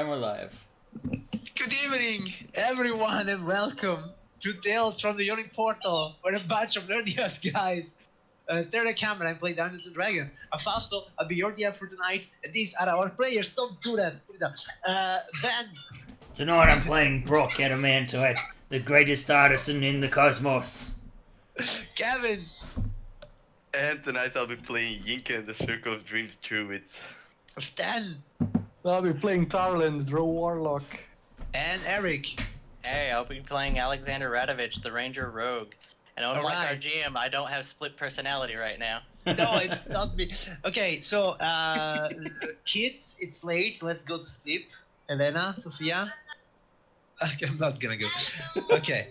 And we're live. Good evening, everyone, and welcome to Tales from the Yawning Portal, where a bunch of nerdy guys stare at the camera and play Dungeons and Dragons. I'm Fausto, I'll be your DM for tonight, and these are our players. Don't do that. Put it down. Ben. Tonight I'm playing Brock Adamantoid, the greatest artisan in the cosmos. Kevin. And tonight I'll be playing Yinka in the Circle of Dreams Druids. Stan. I'll be playing Tarlin, the Drow Warlock. And Eric. Hey, I'll be playing Alexander Radovich, the Ranger Rogue. And unlike our GM, I don't have split personality right now. No, it's not me. Okay, so, kids, it's late. Let's go to sleep. Elena, Sophia. Okay, I'm not gonna go. Okay.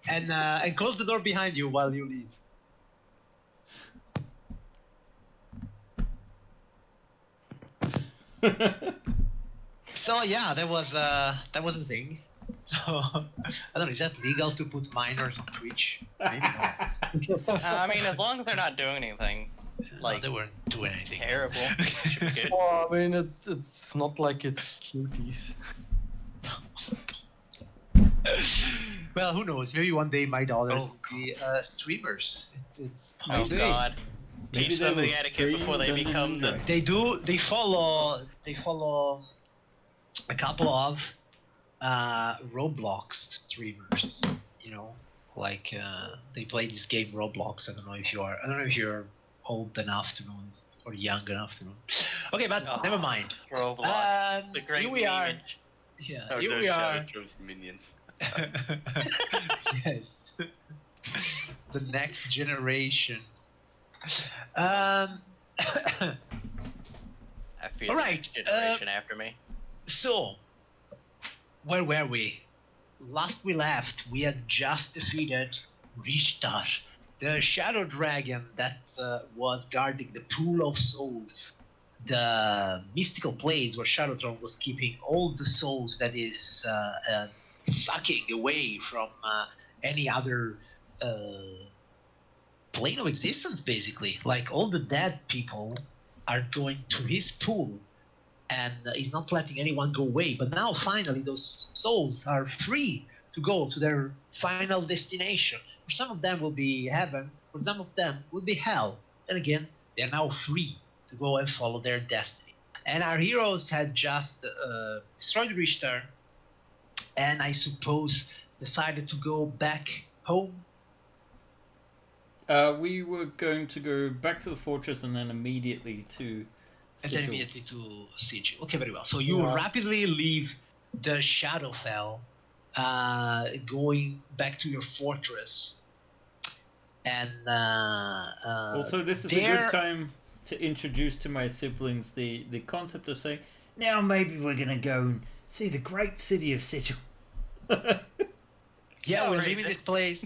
and close the door behind you while you leave. So yeah, that was a thing. So I don't know, is that legal to put minors on Twitch? Maybe not. I mean, as long as they're not doing anything, like, no, they weren't doing anything terrible. Should be good. Well, I mean, it's not like it's cuties. Well, who knows? Maybe one day my daughters will be streamers. Oh Maybe. God. Maybe Teach they them will the etiquette stream before they Dungeons become and the... Dragons. They do. They follow a couple of Roblox streamers. You know, like they play this game Roblox. I don't know if you're old enough to know this or young enough to know. Okay, but Oh, never mind. Roblox, the great here we are. image. Yeah, Oh, here they're we are. Shadow Troves minions. Yes. The next generation. Um. I feel All the right, next generation after me. So, where were we? Last we left, we had just defeated Rishtar, the shadow dragon that was guarding the pool of souls, the mystical place where Shadowtron was keeping all the souls that is sucking away from any other plane of existence, basically. Like, all the dead people are going to his pool, and he's not letting anyone go away. But now, finally, those souls are free to go to their final destination. For some of them will be heaven, for some of them will be hell. Then again, they're now free to go and follow their destiny. And our heroes had just destroyed Richter, and I suppose decided to go back home. We were going to go back to the fortress and then immediately to And then Sigil. immediately to Siege. Okay, very well. So you Yeah. rapidly leave the Shadowfell, going back to your fortress. And Also, this is a there- good time to introduce to my siblings the concept of saying, now maybe we're going to go and see the great city of Sigil. yeah, No we're reason. leaving this place.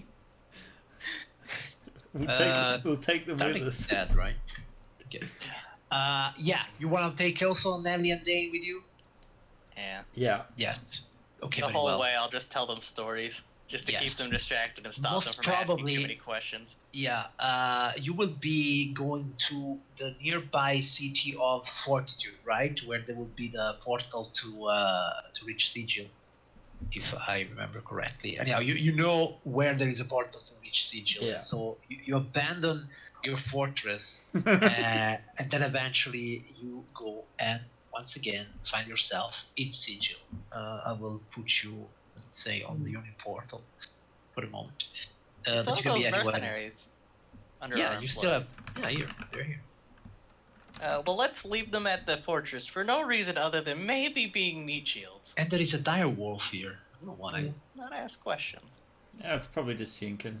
We'll take them with us. That, right? Okay. Yeah, you want to take also Nelly and Dane with you? Yeah. Yeah. Yes. Okay, The very whole well. way, I'll just tell them stories. Just to Yes. keep them distracted and stop Most them from asking probably- too many questions. Yeah, you will be going to the nearby city of Fortitude, right? Where there will be the portal to reach Sigil, if I remember correctly. Anyhow, you know where there is a portal to reach Sigil. Yeah. So you abandon your fortress, and then eventually you go and once again find yourself in Sigil. I will put you, let's say, on the Yawning portal for a moment. Some But of you can be those anywhere. mercenaries under Yeah, our you employ. still have. Yeah, here. They're here. Well, let's leave them at the fortress for no reason other than maybe being meat shields. And there is a dire wolf here. I don't know why. Not ask questions. Yeah, it's probably just Yinkin.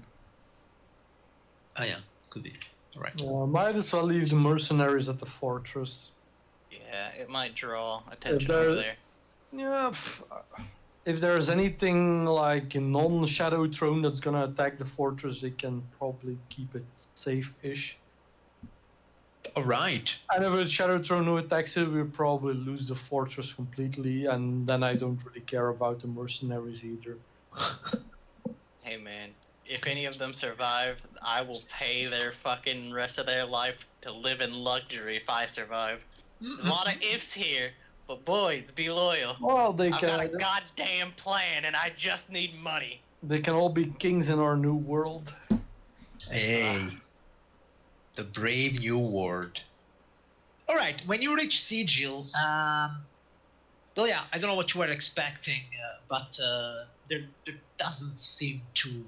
Oh, yeah. Could be. Alright. Might as well leave the mercenaries at the fortress. Yeah, it might draw attention there- over there. Yeah, if there's anything like a non-shadow throne that's gonna attack the fortress, they can probably keep it safe-ish. Alright. And if it's shadow throne who attacks it, we'll probably lose the fortress completely, and then I don't really care about the mercenaries either. Hey man, if any of them survive, I will pay their fucking rest of their life to live in luxury if I survive. There's a lot of ifs here, But boys, be loyal. Well, they I've got a can. goddamn plan, and I just need money. They can all be kings in our new world. Hey, the brave new world. All right, when you reach Sigil, well, yeah, I don't know what you were expecting, but there doesn't seem to,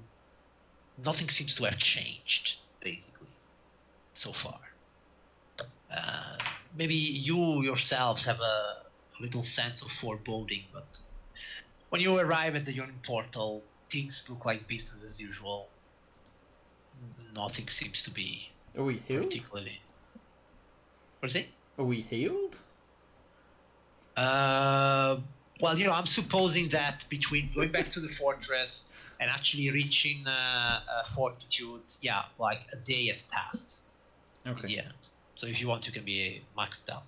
nothing seems to have changed basically so far. Maybe you yourselves have a little sense of foreboding, but when you arrive at the Yawning portal, things look like business as usual. Nothing seems to be Are we healed? particularly. What is it? Are we healed? Well, I'm supposing that between going back to the fortress and actually reaching fortitude, yeah, like a day has passed. Okay. Yeah. So if you want, you can be maxed out.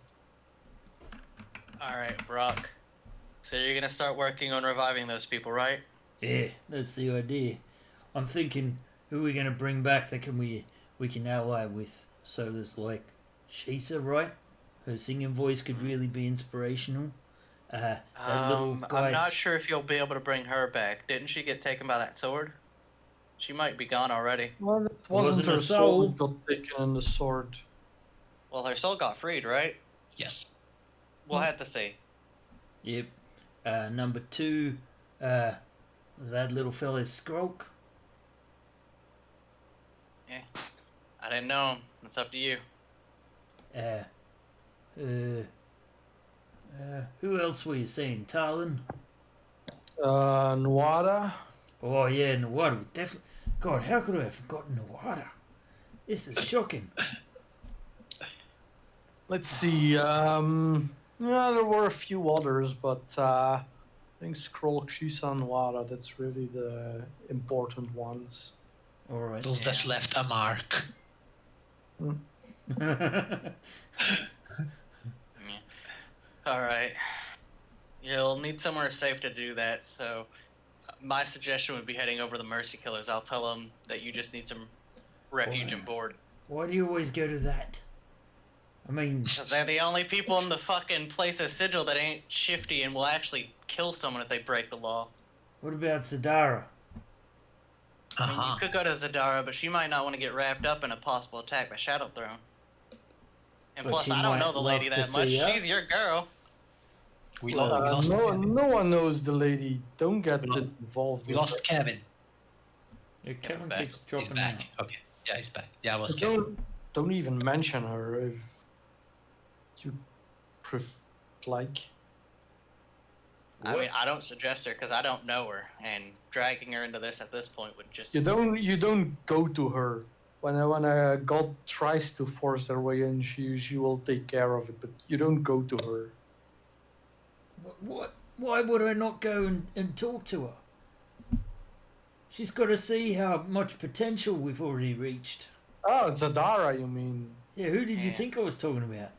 All right, Brock. So you're gonna start working on reviving those people, right? Yeah, that's the idea. I'm thinking, who are we gonna bring back that we can ally with? So there's like Shisa, right? Her singing voice could really be inspirational. That little guy. I'm not sure if you'll be able to bring her back. Didn't she get taken by that sword? She might be gone already. Well, it Wasn't wasn't a her soul. soul that got taken in the sword. Well, her soul got freed, right? Yes. We'll have to see. Yep. Number 2, that little fella's Skrulk. Yeah. I didn't know him. It's up to you. Who else were you saying? Talon? Nuada. Oh yeah, Nawada. Definitely. God, how could I have forgotten Nawada? This is shocking. Let's see. Yeah, there were a few others, but I think Scroll, Shisa, and Nuada. That's really the important ones. All right. Those that's left a mark. All right. You'll need somewhere safe to do that, so my suggestion would be heading over to the Mercy Killers. I'll tell them that you just need some refuge and board. Why do you always go to that? I mean, Because they're the only people in the fucking place of Sigil that ain't shifty and will actually kill someone if they break the law. what about Zadara? I mean, you could go to Zadara, but she might not want to get wrapped up in a possible attack by Shadow Throne. And But plus, she I don't might know the lady love to that much. see us. She's your girl. We lost No Kevin. one knows the lady. Don't get We lost- involved. We with lost her. Kevin. Yeah, Kevin back. keeps He's dropping back. out. Okay. Yeah, he's back. Yeah, it was But Kevin. don't even mention her if you like. I mean, I don't suggest her because I don't know her, and dragging her into this at this point would just. You don't go to her. When a god tries to force their way in, she will take care of it. But you don't go to her. What? Why would I not go and talk to her? She's got to see how much potential we've already reached. Oh, Zadara, you mean? Yeah, who did you Yeah. think I was talking about?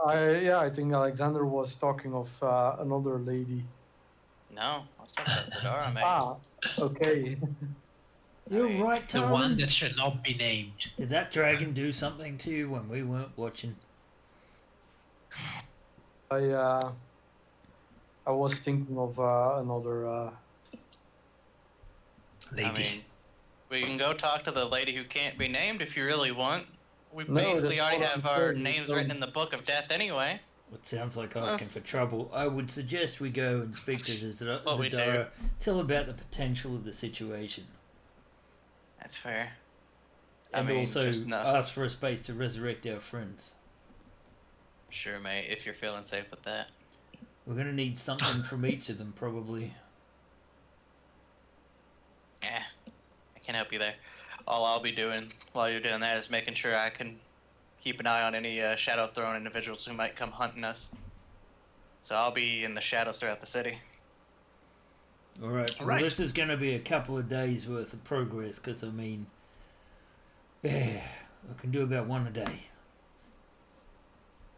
I think Alexander was talking of another lady. No, I was talking about Zadara, mate. Ah, okay. You're mean, right, The Talon. one that should not be named. Did that dragon do something to you when we weren't watching? I was thinking of another. Lady. I mean, we can go talk to the lady who can't be named if you really want. We No, basically that's already what have I'm our saying, names so- written in the Book of Death anyway. It sounds like asking for trouble. I would suggest we go and speak to what we do. Zadara, tell her about the potential of the situation, That's fair. and I mean, also just not. ask for a space to resurrect our friends. Sure, mate, if you're feeling safe with that. We're going to need something from each of them, probably. Yeah, I can help you there. All I'll be doing while you're doing that is making sure I can keep an eye on any Shadow Throne individuals who might come hunting us. So I'll be in the shadows throughout the city. All right. Well, Alright. this is going to be a couple of days worth of progress, because, I mean, yeah, I can do about one a day.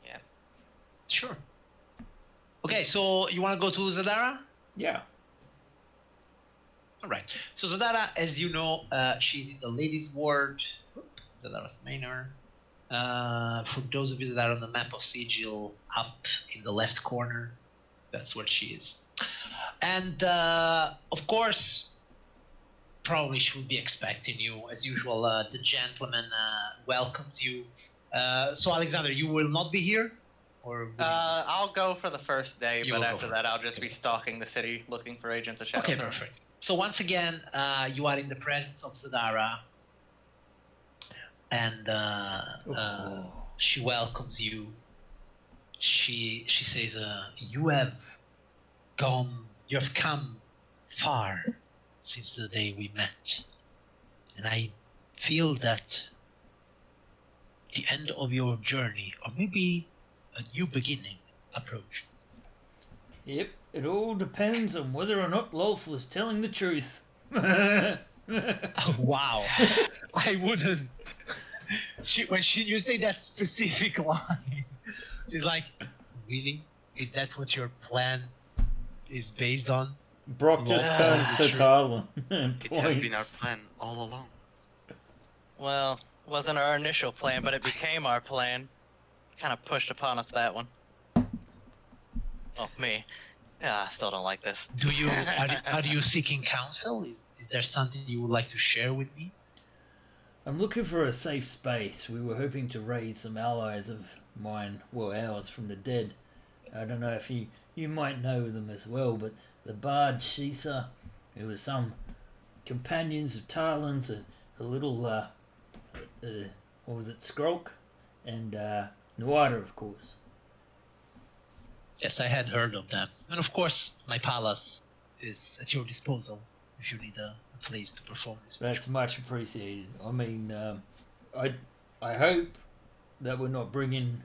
Yeah. Sure. Okay, so you want to go to Zadara? Yeah. All right. So Zadara, as you know, she's in the ladies' ward, Zadara's manor. For those of you that are on the map of Sigil, up in the left corner, that's where she is. And of course, probably she will be expecting you as usual. The gentleman welcomes you. So Alexander, you will not be here, or I'll go for the first day, You but will go after for that, it. I'll just be stalking the city looking for agents of Shadow okay, Throne. perfect. So once again, you are in the presence of Zadara, and she welcomes you. She says, "You have come far since the day we met, and I feel that the end of your journey, or maybe a new beginning, approaches." Yep, it all depends on whether or not Lolf was telling the truth. Oh, wow. I wouldn't. You say that specific line, she's like, really? Is that what your plan is based on? Brock just Lolf turns telling to the truth? Talon and It has been our points. plan all along. Well, wasn't our initial plan, but it became our plan. Kind of pushed upon us that one. Oh, me. Yeah, I still don't like this. Are you seeking counsel? Is there something you would like to share with me? I'm looking for a safe space. We were hoping to raise some allies of mine, well, ours, from the dead. I don't know if you might know them as well, but the bard Shisa, who was some companions of Talon's, a little, what was it, Skrulk, and Nuada, of course. Yes, I had heard of them. And of course, my palace is at your disposal if you need a place to perform this. That's much appreciated. I mean, I hope that we're not bringing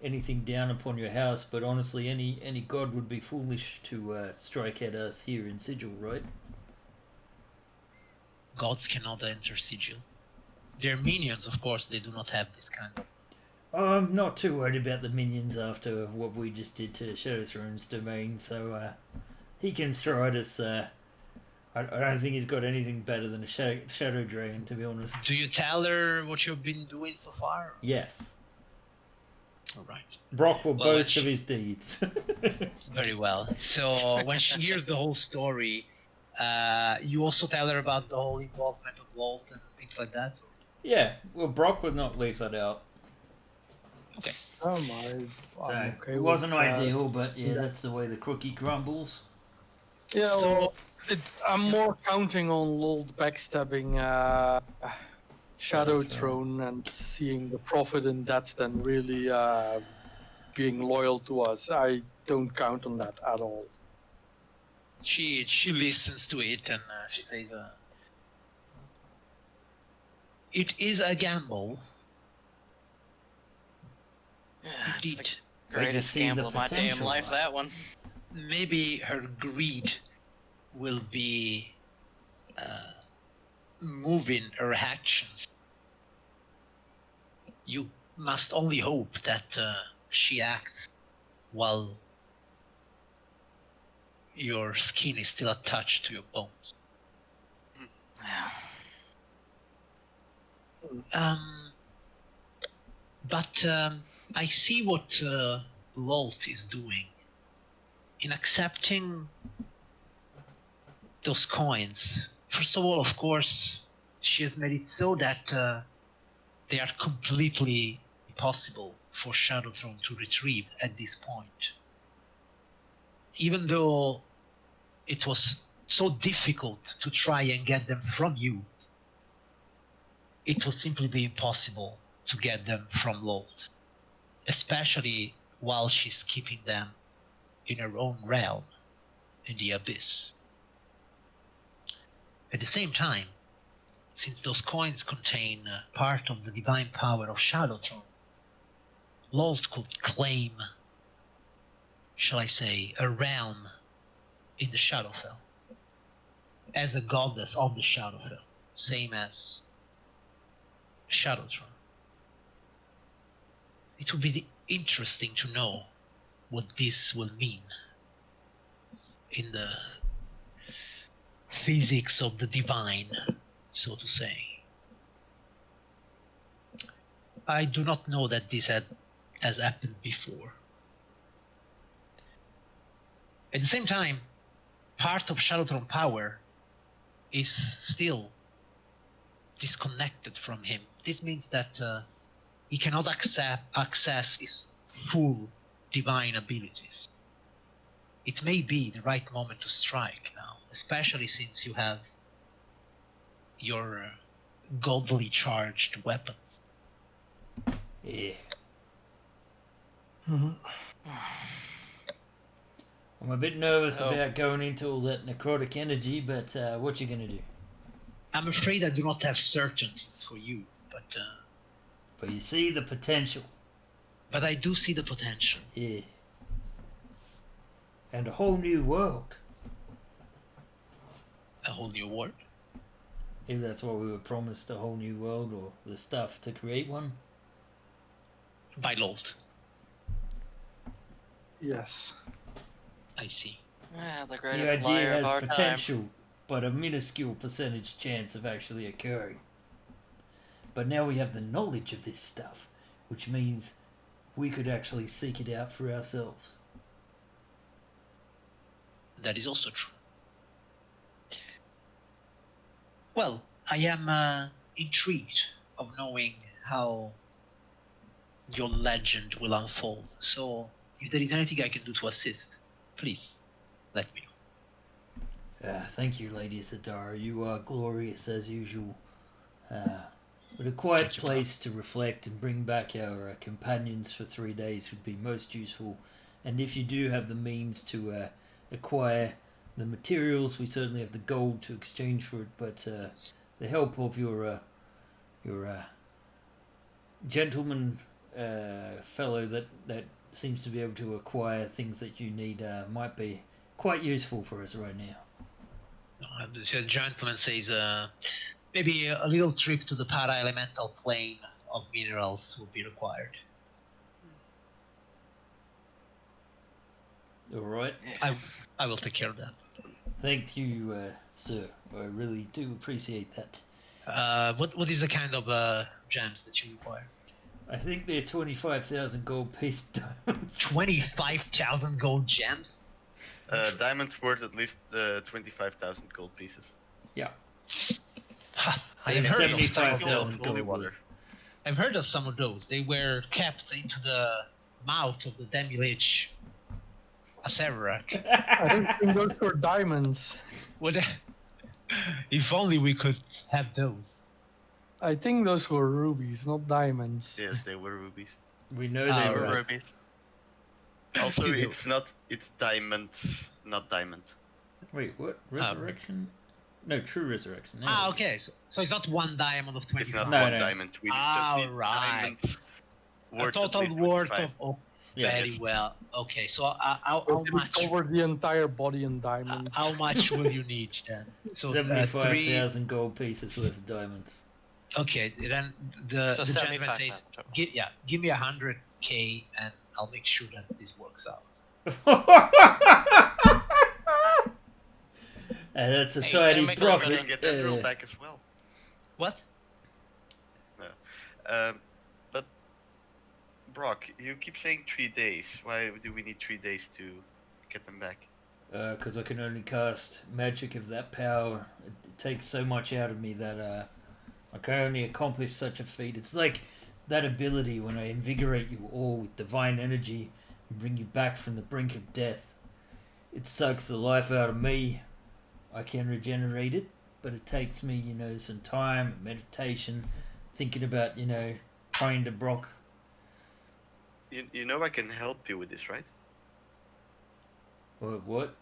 anything down upon your house, but honestly, any god would be foolish to strike at us here in Sigil, right? Gods cannot enter Sigil. Their minions, of course, they do not have this kind of. I'm not too worried about the minions after what we just did to Shadow Throne's domain, so he can stride us. I don't think he's got anything better than a Shadow Dragon, to be honest. Do you tell her what you've been doing so far? Yes. All right. Brock will Well, boast of his deeds. Very well. So when she hears the whole story, you also tell her about the whole involvement of Walt and things like that? Yeah, well, Brock would not leave that out. Okay. I'm So okay it with wasn't that. ideal, but yeah, that's the way the cookie crumbles. Yeah, So- well, I'm more counting on Lord backstabbing Shadow Shadow Throne. Throne and seeing the profit in that than really being loyal to us. I don't count on that at all. She listens to it and she says, "It is a gamble, Yeah, it's indeed. the greatest see the gamble of my damn potential. life, that one. Maybe her greed will be moving her actions. You must only hope that she acts while your skin is still attached to your bones. But I see what Lolt is doing in accepting those coins. First of all, of course, she has made it so that they are completely impossible for Shadowthrone to retrieve at this point. Even though it was so difficult to try and get them from you, it would simply be impossible to get them from Lolt, especially while she's keeping them in her own realm in the Abyss. At the same time, since those coins contain part of the divine power of Shadowthrone, Lolt could claim, shall I say, a realm in the Shadowfell as a goddess of the Shadowfell, same as Shadowthrone. It would be interesting to know what this will mean in the physics of the divine, so to say. I do not know that this has happened before. At the same time, part of Shadowtron power is still disconnected from him. This means that he cannot access his full divine abilities. It may be the right moment to strike now, especially since you have your godly charged weapons. Yeah. Mhm. I'm a bit nervous So- about going into all that necrotic energy, but what you gonna do? I'm afraid I do not have certainties for you, But you see the potential. but I do see the potential. Yeah. And a whole new world. A whole new world. If that's what we were promised, a whole new world or the stuff to create one. By Lolt. Yes. I see. Ah, the The greatest idea liar of has our potential, but a minuscule percentage chance of actually occurring. But now we have the knowledge of this stuff, which means we could actually seek it out for ourselves. That is also true. Well, I am intrigued of knowing how your legend will unfold. So, if there is anything I can do to assist, please let me know. Thank you, Lady Sadara. You are glorious as usual. But a quiet Thank you, place to reflect and bring back our companions for 3 days would be most useful. And if you do have the means to acquire the materials, we certainly have the gold to exchange for it. But the help of your gentleman fellow that seems to be able to acquire things that you need might be quite useful for us right now. The gentleman says maybe a little trip to the para-elemental plane of minerals will be required. All right. I will take care of that. Thank you, sir. I really do appreciate that. What is the kind of gems that you require? I think they're 25,000 gold piece diamonds. 25,000 gold gems? Diamonds worth at least 25,000 gold pieces. Yeah. Ha, I have heard of some of 75,000 those. Holy gold water. worth. I've heard of some of those. They were kept into the mouth of the Demi-Lich Acererak. I don't think those were diamonds. What? If only we could have those. I think those were rubies, not diamonds. Yes, they were rubies. We know Ah, they Or were. right. rubies. Also, You know. it's diamond, not diamond. Wait, what? Resurrection? No, true resurrection. No. Ah, okay. So it's not one diamond of It's 25. not No, one no. diamond. We Ah, just need right. diamonds A worth at total least worth 25. of... Oh, Yeah. very well. Okay, so how It would much... cover the entire body in diamonds. How much will you need then? So 75,000 gold pieces worth of diamonds. Okay, then the So gentleman 75,000 says, total. give me 100k and I'll make sure that this works out. And that's a Hey, he's gonna tidy make a little We bit can profit. get that roll back as well. What? But Brock, you keep saying 3 days. Why do we need 3 days to get them back? Because I can only cast magic of that power. It takes so much out of me that I can only accomplish such a feat. It's like that ability when I invigorate you all with divine energy and bring you back from the brink of death. It sucks the life out of me. I can regenerate it, but it takes me, some time, meditation, thinking about, praying to Brock. You know I can help you with this, right? What?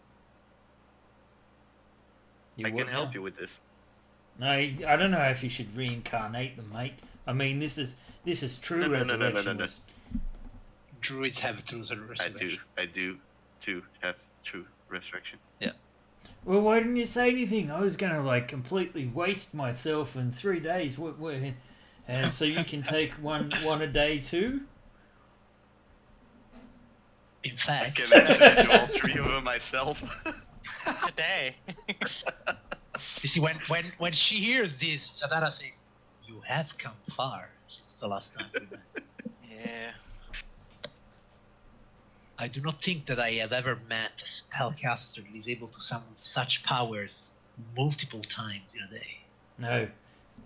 I can help you with this. No, I don't know if you should reincarnate them, mate. I mean, this is true No. resurrection. Druids have true resurrection. I do too have true resurrection. Well, why didn't you say anything? I was gonna completely waste myself in 3 days. And so you can take one a day too. In I fact, can actually do all 3 of them myself. Today. you see, when she hears this, Sadara says, "You have come far since the last time we met. Yeah. I do not think that I have ever met a spellcaster that is able to summon such powers multiple times in a day. No,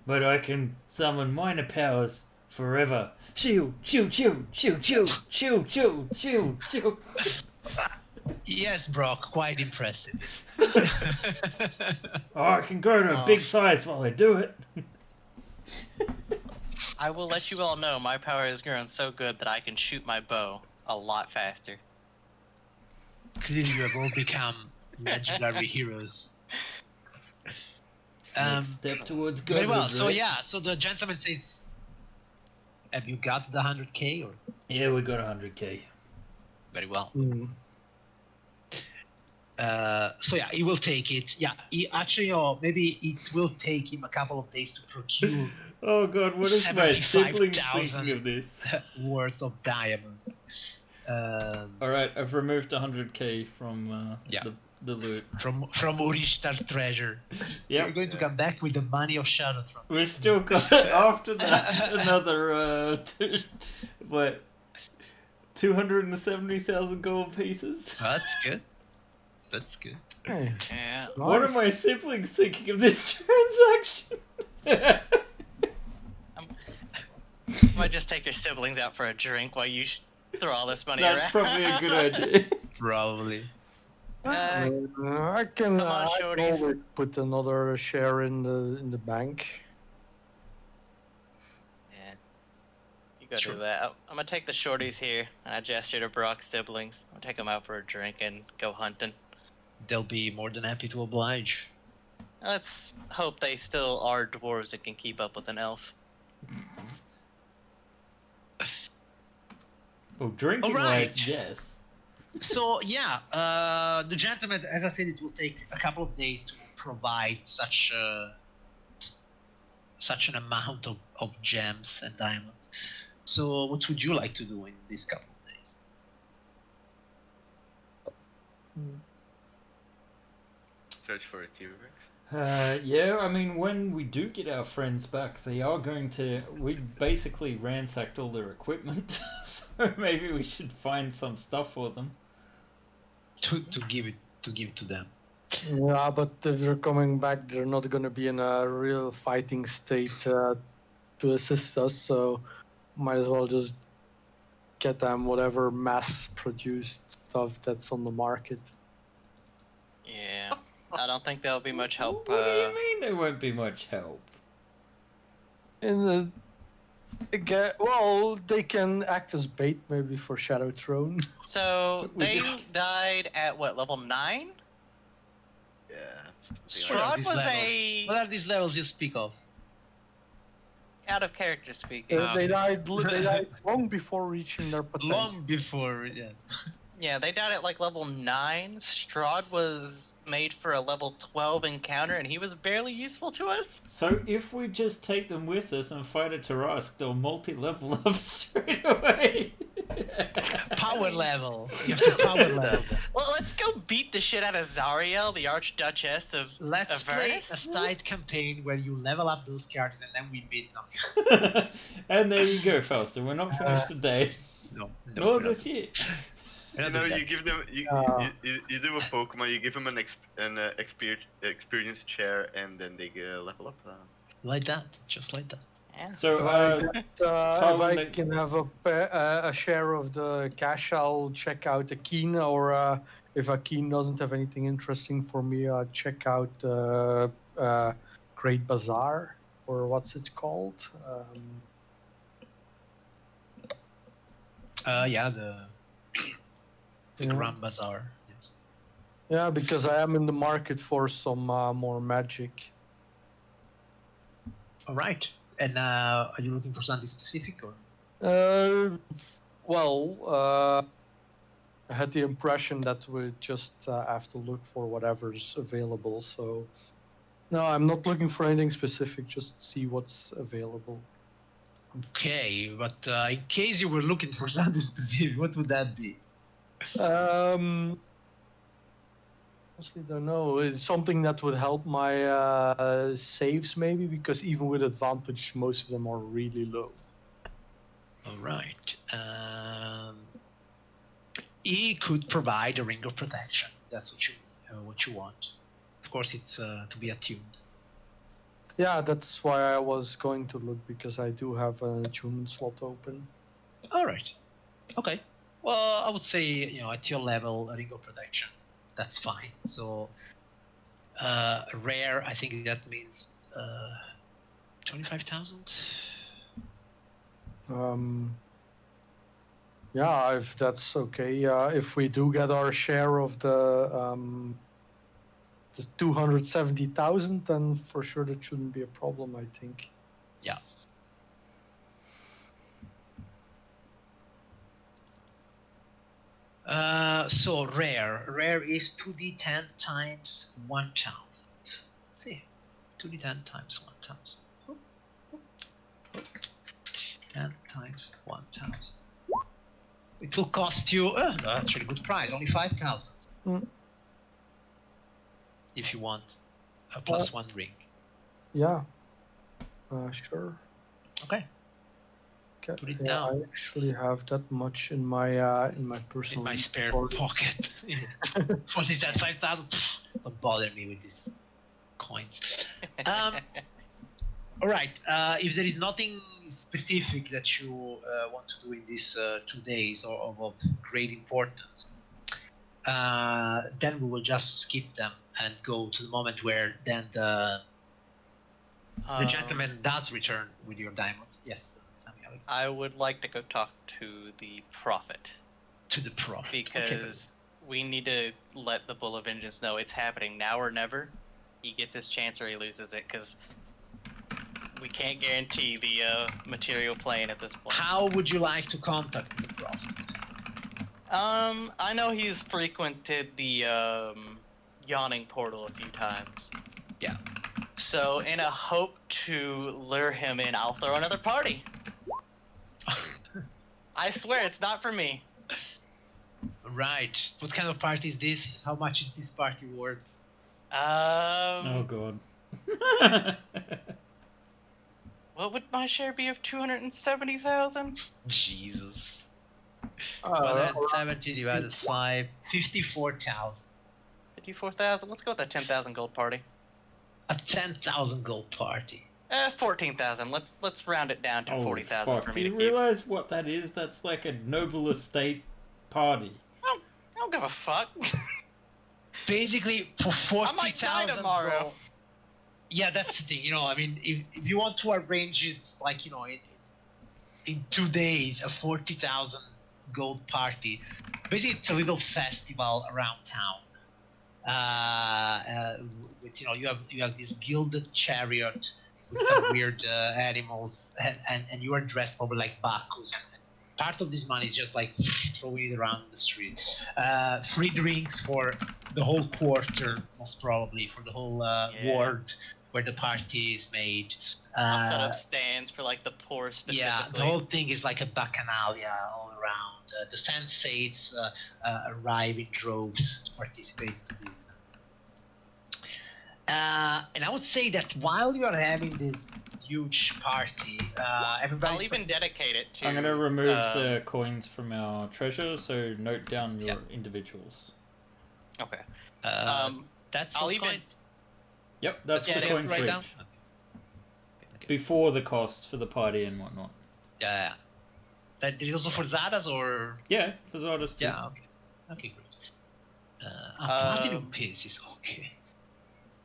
but I can summon minor powers forever. Shoo, shoo, shoo, shoo, shoo, shoo, shoo, shoo, shoo. Yes, Brock, quite impressive. Oh, I can grow to a big size while I do it. I will let you all know my power has grown so good that I can shoot my bow a lot faster. Clearly, you have all become legendary heroes. Next step towards Very godhood, well. So right? yeah, so the gentleman says, "Have you got the 100k?" Or Yeah, we got 100k. very well. Hmm. So yeah, he will take it. Yeah, he actually, or maybe it will take him a couple of days to procure Oh god, what is my siblings 75,000 thinking of this? worth of diamond. Alright, I've removed 100k from Yeah. the loot. From Urishtar treasure. Yep. You're going to come back with the money of Shadowtron. We've still got, after that, another, what, 270,000 gold pieces? That's good. That's good. Hey, Yeah. What are nice. my siblings thinking of this transaction? Might just take your siblings out for a drink while you throw all this money That's around. probably a good idea. Probably. I can, Come on, I can shorties. always put another share in the bank. Yeah. You go Sure. do that. I'm gonna take the shorties here, and I gesture to Brock's siblings. I'll take them out for a drink and go hunting. They'll be more than happy to oblige. Let's hope they still are dwarves and can keep up with an elf. Well, drinking Alright. wise, yes. So yeah, the gentleman, as I said, it will take a couple of days to provide such an amount of gems and diamonds. So what would you like to do in these couple of days? Search for a T-Rex. Yeah, I mean, when we do get our friends back, they are going to. We basically ransacked all their equipment, so maybe we should find some stuff for them. To give to them. Yeah, but if they're coming back, they're not going to be in a real fighting state to assist us, so might as well just get them whatever mass-produced stuff that's on the market. Yeah. I don't think there'll be much help. What do you mean there won't be much help? In the, well, they can act as bait maybe for Shadow Throne. So We they just- died at what, level 9? Yeah. Strahd these was levels? What are these levels you speak of? out of character speaking. They died long before reaching their potential. Long before, yeah. Yeah, they died at like level 9. Strahd was made for a level 12 encounter, and he was barely useful to us. So if we just take them with us and fight a Tarask, they'll multi-level up straight away. Power level. You have to power level. Well, let's go beat the shit out of Zariel, the Archduchess of Let's play a Avernus. side campaign where you level up those characters and then we beat them. And there you go, Fausto. We're not finished today. No, Nor this year. You know, you give them you do a Pokemon, you give them an experience chair, and then they level up. Like that, just like that. Yeah. So, If I Tyler, can have a share of the cash, I'll check out Akeen, or if Akeen doesn't have anything interesting for me, I'll check out Great Bazaar, or what's it called? Yeah, the Yeah. Grand Bazaar. Yes. Yeah, because I am in the market for some more magic. All right. And are you looking for something specific or? I had the impression that we just have to look for whatever's available. So, no, I'm not looking for anything specific. Just see what's available. Okay, but in case you were looking for something specific, what would that be? Honestly, don't know. It's something that would help my saves, maybe, because even with advantage, most of them are really low. All right. He could provide a ring of protection. That's what you want. Of course, it's to be attuned. Yeah, that's why I was going to look, because I do have an attunement slot open. All right. Okay. Well, I would say, at your level, a ring of protection, that's fine. So, rare, I think that means 25,000. Yeah, if that's okay. If we do get our share of the 270,000, then for sure that shouldn't be a problem, I think. Yeah. So rare is 2d10 times 1,000. Let's see, 2d10 times 1,000. 10 times 1,000. It will cost you actually good price, only 5,000. If you want a +1 ring. Yeah. Sure. Okay. Put it Yeah, down. I actually have that much in my personal. In my spare pocket. What is that? 5,000? Don't bother me with these coins. All right. If there is nothing specific that you want to do in these 2 days or of great importance, then we will just skip them and go to the moment where then the gentleman does return with your diamonds. Yes. Alex. I would like to go talk to the prophet. To the prophet. Because we need to let the Bull of Vengeance know it's happening now or never. He gets his chance or he loses it, because we can't guarantee the material plane at this point. How would you like to contact the prophet? I know he's frequented the Yawning portal a few times. Yeah. So in a hope to lure him in, I'll throw another party. I swear it's not for me. Right. What kind of party is this? How much is this party worth? Oh god. What would my share be of 270,000? Jesus. 170 divided 5, 54,000. 54,000. Let's go with that 10,000 gold party. A 10,000 gold party. 14,000. Let's round it down to 40,000 for me Do you to keep. realize what that is? That's like a noble estate party. I don't give a fuck. Basically, for 40,000. I might die tomorrow. Gold, yeah, that's the thing. I mean, if you want to arrange it, like, in 2 days, a 40,000 gold party. Basically, it's a little festival around town. With you have this gilded chariot with some weird animals, and you are dressed probably like Bacchus. And part of this money is just like throwing it around the street. Free drinks for the whole quarter, most probably for the whole ward where the party is made. I'll set up stands for like the poor specifically. Yeah, the whole thing is like a bacchanalia all around. The sensates arrive in droves to participate in this. And I would say that while you are having this huge party, everybody's... I'll even dedicate it to... I'm going to remove the coins from our treasure, so note down your individuals. Okay. That's I'll even... coins? Yep, that's the coin for each. Okay. Before the costs for the party and whatnot. Yeah. That is also for Zadas, or... Yeah, for Zadas too. Yeah, okay. Okay, great. Platinum pieces, okay.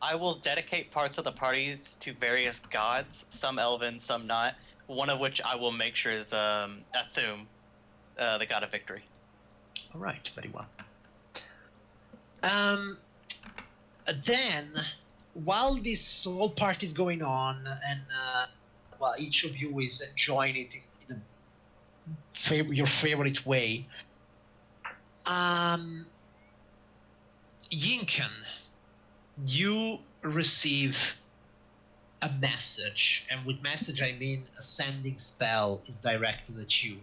I will dedicate parts of the parties to various gods, some elven, some not, one of which I will make sure is Athum, the god of victory. All right, very well. Then, while this whole party is going on, and while each of you is enjoying it in your favorite way, Yinken, you receive a message, and with message I mean a sending spell is directed at you.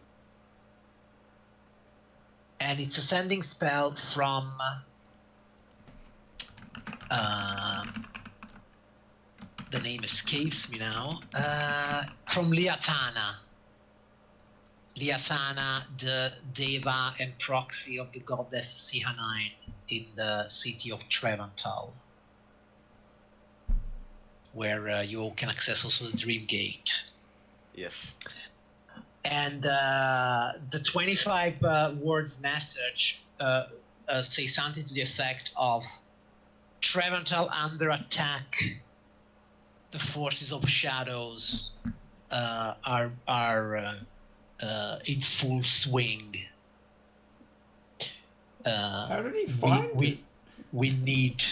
And it's a sending spell from the name escapes me now, from Liatana. Liathana, the deva and proxy of the goddess Sihanain in the city of Trevantal, where you can access also the Dream Gate. Yes. And the 25 words message say something to the effect of Trevantal under attack. The forces of shadows are in full swing. How did he find it? We need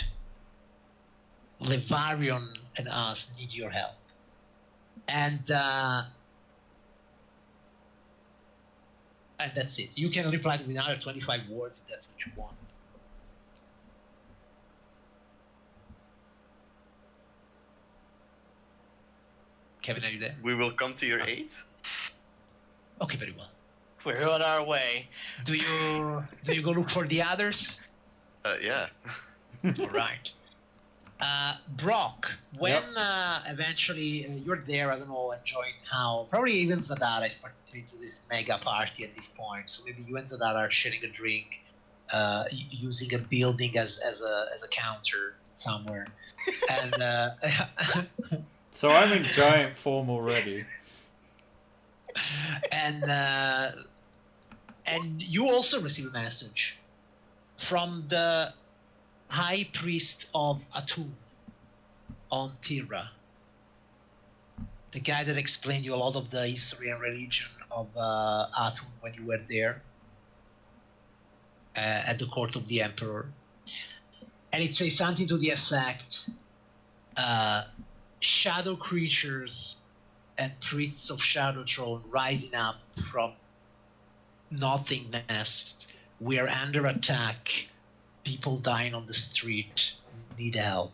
Levarion and us need your help. And that's it. You can reply with another 25 words if that's what you want. Kevin, are you there? We will come to your aid. Okay, very well. We're on our way. Do you go look for the others? Yeah. All right. Brock, when eventually you're there, I don't know, enjoying how probably even Zadara is participating to this mega party at this point. So maybe you and Zadara are sharing a drink, using a building as a counter somewhere, and So I'm in giant form already. and you also receive a message from the High Priest of Atun on Tira, the guy that explained you a lot of the history and religion of Atun when you were there at the court of the Emperor. And it says something to the effect, shadow creatures and priests of Shadow Throne rising up from nothingness. We are under attack. People dying on the street need help.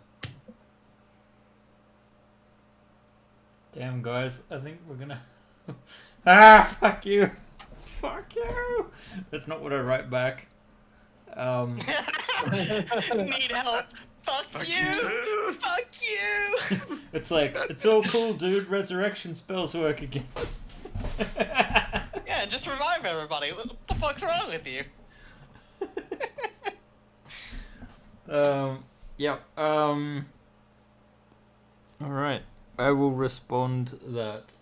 Damn, guys, I think we're gonna... fuck you! Fuck you! That's not what I write back. Need help. Fuck you! Fuck you! It's like, it's all cool, dude. Resurrection spells work again. Yeah, just revive everybody. What the fuck's wrong with you? Yeah. Alright. I will respond that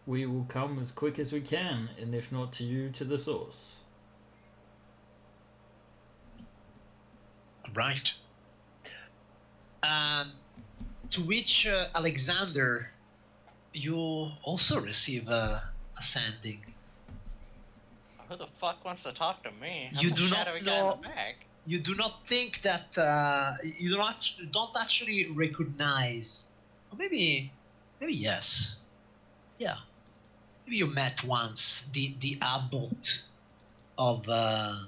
we will come as quick as we can, and if not to you, to the source. Right. To which Alexander, you also receive a sending. Who the fuck wants to talk to me? You I'm do the not shadowy guy in know- the back. You do not think that you don't actually recognize, or maybe yes, yeah. Maybe you met once the abbot of the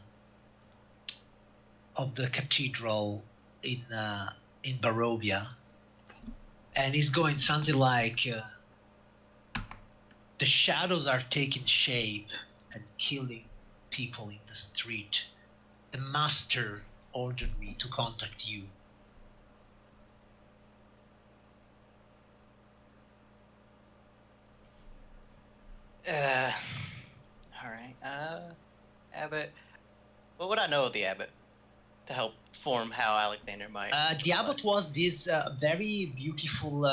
cathedral in Barovia, and he's going something like, the shadows are taking shape and killing people in the street. The master ordered me to contact you. Alright, Abbot. What would I know of the Abbot to help form how Alexander might? The abbot was this very beautiful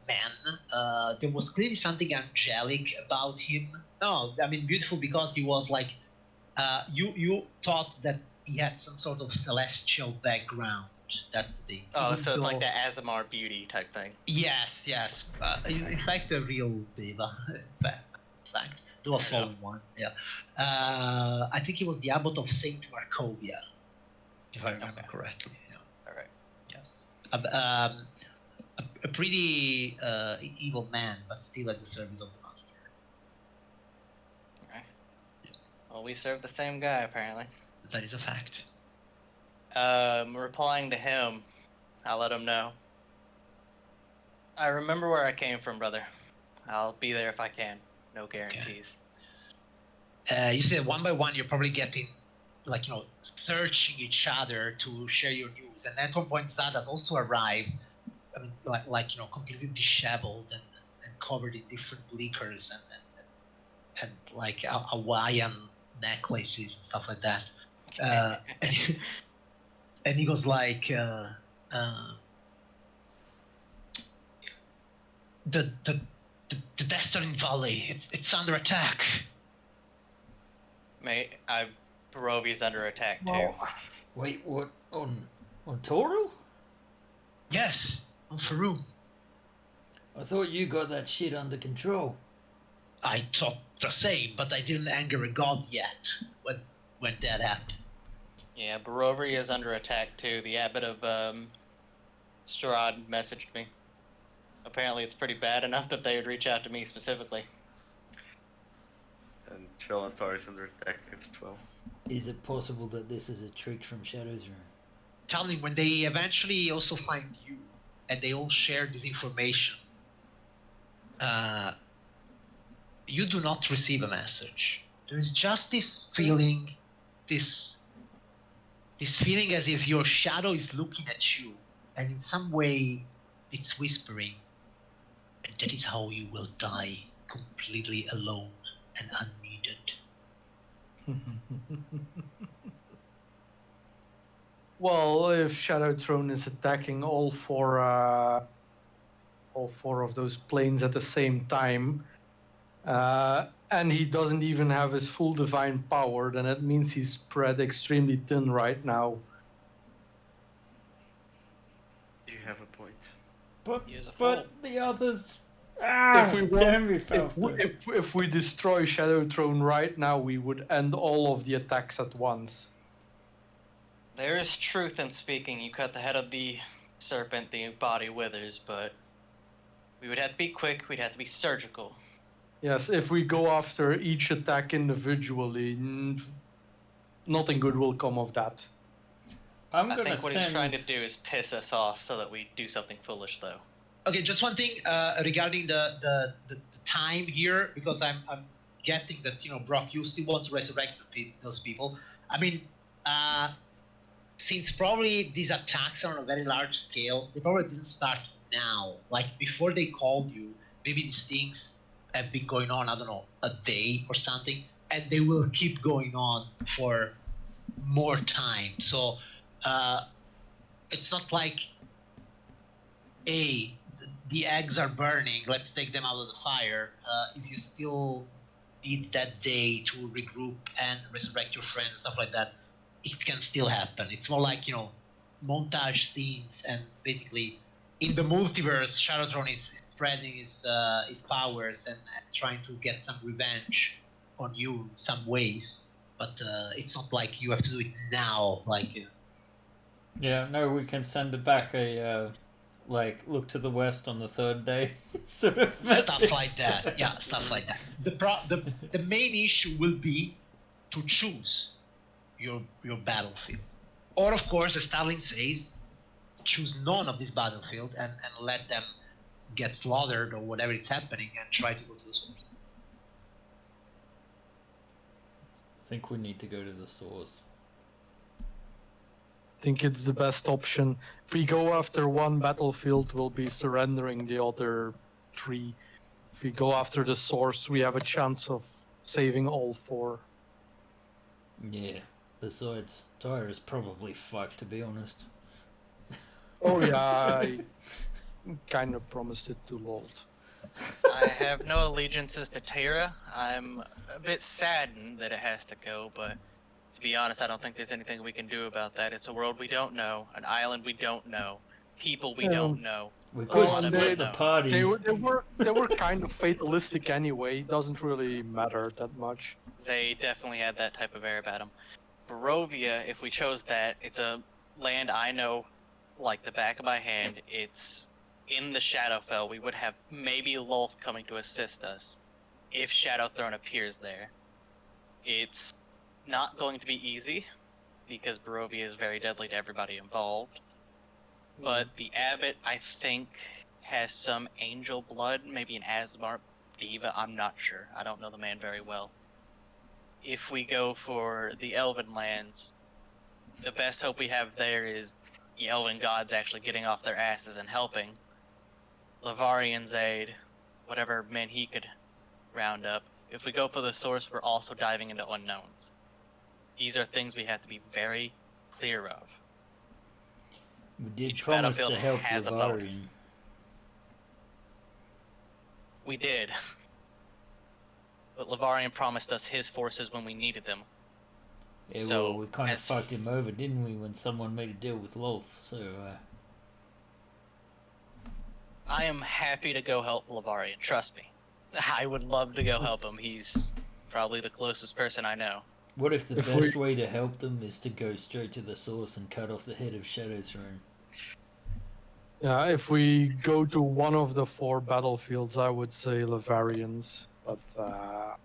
man. There was clearly something angelic about him. No, I mean beautiful because he was like, you thought that he had some sort of celestial background. That's the thing. Oh, Even so it's like though- that Azamar beauty type thing. Yes. In fact, a real diva. In fact, though a fallen one. Yeah. I think he was the abbot of Saint Markovia, if I remember correctly. Yeah. All right. Yes. A pretty evil man, but still at the service of the master. All right. Well, we serve the same guy apparently. That is a fact. Replying to him, I'll let him know. I remember where I came from, brother. I'll be there if I can. No guarantees. You see that one by one, you're probably getting, like, searching each other to share your news. And at one point, Zadas also arrives, I mean, like completely disheveled and covered in different liquors and like Hawaiian necklaces and stuff like that. And he goes like, the Destin Valley, it's under attack. Mate, Barovia's under attack too. Well, Wait, what? On Toro? Yes, on Faroum. I thought you got that shit under control. I thought the same, but I didn't anger a god yet when that happened. Yeah, Barovia is under attack too. The abbot of Strahd messaged me. Apparently it's pretty bad enough that they would reach out to me specifically. And Trelatar is under attack as well. Is it possible that this is a trick from Shadow's room? Tell me, when they eventually also find you, and they all share this information, you do not receive a message. There is just this feeling, this feeling as if your shadow is looking at you, and in some way, it's whispering, and that is how you will die, completely alone and unneeded. Well, if Shadow Throne is attacking all four of those planes at the same time, and he doesn't even have his full divine power, then it means he's spread extremely thin right now. You have a point. But He is a fool. the others. If we destroy Shadow Throne right now, we would end all of the attacks at once. There is truth in speaking. You cut the head of the serpent, the body withers, but we would have to be quick, we'd have to be surgical. Yes, if we go after each attack individually, nothing good will come of that. I think what he's trying to do is piss us off so that we do something foolish, though. Okay, just one thing regarding the time here, because I'm getting that, Brock, you still want to resurrect those people. I mean, since probably these attacks are on a very large scale, they probably didn't start now. Like, before they called you, maybe these things have been going on, I don't know, a day or something, and they will keep going on for more time. So it's not like, hey, the eggs are burning, let's take them out of the fire. If you still need that day to regroup and resurrect your friends and stuff like that, it can still happen. It's more like, montage scenes, and basically in the multiverse, Shadowtron is spreading his powers and trying to get some revenge on you in some ways. But it's not like you have to do it now. Like, yeah, no, we can send it back look to the west on the third day sort of message. Stuff like that. Yeah, stuff like that. The main issue will be to choose your battlefield, or of course, as Stalin says, choose none of this battlefield and let them get slaughtered or whatever is happening, and try to go to the source. I think we need to go to the source. I think it's the best option. If we go after one battlefield, we'll be surrendering the other three. If we go after the source, we have a chance of saving all four. Yeah. Besides, Tyra's probably fucked, to be honest. Oh yeah, I kind of promised it to Lolt. I have no allegiances to Tyra. I'm a bit saddened that it has to go, but to be honest, I don't think there's anything we can do about that. It's a world we don't know, an island we don't know, people we don't know. We could One of split them the knows. party. They were kind of fatalistic anyway. It doesn't really matter that much. They definitely had that type of air about them. Barovia, if we chose that, it's a land I know like the back of my hand. It's in the Shadowfell. We would have maybe Lolth coming to assist us if Shadowthrone appears there. It's not going to be easy because Barovia is very deadly to everybody involved. But the abbot, I think, has some angel blood, maybe an Asmar diva, I'm not sure. I don't know the man very well. If we go for the Elven lands, the best hope we have there is the Elven gods actually getting off their asses and helping. Lavarian's aid, whatever men he could round up. If we go for the source, we're also diving into unknowns. These are things we have to be very clear of. We did Each promise battlefield to help has a bonus. Lavarian. We did. But Lavarian promised us his forces when we needed them. Yeah, So, well, we kind of as- fucked him over, didn't we, when someone made a deal with Loth, so, I am happy to go help Lavarian, trust me. I would love to go help him. He's probably the closest person I know. What if the If best way to help them is to go straight to the source and cut off the head of Shadow Throne? Yeah, if we go to one of the 4 battlefields, I would say Lavarians. But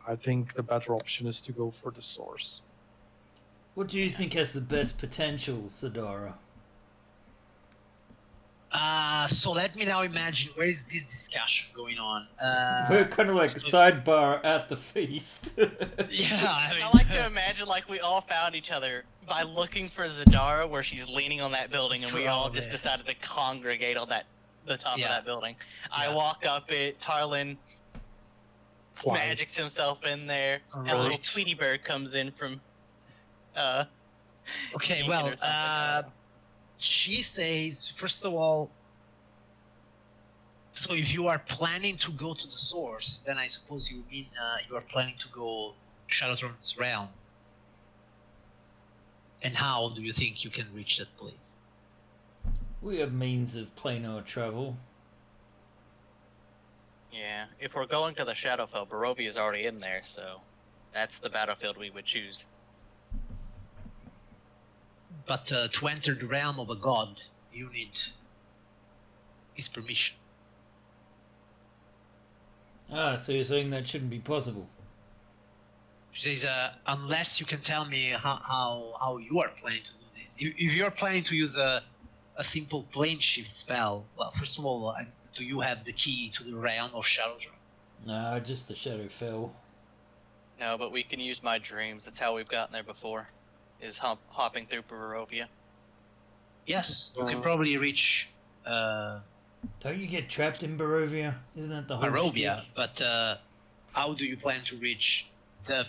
I think the better option is to go for the source. What do you think has the best potential, Sadara? So let me now imagine where is this discussion going on. We're kind of like sidebar at the feast. Yeah, I mean, I like to imagine like we all found each other by looking for Zadara where she's leaning on that building and we all just Probably. decided to congregate on the top of Yeah. that building. I Yeah. walk up it, Tarlin Fly. magics himself in there, and a little Tweety bird comes in from Okay, Deacon well, or something, I don't know. she says, first of all, so if you are planning to go to the source, then I suppose you mean you are planning to go Shadowthrone's realm. And how do you think you can reach that place? We have means of planar travel. Yeah, if we're going to the Shadowfell, Barovia is already in there, so that's the battlefield we would choose. But to enter the realm of a god, you need his permission. Ah, so you're saying that shouldn't be possible? She says, unless you can tell me how you are planning to do this. If you're planning to use a simple plane shift spell, well, first of all, do you have the key to the realm of Shadowdrop? Nah, just the Shadowfell. No, but we can use my dreams. That's how we've gotten there before, is hopping through Barovia. Yes, you can probably reach Don't you get trapped in Barovia? Isn't that the whole Barovia, shtick? but how do you plan to reach the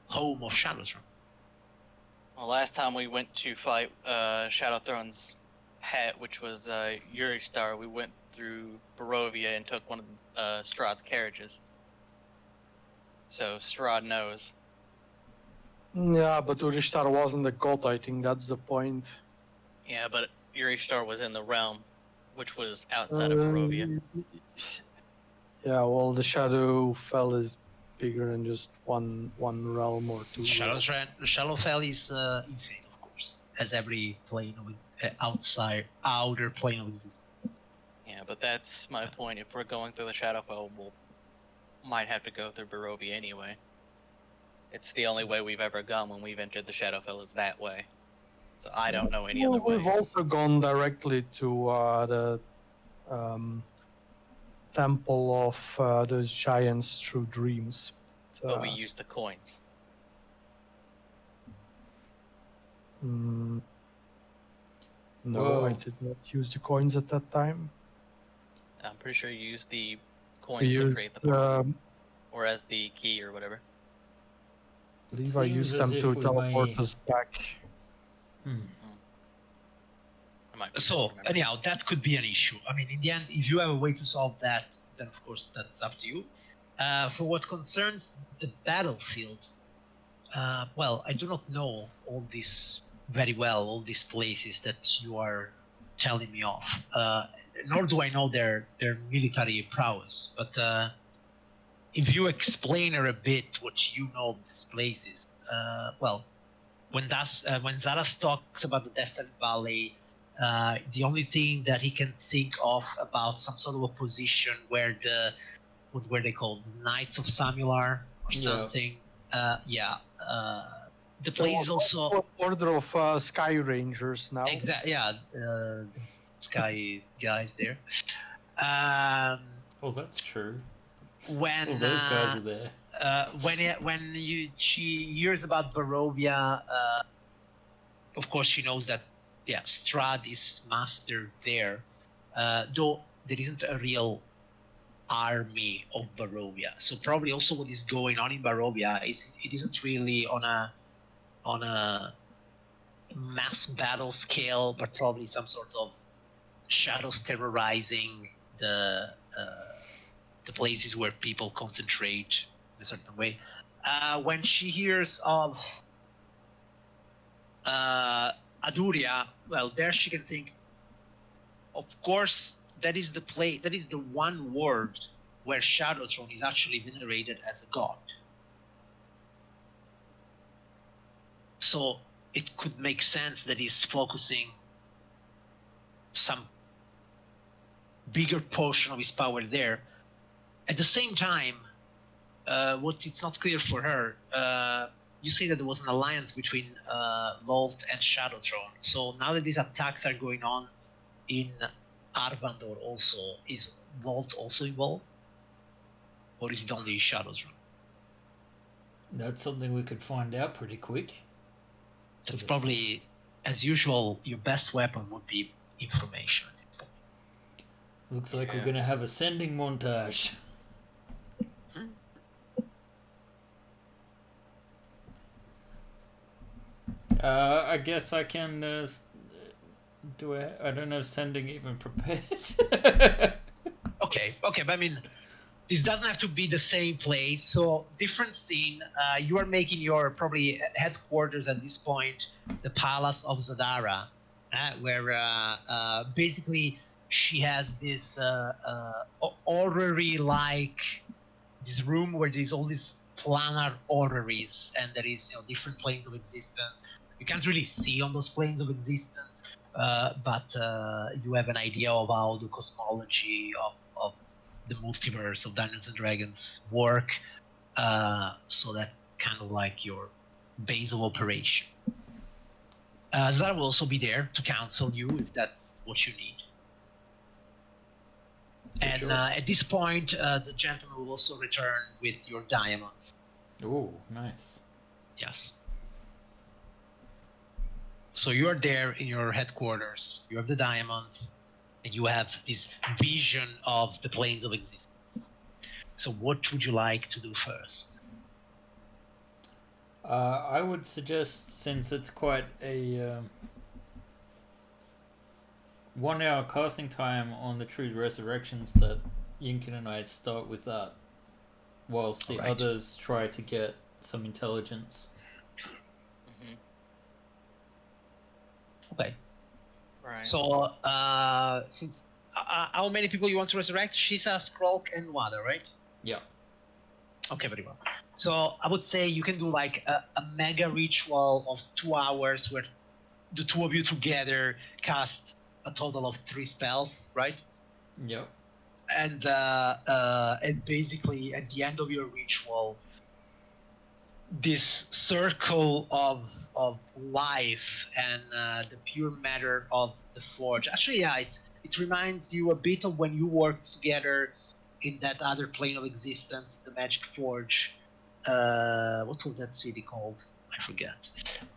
home of Shadowdrop? Well, last time we went to fight Shadowthrone's hat, which was Yuristar, we went through Barovia and took one of Strahd's carriages. So Strahd knows. Yeah, but Urishtar wasn't a god, I think that's the point. Yeah, but Yuristar was in the realm, which was outside of Barovia. Yeah, well, the Shadowfell is bigger than just one realm or two. Shadowfell is insane, of course, as every plane of outer plane of existence. Yeah, but that's my point. If we're going through the Shadowfell, we'll might have to go through Barovia anyway. It's the only way we've ever gone when we've entered the Shadowfell is that way. So I don't know any other way. We've also gone directly to the Temple of the Giants through dreams. But we used the coins. No, Whoa. I did not use the coins at that time. I'm pretty sure you used the I coins to used, create the portal, I or as the key or whatever. believe I Seems used as them if to we teleport may- us back. I might be So misremembering. anyhow, that could be an issue. I mean, in the end, if you have a way to solve that, then of course that's up to you. For what concerns the battlefield, well, I do not know all this very well, all these places that you are telling me of. Nor do I know their military prowess. But if you explain her a bit what you know of these places, well, when Zaras talks about the Desert Valley, the only thing that he can think of about some sort of a position where what were they called, the Knights of Samular or Yeah. something. The place is also Order of Sky Rangers now. the Sky guys there. Oh, that's true. When Well, those guys are there. when she hears about Barovia, of course she knows that Strahd is master there, though there isn't a real army of Barovia. So probably also what is going on in Barovia is it isn't really on a mass battle scale, but probably some sort of shadows terrorizing the places where people concentrate in a certain way. When she hears of Aduria, well, there she can think, of course, that is the place, that is the one world where Shadowthrone is actually venerated as a god. So it could make sense that he's focusing some bigger portion of his power there. At the same time, what it's not clear for her, you say that there was an alliance between Vault and Shadowthrone. So now that these attacks are going on in Arvandor also, is Vault also involved? Or is it only Shadowthrone? That's something we could find out pretty quick. That's probably, as usual, your best weapon would be information. Looks like we're going to have a sending montage. I guess I can do it. I don't know if sending even prepared. Okay, but I mean, this doesn't have to be the same place. So different scene. You are making your probably headquarters at this point, the Palace of Zadara, where basically she has this orrery-like this room where there's all these planar orreries, and there is different planes of existence. You can't really see on those planes of existence, but you have an idea of how the cosmology of the multiverse of Dungeons and Dragons work. So that kind of like your base of operation. Zara will also be there to counsel you if that's what you need. And sure. At this point, the gentleman will also return with your diamonds. Oh, nice. Yes. So you are there in your headquarters. You have the diamonds, and you have this vision of the planes of existence. So what would you like to do first? I would suggest, since it's quite a 1 hour casting time on the True Resurrections, that Yinkin and I start with that, whilst the others try to get some intelligence. Okay. Right. So, since how many people you want to resurrect? Shisa, Skrulk, and Wada, right? Yeah. Okay, very well. So I would say you can do like a mega ritual of 2 hours where the two of you together cast a total of 3 spells, right? Yep. And basically at the end of your ritual, this circle of life and the pure matter of the forge. Actually, yeah, it reminds you a bit of when you worked together in that other plane of existence, the Magic Forge. What was that city called? I forget.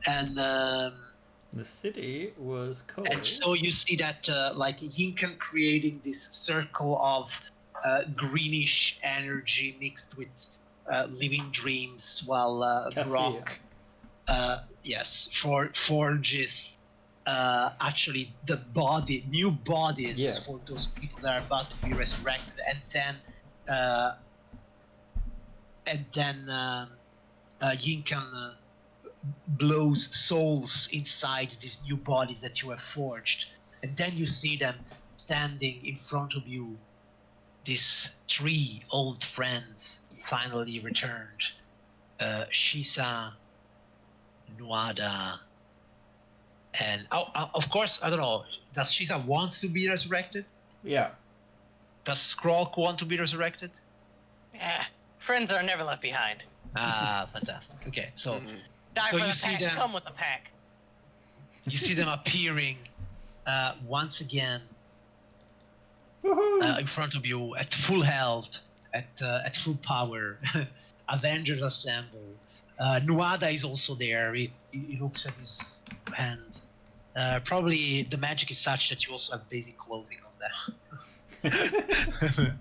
And the city was called. And so you see that like Yinkan creating this circle of greenish energy mixed with living dreams, while Brock, forges actually the new bodies for those people that are about to be resurrected, and then Yinkan blows souls inside these new bodies that you have forged, and then you see them standing in front of you, these 3 old friends finally returned, Shisa, Nuada, and of course, I don't know, does Shisa wants to be resurrected? Yeah. Does Skrulk want to be resurrected? Yeah, friends are never left behind. Ah, fantastic. Okay, so Die so for you the see pack, them, come with the pack. You see them appearing once again in front of you at full health, at full power. Avengers assemble. Nuada is also there. He looks at his hand. Probably the magic is such that you also have basic clothing on them.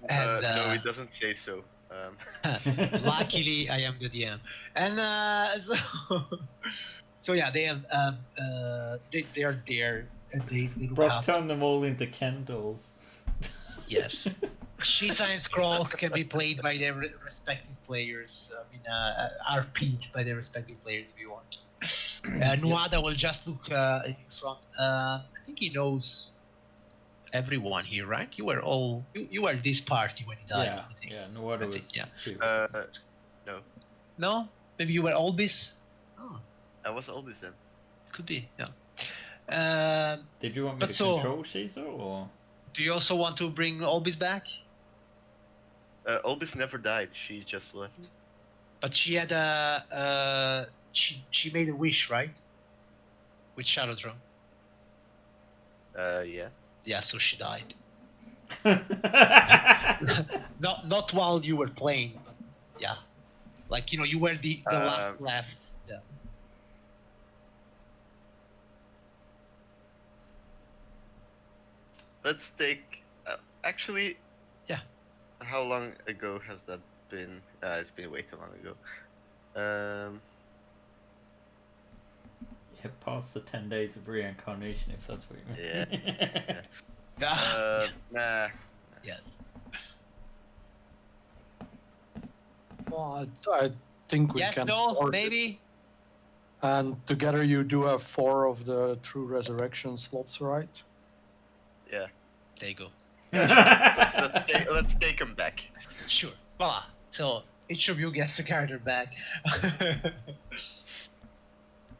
And, no, it doesn't say so. luckily, I am the DM. And so yeah, they have they are there and they look Brock up. turned them all into Ken dolls. Yes. Shisa and Scrolls can be played by their respective players. I mean, RP'd by their respective players if you want. Nuada will just look in front. I think he knows everyone here, right? You were all you were this party when he died. Yeah, I think. yeah. No wonder I think, was. yeah. No, No, maybe you were Albis. Oh, I was always then. could be. Yeah. Did you want me but to so- control Shiza or? Do you also want to bring Albis back? Albus never died. She just left. But she had a she made a wish, right? With Shadow Drum. Yeah. Yeah, so she died. Not while you were playing, but yeah. Like, you know, you were the last left. Yeah. Let's take. Actually. Yeah. How long ago has that been? It's been way too long ago. Yeah, past the 10 days of reincarnation, if that's what you mean. Yeah. Nah. Yes. Well, I think we Yes, can. no, afford it. maybe. And together you do have 4 of the true resurrection slots, right? Yeah. There you go. Let's take him back. Sure. Voila. So each of you gets a character back.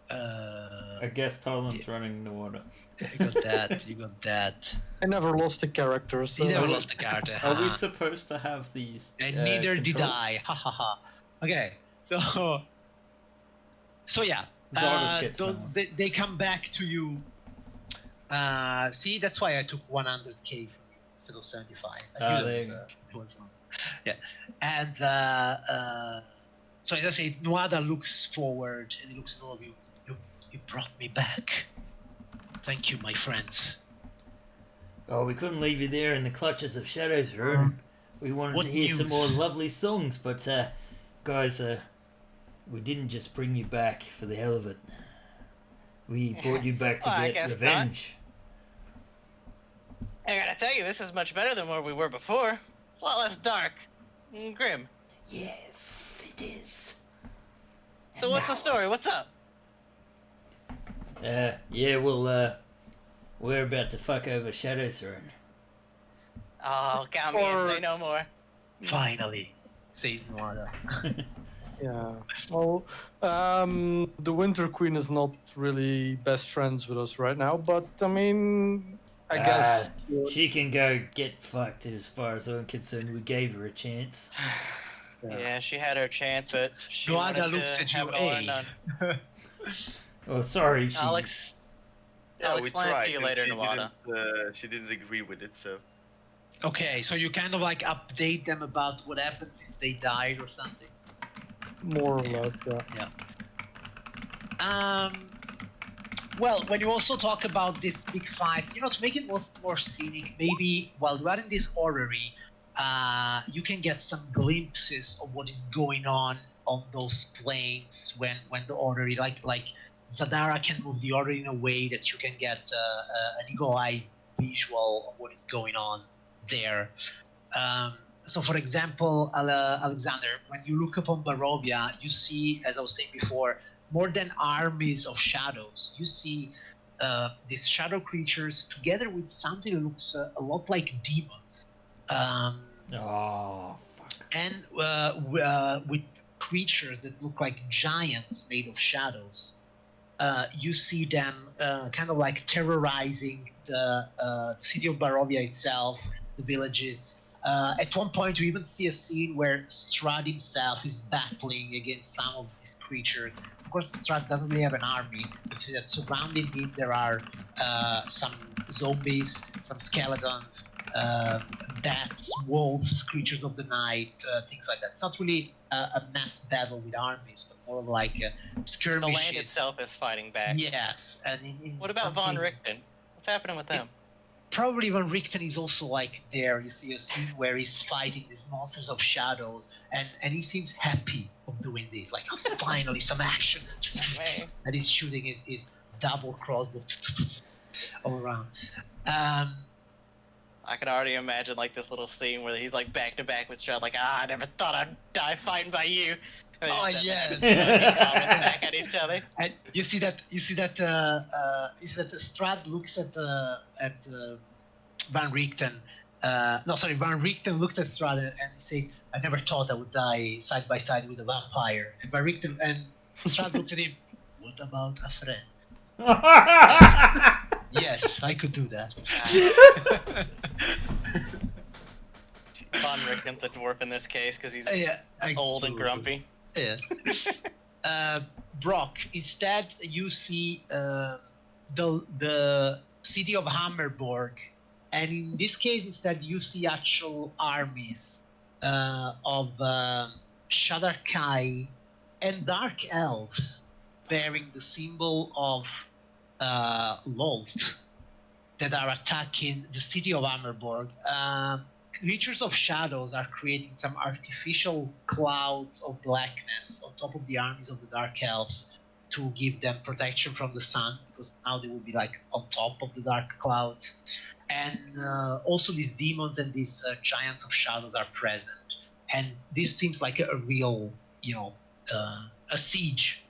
I guess Talon's running the water. You got that. You got that. I never lost a character, so You never lost a character. Are we haha. supposed to have these? And neither did control- I. Ha ha ha. Okay. So yeah. Zardos gets Those, one. they come back to you. See, that's why I took 100k from you instead of 75. I knew there that you was wrong. Yeah. And so as I say, Nuada looks forward and he looks at all of you. You brought me back. Thank you, my friends. Oh, we couldn't leave you there in the clutches of Shadow's Rune. We wanted What to hear some more news? lovely songs, but guys, we didn't just bring you back for the hell of it. We brought you back to Well, I get guess revenge. I gotta tell you, this is much better than where we were before. It's a lot less dark and grim. Yes, it is. So what's the story? What's up? Yeah, well, we're about to fuck over Shadow Throne. Oh, count me in, say no more. Finally, says Nuada. yeah. Well, the Winter Queen is not really best friends with us right now, but I mean, I guess. She can go get fucked as far as I'm concerned. We gave her a chance. Yeah, she had her chance, but she Nuada wanted looks to at you, have it all or hey. none. Oh, sorry. She... Alex, Yeah, I'll we explain it tried. to you and later, she Nuada. She didn't agree with it, so. Okay, so you kind of like update them about what happens if they died or something. More or less, yeah. Well, when you also talk about these big fights, you know, to make it more scenic, maybe while you are in this orrery, you can get some glimpses of what is going on those plains when the orrery, like Zadara can move the orrery in a way that you can get an eagle-eye visual of what is going on there. So, for example, Alexander, when you look upon Barovia, you see, as I was saying before, more than armies of shadows. You see these shadow creatures together with something that looks a lot like demons. Oh, fuck. And with creatures that look like giants made of shadows. You see them kind of like terrorizing the city of Barovia itself, the villages. At one point, you even see a scene where Strahd himself is battling against some of these creatures. Of course, Strahd doesn't really have an army. You see that surrounding him there are some zombies, some skeletons, bats, wolves, creatures of the night, things like that. It's not really a mass battle with armies, but more of like skirmishes. The land itself is fighting back. Yes. And What about Von Richten? What's happening with them? probably Van Richten is also like there. You see a scene where he's fighting these monsters of shadows, and he seems happy of doing this. Like, oh, finally some action. Man. And he's shooting his double crossbow all around. I can already imagine like this little scene where he's like back to back with Strahd, like, I never thought I'd die fighting by you. And they Oh, just yes. comment back at each other. And you see that Strad looks at Van Richten. Van Richten looked at Strad and he says, "I never thought I would die side by side with a vampire." And Van Richten and Strad looked at him. What about a friend? Yes, I could do that. Von Richten's a dwarf in this case because he's old and grumpy. Yeah. Brock, instead you see the city of Hammerborg, and in this case instead you see actual armies of Shadar-kai and dark elves bearing the symbol of Lolt that are attacking the city of Hammerborg. Creatures of shadows are creating some artificial clouds of blackness on top of the armies of the dark elves to give them protection from the sun, because now they will be like on top of the dark clouds. And also these demons and these giants of shadows are present. And this seems like a real, a siege,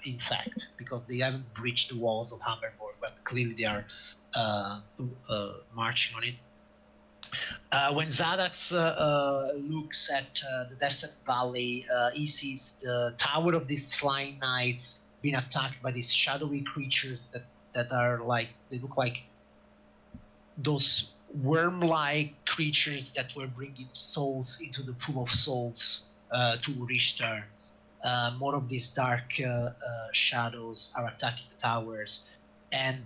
in fact, because they haven't breached the walls of Hammerborg, but clearly they are marching on it. When Zadax looks at the Descent Valley, he sees the tower of these flying knights being attacked by these shadowy creatures that are like, they look like those worm-like creatures that were bringing souls into the pool of souls to Rishtar. More of these dark shadows are attacking the towers, and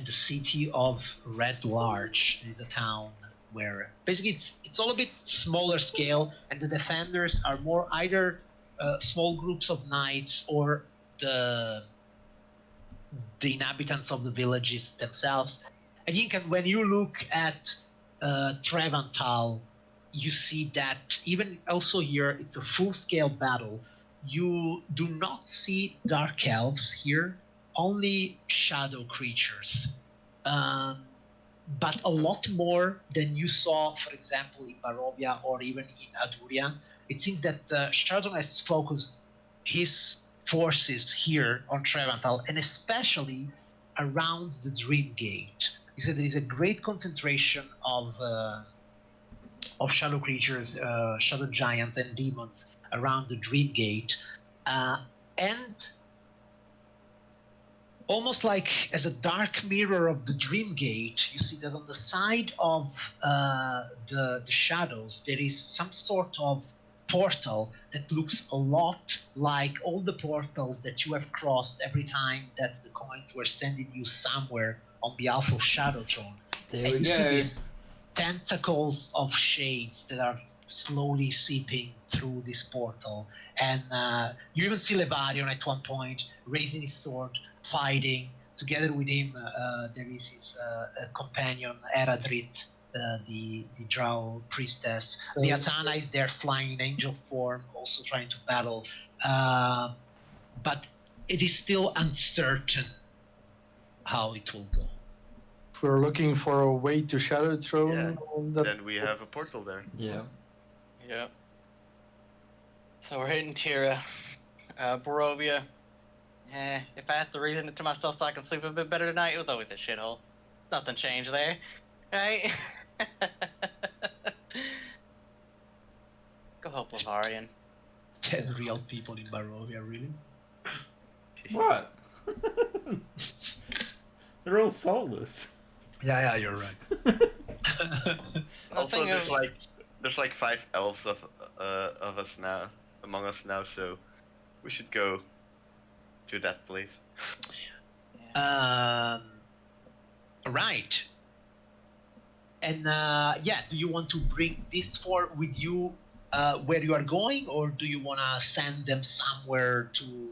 the city of Red Larch is a town where basically it's all a bit smaller scale, and the defenders are more either small groups of knights or the inhabitants of the villages themselves. And when you look at Trevantal, you see that even also here it's a full-scale battle. You do not see dark elves here, only shadow creatures, but a lot more than you saw, for example, in Barovia or even in Aduria. It seems that Shardon has focused his forces here on Trevantal, and especially around the Dream Gate. You said there is a great concentration of shadow creatures, shadow giants, and demons around the Dream Gate, and almost like as a dark mirror of the Dream Gate, you see that on the side of the shadows there is some sort of portal that looks a lot like all the portals that you have crossed every time that the coins were sending you somewhere on behalf of Shadowthrone. There we go. See these tentacles of shades that are slowly seeping through this portal, and you even see Levarion at one point raising his sword, fighting. Together with him there is his companion Eradrit, the drow priestess. The Atana is there flying in angel form, also trying to battle, but it is still uncertain how it will go. If we're looking for a way to Shadowthrone, then we have a portal there. Yeah. So we're hitting Tira, Barovia. If I had to reason it to myself so I can sleep a bit better tonight, it was always a shithole. Nothing changed there, right? Go help Levarion. 10 real people in Barovia, really? What? They're all soulless. Yeah, you're right. Also, there's like 5 elves of us now, among us now, so we should go to that place. Right. And do you want to bring this four with you where you are going, or do you want to send them somewhere to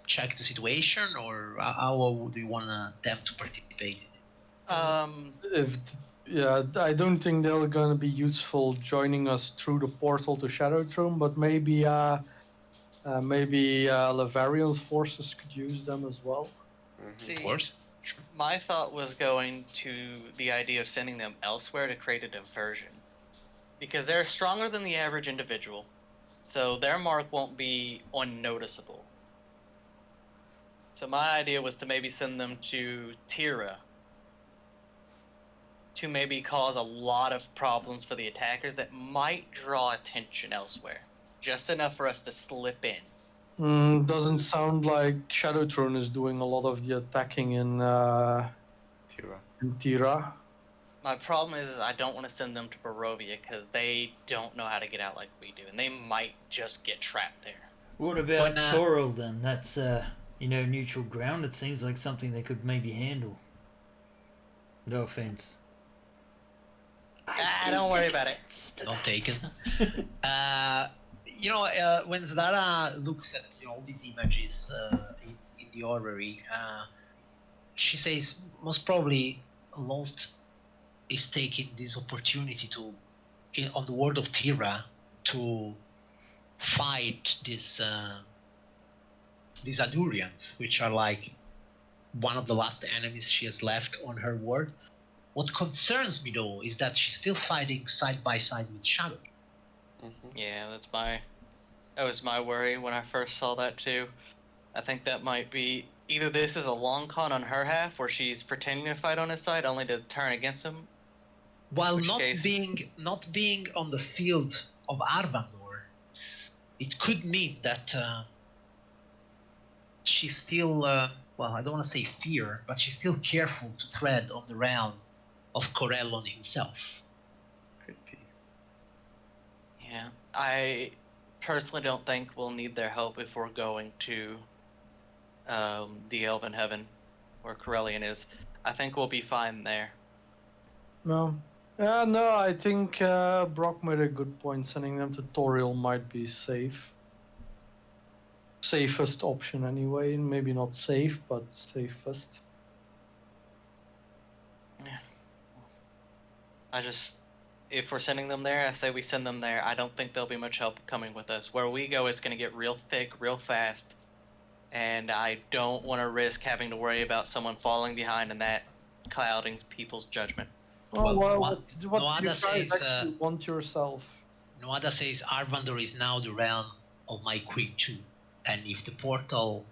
check the situation, or how do you want them to participate in it? I don't think they're gonna be useful joining us through the portal to Shadow Throne, but maybe Lavarian's forces could use them as well. See, Of course. Sure. my thought was going to the idea of sending them elsewhere to create a diversion. Because they're stronger than the average individual, so their mark won't be unnoticeable. So my idea was to maybe send them to Tira to maybe cause a lot of problems for the attackers that might draw attention elsewhere. Just enough for us to slip in. Doesn't sound like Shadow Throne is doing a lot of the attacking in Tira. My problem is I don't want to send them to Barovia because they don't know how to get out like we do, and they might just get trapped there. What about Toril then? That's neutral ground. It seems like something they could maybe handle. No offense. Don't worry about it. Don't take it. When Zdara looks at all these images in the orrery, she says most probably Lolt is taking this opportunity on the world of Tira to fight these Anurians, which are like one of the last enemies she has left on her world. What concerns me though is that she's still fighting side by side with Shadow. Yeah, that was my worry when I first saw that too. I think that might be either this is a long con on her half where she's pretending to fight on his side only to turn against him. While not being on the field of Arvandor, it could mean that she's still I don't want to say fear, but she's still careful to tread on the realm of Corellon himself. Could be. Yeah, I personally don't think we'll need their help if we're going to the Elven Heaven, where Corellian is. I think we'll be fine there. No, I think Brock made a good point. Sending them to Toril might be safest option anyway. Maybe not safe, but safest. Yeah. If we're sending them there, I say we send them there. I don't think there'll be much help coming with us. Where we go is going to get real thick, real fast. And I don't want to risk having to worry about someone falling behind and that clouding people's judgment. What do you guys actually want yourself? Noada says Arvandor is now the realm of my queen too. And if the portal,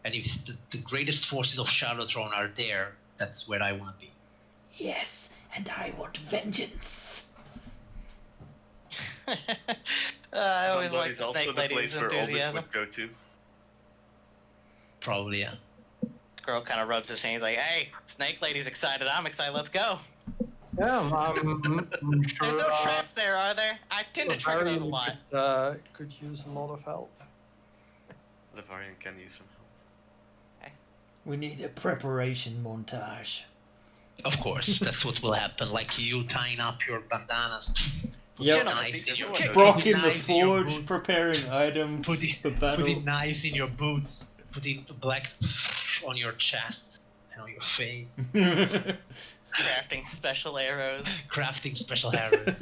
and if the greatest forces of Charlotron are there, that's where I want to be. Yes, and I want vengeance. I always like the also Snake the Lady's place where Orbis enthusiasm. would go to. Probably, yeah. Girl kind of rubs his hands like, hey, Snake Lady's excited, I'm excited, let's go. Yeah, I'm sure. There's no traps there, are there? I tend to trigger those a lot. Could use a lot of help. Lavarian can use some help. We need a preparation montage. Of course, that's what will happen. Like you tying up your bandanas. Yep. Brock in the forge, preparing items for battle. Putting knives in your boots. Putting black on your chest and on your face. Crafting special arrows. Crafting special arrows.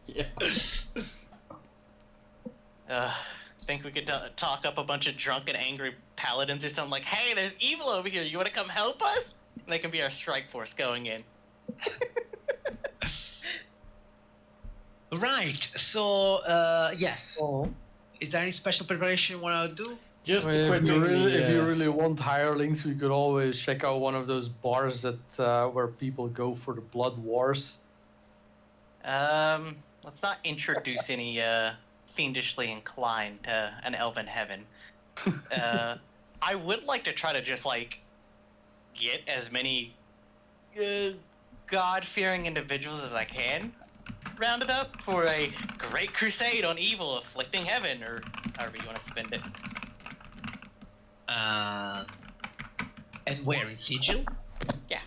Yeah. Think we could talk up a bunch of drunk and angry paladins or something like, hey, there's evil over here, you want to come help us? And they can be our strike force going in. Right, so, yes. Oh. Is there any special preparation you want to do? Just if you really want hirelings, we could always check out one of those bars that where people go for the blood wars. Let's not introduce any fiendishly inclined to an elven heaven. I would like to try to just like get as many God-fearing individuals as I can rounded up for a great crusade on evil afflicting heaven, or however you want to spend it. And where, in Sigil? Yeah.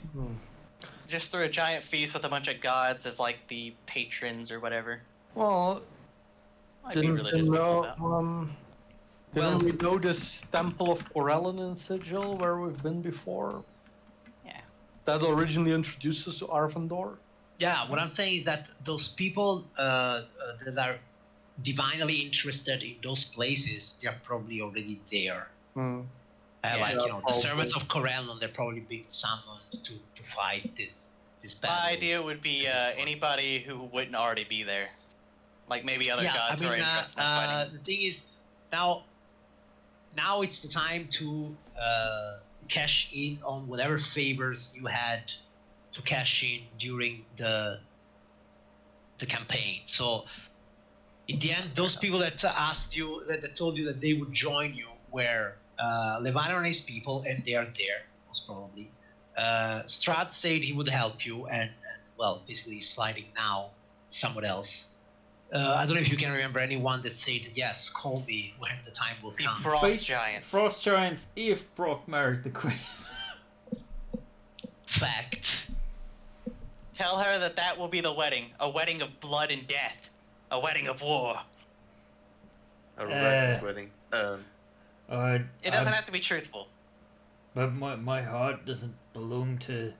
Just through a giant feast with a bunch of gods as like the patrons or whatever. Well, didn't we know this Temple of Corellon in Sigil where we've been before? that originally introduced us to Arvandor? Yeah, what I'm saying is that those people that are divinely interested in those places, they're probably already there. Hmm. Yeah. Like, Yeah, you know, the probably. servants of Corellon, they're probably being summoned to fight this battle. My idea would be anybody who wouldn't already be there. Like maybe other gods who are interested in fighting. the thing is, now it's the time to cash in on whatever favors you had to cash in during the campaign. So in the end, those people that asked you, that told you that they would join you, were Levinorese people, and they are there, most probably. Strahd said he would help you, and well, basically he's fighting now somewhere else. I don't know if you can remember anyone that said, yes, call me when the time will The come. Frost Giants. Frost Giants, if Brock married the Queen. Fact. Tell her that will be the wedding. A wedding of blood and death. A wedding of war. A red wedding. It doesn't have to be truthful. But my heart doesn't belong to.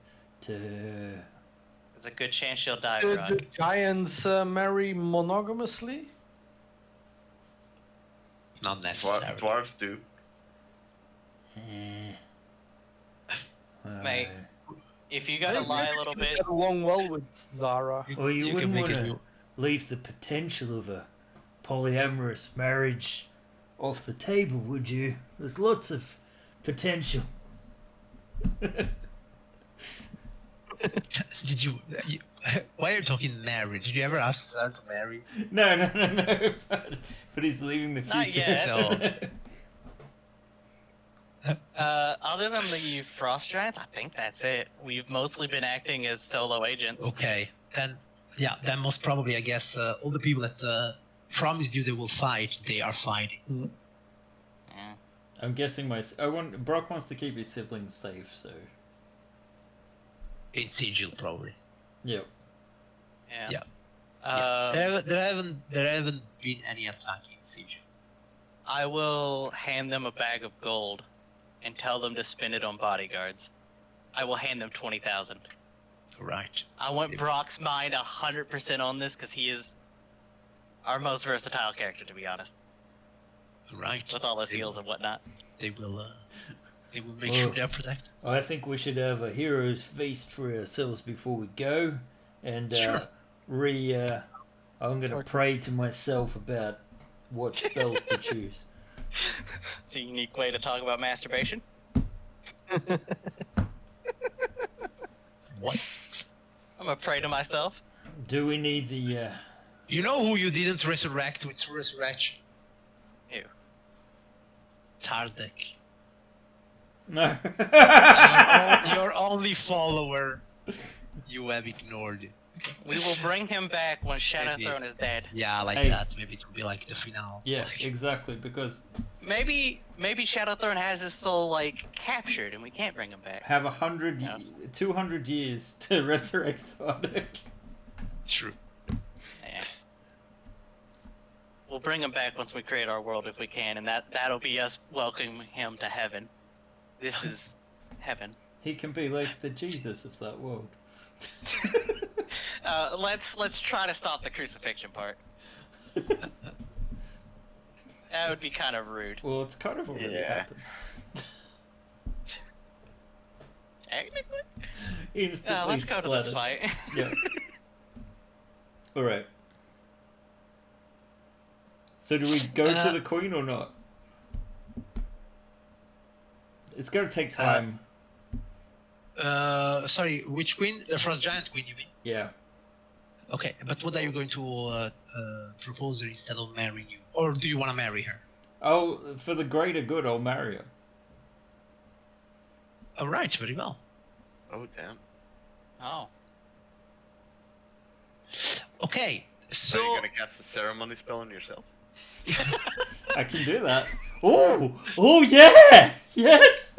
There's a good chance she'll die, Did Brock. the giants marry monogamously? Not necessarily. Dwarves do. Mate, if you gotta lie a little bit, Get along well with Zara. Or you can wouldn't make want it to new. leave the potential of a polyamorous marriage off the table, would you? There's lots of potential. Did you? Why are you talking marriage? Did you ever ask Zara to marry? No. But he's leaving the future. Not yet. No. other than the Frost Giants, I think that's it. We've mostly been acting as solo agents. Okay, then most probably, I guess, all the people that promised you they will fight, they are fighting. Yeah. I'm guessing Brock wants to keep his siblings safe, so In sigil, probably. yep. Yeah. There haven't been any attack in sigil. I will hand them a bag of gold and tell them to spend it on bodyguards. I will hand them 20,000. Right. I want Brock's mind 100% on this because he is our most versatile character, to be honest, Right. with all his heals and whatnot. They will make sure they're protected. I think we should have a hero's feast for ourselves before we go, and Sure. I'm gonna pray to myself about what spells to choose. It's a unique way to talk about masturbation. What? I'm gonna pray to myself. Do we need the? You know who you didn't resurrect with resurrection? Ew. Tardek. No. Your only follower. You have ignored it. We will bring him back when Maybe. Shadowthrone is dead. Yeah, like Hey. that. Maybe it will be like the finale. Yeah, exactly. Because Maybe Shadowthrone has his soul like captured and we can't bring him back. have Yeah. 200 years to resurrect Thardik. True. Yeah. We'll bring him back once we create our world if we can, and that'll be us welcoming him to heaven. This is heaven. He can be like the Jesus of that world. Let's try to stop the crucifixion part. That would be kind of rude. Well, it's kind of already Yeah. happened. Technically. Instantly Let's go to this splattered. fight. Yeah. All right. So do we go to the Queen or not? It's gonna take time. Sorry, which queen? The Frost Giant Queen, you mean? Yeah. Okay, but what are you going to propose her instead of marrying you? Or do you want to marry her? Oh, for the greater good, I'll marry her. Alright, very well. Oh damn. Oh. Okay, So so... you're gonna cast a ceremony spell on yourself? I can do that. Oh yeah! Yes!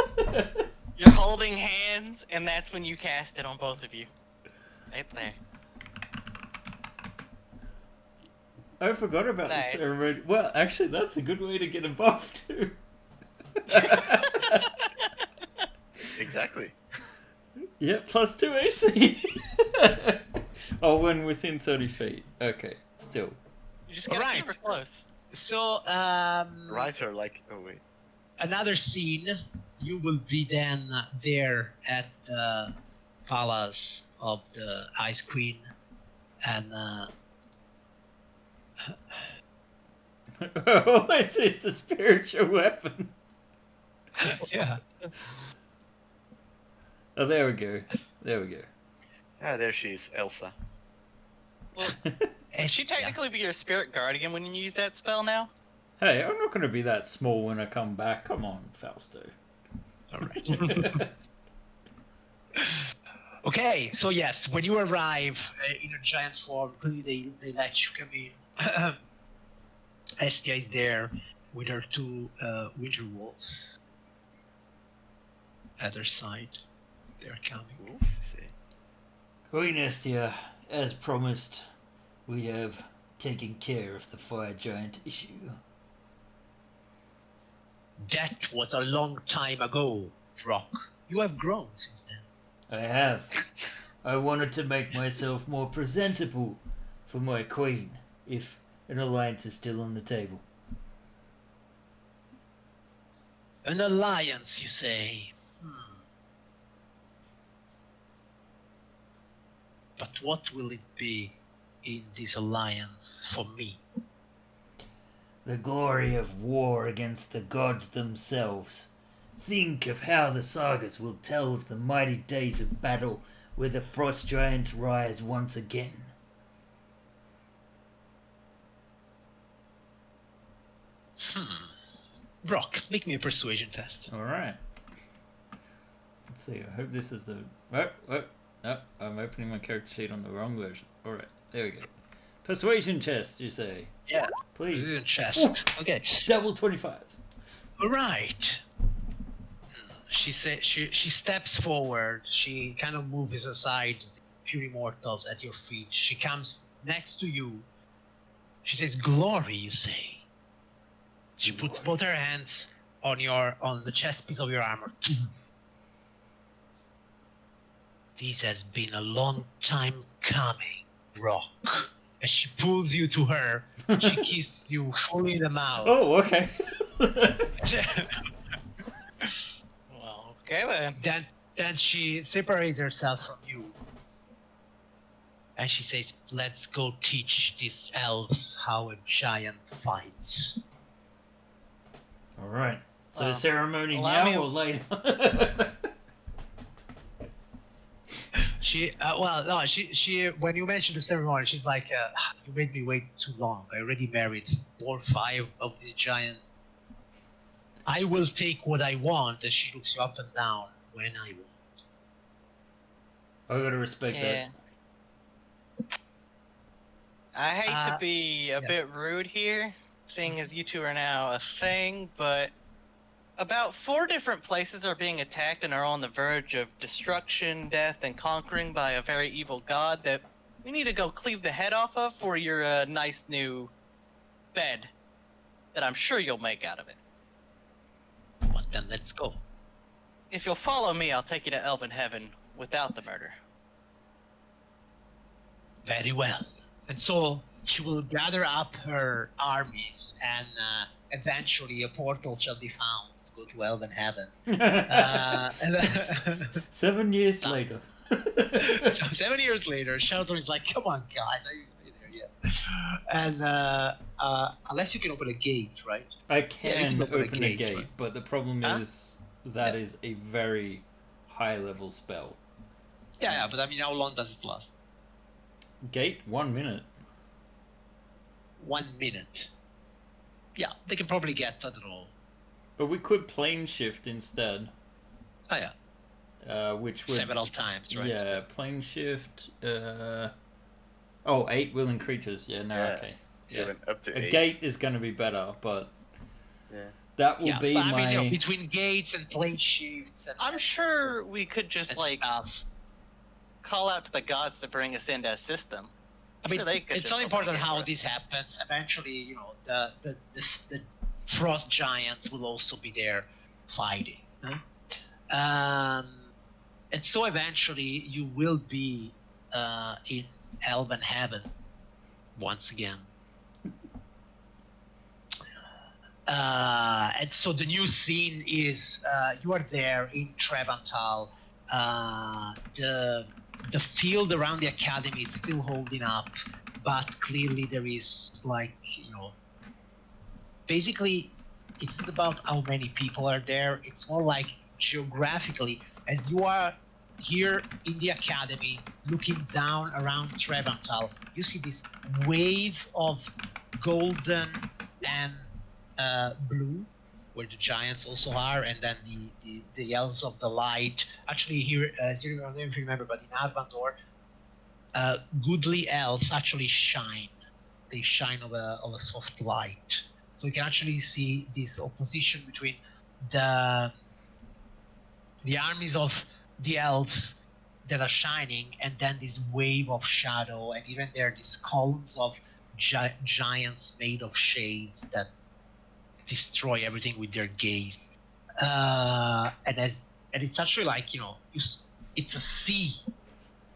You're holding hands, and that's when you cast it on both of you. Right there. I forgot about Nice. the ceremony. Well, actually, that's a good way to get a buff too. Exactly. Yeah, plus 2 AC. Oh, when within 30 feet. Okay, still. You just gotta keep Alright. her close. So, Ride her like. Oh wait. another scene. You will be then there at the palace of the Ice Queen, and All I see is the spiritual weapon. yeah. Oh, there we go. There we go. Ah, there she is, Elsa. Well, would she technically be your spirit guardian when you use that spell now? Hey, I'm not going to be that small when I come back. Come on, Fausto. All right. Okay, so yes, when you arrive in a giant form, they let you come in. Estia is there with her two winter wolves at her side. They're coming. Ooh, see. Queen Estia, as promised, we have taken care of the fire giant issue. That was a long time ago, Brock. You have grown since then. I have. I wanted to make myself more presentable for my queen, if an alliance is still on the table. An alliance, you say? But what will it be in this alliance for me? The glory of war against the gods themselves. Think of how the sagas will tell of the mighty days of battle where the frost giants rise once again. Brock, make me a persuasion test. Alright. Let's see, I hope this is the... Oh, I'm opening my character sheet on the wrong version. Alright, there we go. Persuasion chest, you say? Yeah. Please. Persuasion chest. Okay. Double 25s. Alright. She steps forward. She kind of moves aside the pure immortals at your feet. She comes next to you. She says, "Glory, you say?" She puts both her hands on the chest piece of your armor. This has been a long time coming, Rock. As she pulls you to her, she kisses you fully in the mouth. Oh, okay. Well, okay then. Then she separates herself from you. And she says, "Let's go teach these elves how a giant fights." Alright. So Well, ceremony allow now me- or later? She when you mentioned the ceremony, she's like, "You made me wait too long. I already married 4 or 5 of these giants. I will take what I want," and she looks you up and down, "when I want." I gotta respect Yeah. I hate to be a yeah. bit rude here, seeing as you two are now a thing, but about 4 different places are being attacked and are on the verge of destruction, death, and conquering by a very evil god that we need to go cleave the head off of for your nice new bed that I'm sure you'll make out of it. Well, then let's go. If you'll follow me, I'll take you to Elven Heaven without the murder. Very well. And so she will gather up her armies, and eventually a portal shall be found to go to Elven Heaven. that. 7 years So- later. So 7 years later, Sheldon is like, "Come on, guys, are you there yet?" And unless you can open a gate, right? I Yeah, can you can open a gate, right? but the problem Huh? is that is a very high level spell. Yeah, but I mean, how long does it last? Gate, 1 minute. 1 minute. Yeah, they can probably get, I don't know. But we could plane shift instead. Oh yeah, Which would... several times, right? Yeah, plane shift. 8 willing creatures. Yeah, no, Yeah. okay. Yeah. Even up to A 8. gate is going to be better, but Yeah. that will Yeah, be but my... I mean, between gates and plane shifts and I'm sure we could just, and like, stuff. call out to the gods to bring us into a system. I mean, Sure, they could it's just not open important a gate how for us. this happens. Eventually, you know, the frost giants will also be there fighting. Huh? And so eventually you will be in Elven Heaven once again. And so the new scene is you are there in Trebantal. The field around the academy is still holding up, but clearly there is basically it's not about how many people are there. It's more like geographically, as you are here in the academy looking down around Trebantal, you see this wave of golden and blue, where the giants also are, and then the elves of the light. Actually, here, as you don't know if you remember, but in Arvandor, goodly elves actually shine. They shine of a soft light. So you can actually see this opposition between the armies of the elves that are shining, and then this wave of shadow, and even there are these columns of giants made of shades that destroy everything with their gaze. And it's actually like it's a sea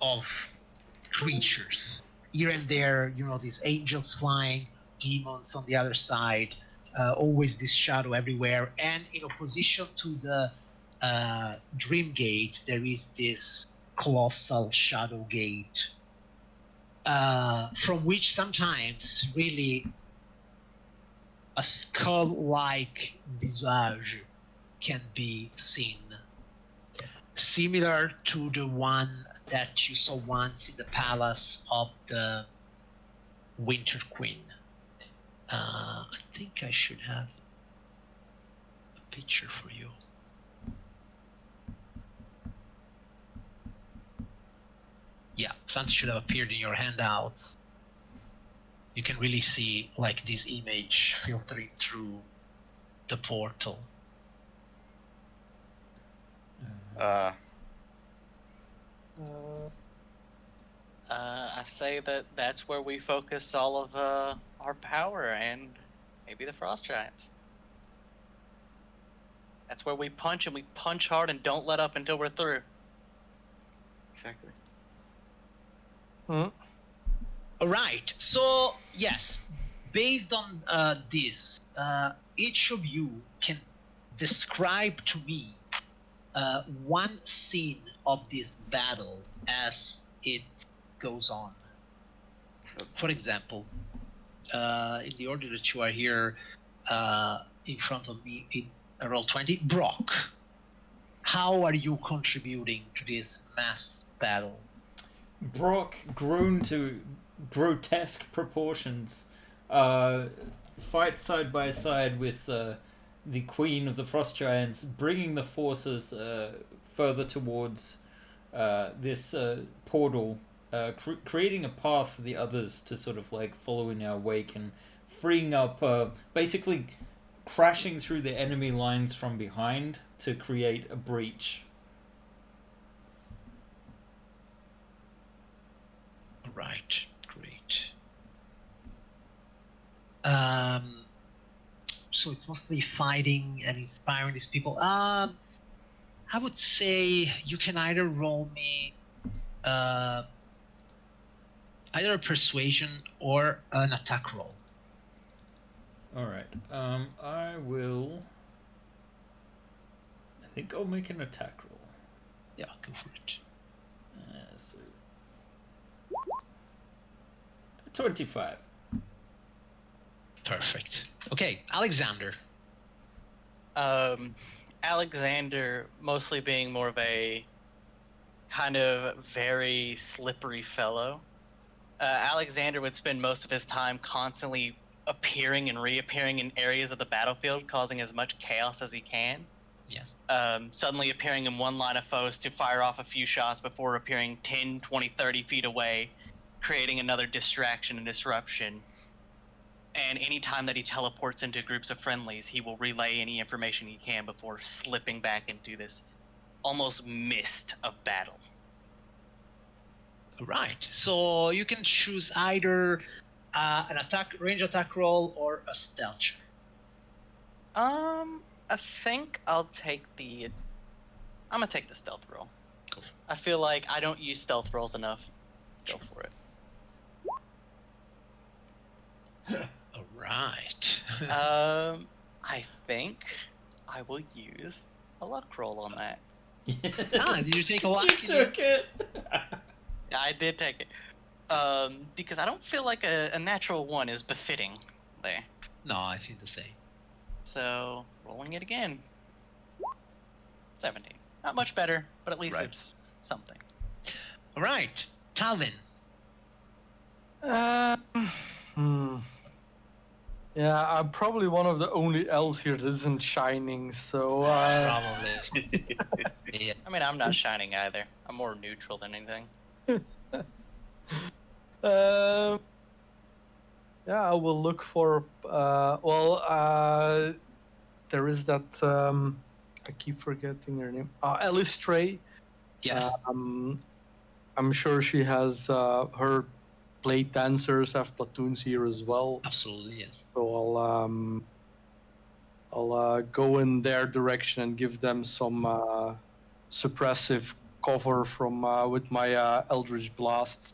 of creatures here and there. These angels flying, demons on the other side. Always this shadow everywhere, and in opposition to the Dream Gate, there is this colossal shadow gate, from which sometimes really a skull-like visage can be seen, similar to the one that you saw once in the palace of the Winter Queen. I think I should have a picture for you. Yeah, something should have appeared in your handouts. You can really see like this image filtering through the portal. I say that's where we focus all of our power and maybe the frost giants. That's where we punch, and we punch hard and don't let up until we're through. Exactly. All right. So yes, based on this, each of you can describe to me one scene of this battle as it goes on. For example, in the order that you are here in front of me in Roll20, Brock, how are you contributing to this mass battle? Brock, grown to grotesque proportions, fight side by side with the Queen of the Frost Giants, bringing the forces further towards this portal, creating a path for the others to sort of like follow in our wake, and freeing up, basically crashing through the enemy lines from behind to create a breach. Right, great. So it's mostly fighting and inspiring these people. I would say you can either roll me either a persuasion or an attack roll. Alright, I think I'll make an attack roll. Yeah, go for it. So 25. Perfect. Okay, Alexander. Alexander, mostly being more of a kind of very slippery fellow, Alexander would spend most of his time constantly appearing and reappearing in areas of the battlefield, causing as much chaos as he can. Yes. Suddenly appearing in one line of foes to fire off a few shots before appearing 10, 20, 30 feet away, creating another distraction and disruption. And any time that he teleports into groups of friendlies, he will relay any information he can before slipping back into this almost mist of battle. Right. So you can choose either an range attack roll or a stealth check. I think I'm gonna take the stealth roll. Go for I feel like I don't use stealth rolls enough. Go for it. it. All right. I think I will use a luck roll on that. Did you take a luck? You took it. I did take it. Because I don't feel like a natural 1 is befitting there. No, I feel the same. So, rolling it again. 17. Not much better, but at least Right. it's something. All right, Calvin. Yeah, I'm probably one of the only elves here that isn't shining, so Probably. Yeah. I mean, I'm not shining either. I'm more neutral than anything. yeah, I will look for. There is that. I keep forgetting her name. Elistray. Yes. I'm sure she has her blade dancers have platoons here as well. Absolutely, yes. So I'll go in their direction and give them some suppressive cover from with my Eldritch blasts.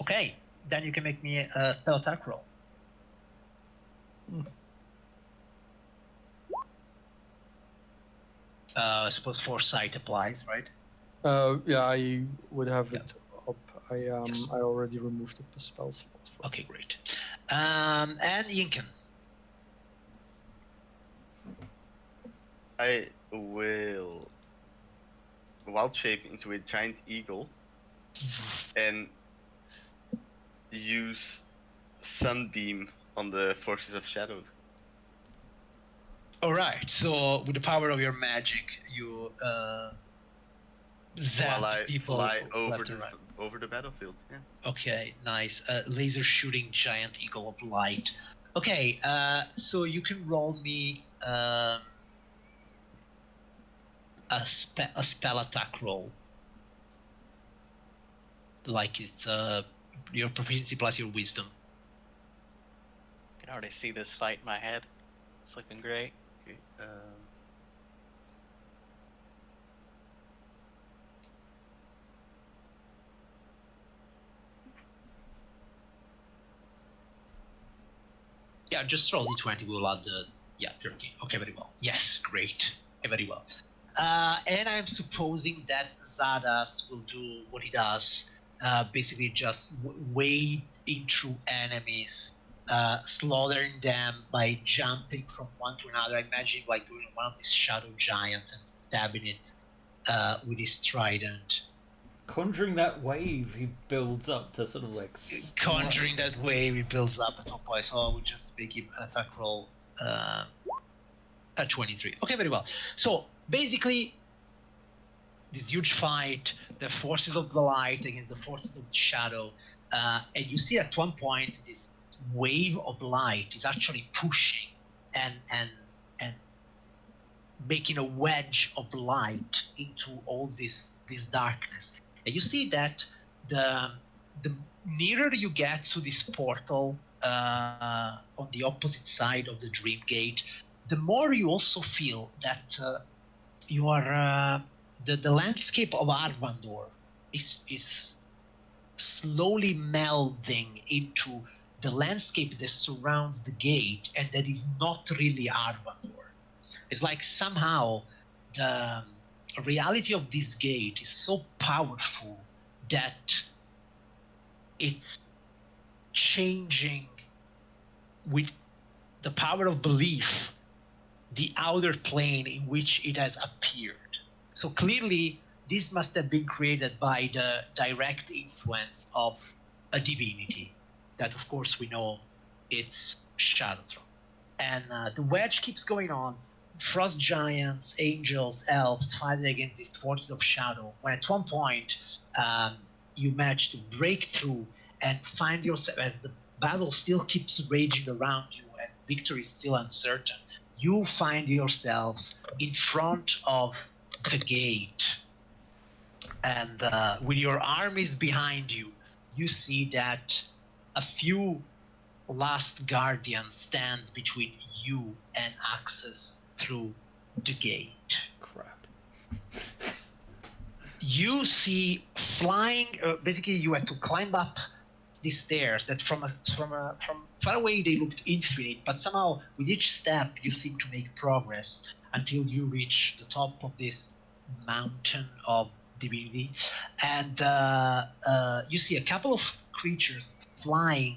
Okay, then you can make me a spell attack roll. I suppose foresight applies, right? Yeah, I would have it up. Yes. I already removed the spell slots. Okay, great. And Yinken. I will wild shape into a giant eagle and use sunbeam on the forces of shadow. All right. So with the power of your magic, you zap While I people fly over left and right. over the battlefield. Yeah. Okay, nice. Laser shooting giant eagle of light. Okay, so you can roll me a spell attack roll. Like it's your proficiency plus your wisdom. I can already see this fight in my head. It's looking great. Okay. Yeah, just roll d20. We'll add the 13. Okay, very well. Yes, great. Okay, very well. And I'm supposing that Zadas will do what he does. Basically, just wade into enemies, slaughtering them by jumping from one to another. I imagine like doing one of these shadow giants and stabbing it with his trident. Conjuring that wave he builds up to sort of like Conjuring that wave, he builds up at top point. So I would just make him an attack roll at 23. Okay, very well. So basically, this huge fight, the forces of the light against the forces of the shadow, and you see at one point this wave of light is actually pushing and making a wedge of light into all this darkness. And you see that the nearer you get to this portal on the opposite side of the dream gate, the more you also feel that you are the landscape of Arvandor is slowly melding into the landscape that surrounds the gate, and that is not really Arvandor. It's like somehow the reality of this gate is so powerful that it's changing with the power of belief the outer plane in which it has appeared. So clearly, this must have been created by the direct influence of a divinity that, of course, we know it's Shadowtron. And the wedge keeps going on. Frost giants, angels, elves fighting against these forces of shadow. When at one point you manage to break through and find yourself, as the battle still keeps raging around you and victory is still uncertain, you find yourselves in front of the gate. And with your armies behind you, you see that a few last guardians stand between you and access through the gate. You see flying. Basically, you had to climb up these stairs that from far away they looked infinite, but somehow with each step you seem to make progress until you reach the top of this mountain of divinity, and you see a couple of creatures flying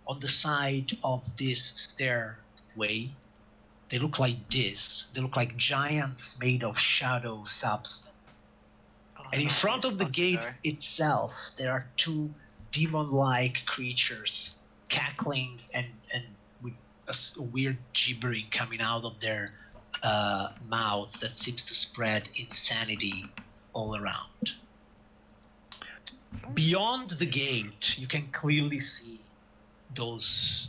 on the side of this stairway. They look like this. They look like giants made of shadow substance. And in front of the gate itself, there are two demon-like creatures cackling and with a weird gibbering coming out of their mouths that seems to spread insanity all around. Beyond the gate, you can clearly see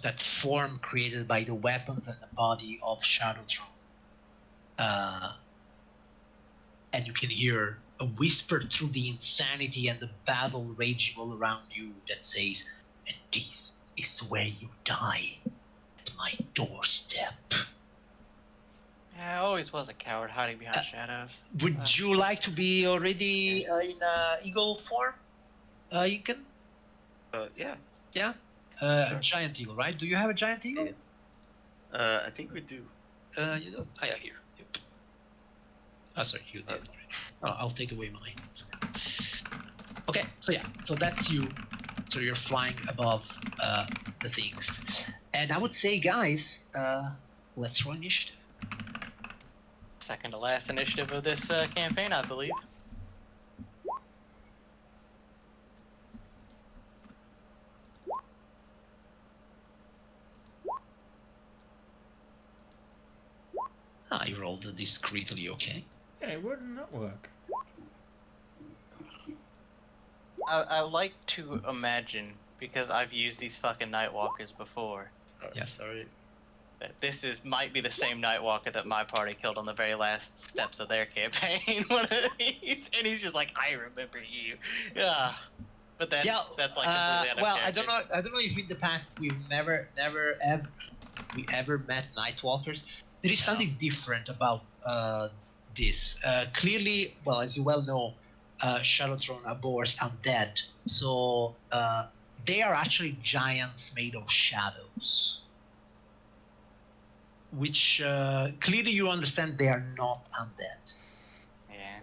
that form created by the weapons and the body of Shadowthrone. And you can hear a whisper through the insanity and the battle raging all around you that says, "And this is where you die, at my doorstep." Yeah, I always was a coward hiding behind shadows. Would you like to be already in eagle form, Incan? Yeah. Yeah? Sure. A giant eagle, right? Do you have a giant eagle? I think we do. You don't? Oh, yeah, here. Yep. Oh, sorry, you did. Oh, I'll take away mine. Okay, so yeah, so that's you. So you're flying above the things. And I would say, guys, let's roll initiative. Second to last initiative of this campaign, I believe. I rolled discreetly, okay. Hey, wouldn't that work? I like to imagine, because I've used these fucking Nightwalkers before, Yeah. Sorry. that this might be the same Nightwalker that my party killed on the very last steps of their campaign. One of these, and he's just like, "I remember you." Yeah, but that's like completely out of well, character. I don't know if in the past we've never ever met Nightwalkers. There is something different about this. Clearly, well, as you well know, Shadowthrone abhors undead, so they are actually giants made of shadows. Which clearly you understand they are not undead. Yeah.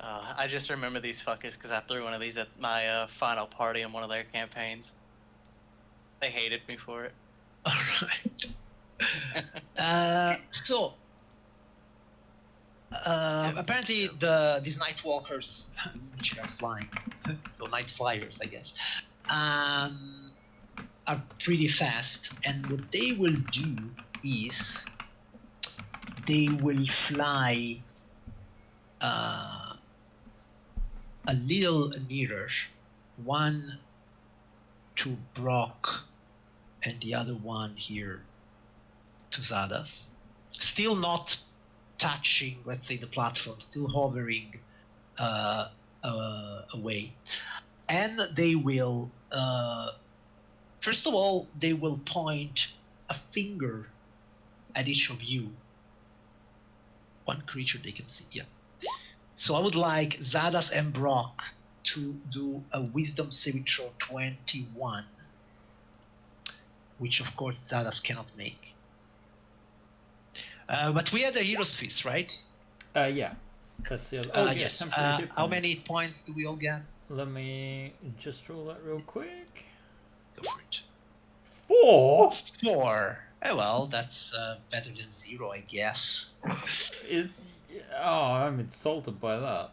I just remember these fuckers because I threw one of these at my final party in one of their campaigns. They hated me for it. All right. So apparently these Nightwalkers, which are flying, so Night Flyers, I guess, are pretty fast, and what they will do is they will fly a little nearer, one to Brock and the other one here to Zadas, still not touching, let's say, the platform, still hovering away. And they will, first of all, they will point a finger at each of you. One creature they can see, yeah. So I would like Zadas and Brock to do a wisdom saving throw 21, which of course Zadas cannot make. But we had a Hero's Feast, right? Yeah. That's the other. Oh, yes. temporary hit How many points. points do we all get? Let me just roll that real quick. Go for it. 4? 4. Oh, well, that's better than 0, I guess. I'm insulted by that.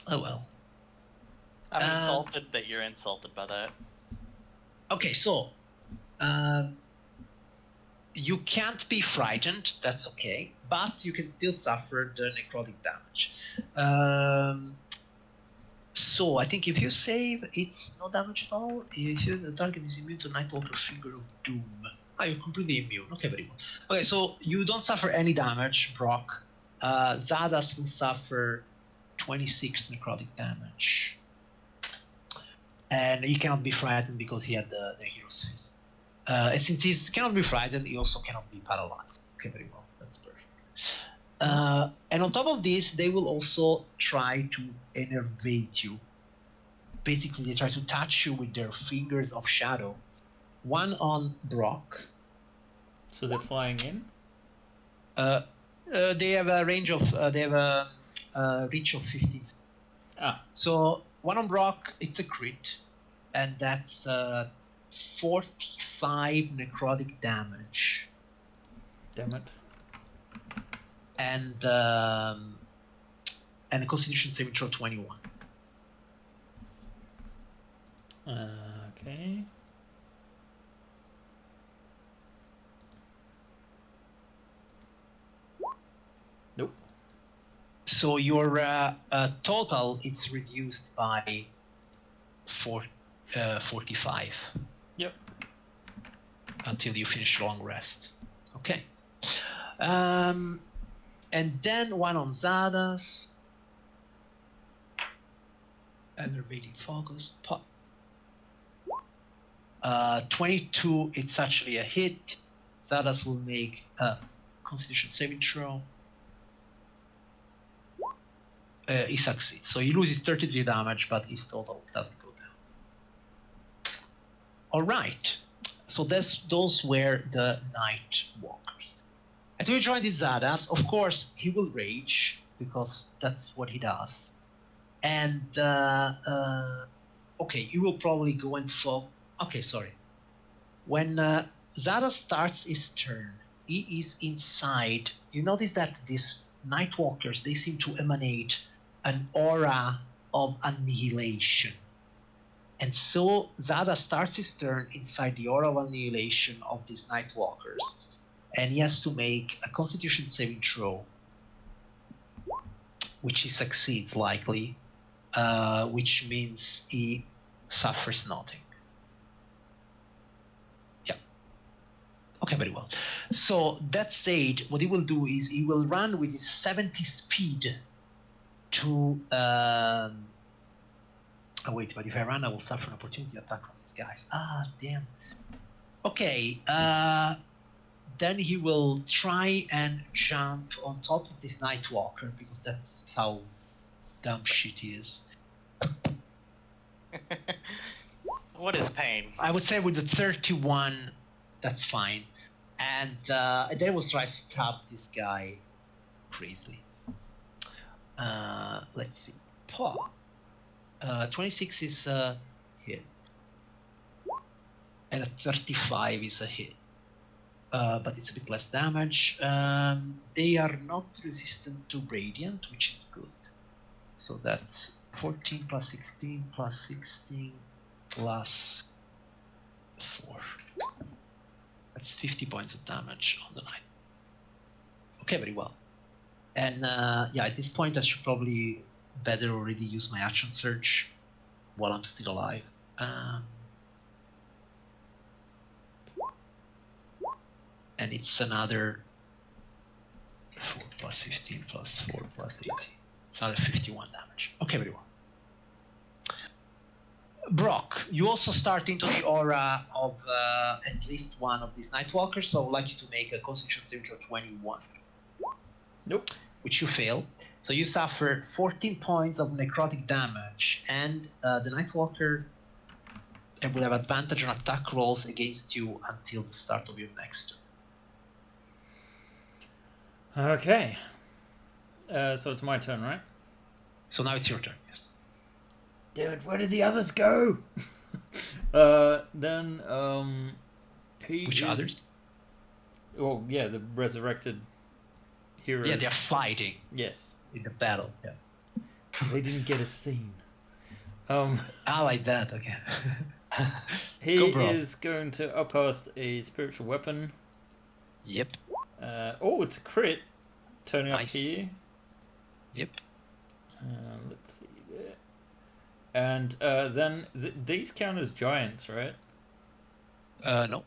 Oh, well. I'm insulted that you're insulted by that. Okay, so you can't be frightened, that's okay, but you can still suffer the necrotic damage. So I think if you save, it's no damage at all. If the target is immune to Nightwalker Finger of Doom. You're completely immune. Okay, very well. Okay, so you don't suffer any damage, Brock. Zadas will suffer 26 necrotic damage. And he cannot be frightened because he had the Hero's Fist. And since he cannot be frightened, he also cannot be paralyzed. Okay, very well. That's perfect. And on top of this, they will also try to enervate you. Basically, they try to touch you with their fingers of shadow. One on Brock. So they're flying in? They have a range of, they have a reach of 15. Ah. So one on Brock, it's a crit, and that's 45 necrotic damage. Damn it. And a Constitution saving throw 21. Okay. Nope. So your total, it's reduced by 45. Yep. Until you finish long rest. Okay. And then one on Zadas. Enervating focus. Pop. 22, it's actually a hit. Zadas will make a Constitution saving throw. He succeeds. So he loses 33 damage, but his total doesn't go down. All right. So those were the Night Walkers. And we joined Zadas. Of course, he will rage because that's what he does. And okay, he will probably go and fall. Okay, sorry. When Zadas starts his turn, he is inside. You notice that these Nightwalkers, they seem to emanate an aura of annihilation. And so Zada starts his turn inside the aura of annihilation of these Nightwalkers. And he has to make a Constitution saving throw, which he succeeds likely, which means he suffers nothing. Yeah. Okay, very well. So that said, what he will do is he will run with his 70 speed to... Oh, wait, but if I run, I will suffer an opportunity attack from these guys. Ah, damn. Okay, then he will try and jump on top of this Nightwalker, because that's how dumb shit he is. What is pain? I would say with the 31, that's fine. And then we'll try to stab this guy crazily. Let's see. Paw. 26 is a hit. And a 35 is a hit. But it's a bit less damage. They are not resistant to Radiant, which is good. So that's 14 plus 16 plus 16 plus 4. That's 50 points of damage on the knight. Okay, very well. And yeah, at this point I should probably better already use my action surge while I'm still alive. And it's another 4 plus 15 plus 4 plus 18. It's another 51 damage. Okay, very well. Brock, you also start into the aura of at least one of these Nightwalkers, so I would like you to make a Constitution saving throw 21. Nope. Which you fail. So you suffer 14 points of necrotic damage, and the Nightwalker will have advantage on attack rolls against you until the start of your next turn. Okay. So it's my turn, right? So now it's your turn, yes. Damn it, where did the others go? Then, Which others? Oh, yeah, the resurrected heroes. Yeah, they're fighting. Yes. In the battle, yeah. They didn't get a scene. I like that, okay. He is going to upcast a spiritual weapon. Yep. Oh, it's a crit. Turning up Nice. here. Yep. Let's see there. And then these count as giants, right? No.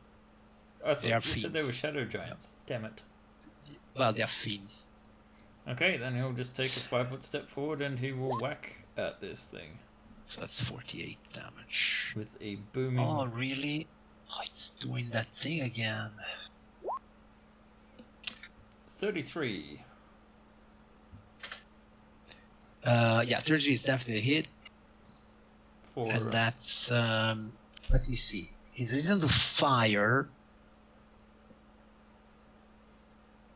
I thought They are you said they fiends. were shadow giants. Damn it. Well, they're fiends. Okay, then he'll just take a 5-foot step forward and he will whack at this thing. So that's 48 damage. With a booming... Oh, really? Oh, it's doing that thing again. 33. Yeah, 33 is definitely a hit. And that's, let me see. His reason to fire.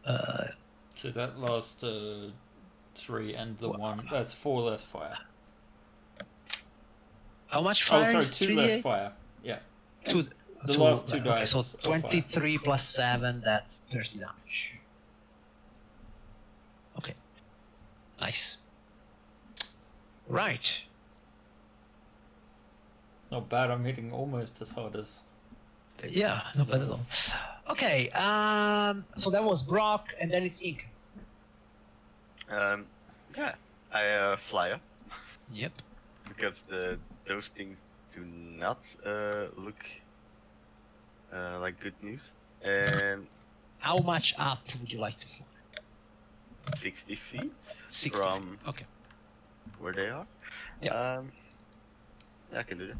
So that last 3 and the 1, that's 4 less fire. How much fire? Oh, sorry, is 2 less fire. Yeah. The last 2 dice. Okay, so 23 plus 7, that's 30 damage. Okay. Nice. Right. Not bad, I'm hitting almost as hard as... Yeah, not bad at all. Okay, so that was Brock, and then it's Ink. Yeah, I fly up. Yep. Because those things do not look like good news. And how much up would you like to fly? 60 feet 60. from okay. where they are. Yeah. I can do that.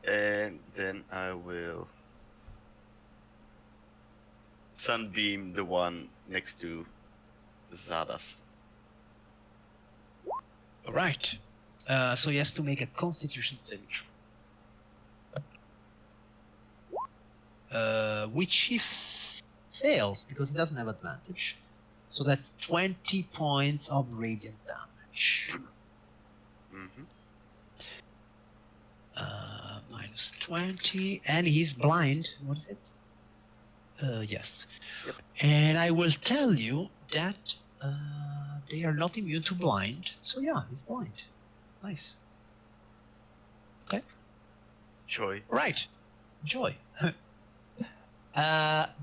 And then I will sunbeam the one next to Zadas. All right. So he has to make a Constitution saving throw. Which he fails because he doesn't have advantage. So that's 20 points of radiant damage. Mm-hmm. Minus 20, and he's blind. What is it? Yes. Yep. And I will tell you that they are not immune to blind. So yeah, he's blind. Nice. Okay. Joy. Right. Joy. Then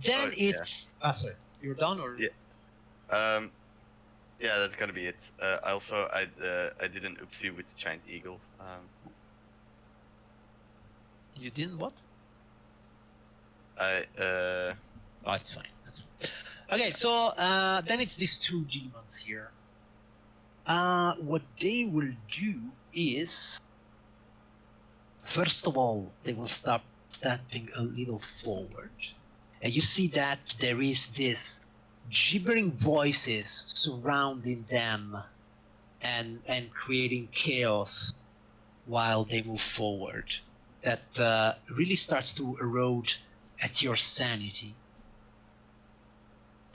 it's. Yeah. Sorry. You're done or? Yeah. Yeah, that's gonna be it. I did an oopsie with the giant eagle. You didn't what? Oh, it's fine. That's fine. Okay, so then it's these 2 demons here. What they will do is, first of all, they will start stepping a little forward, and you see that there is this gibbering voices surrounding them, and creating chaos while they move forward. That really starts to erode at your sanity.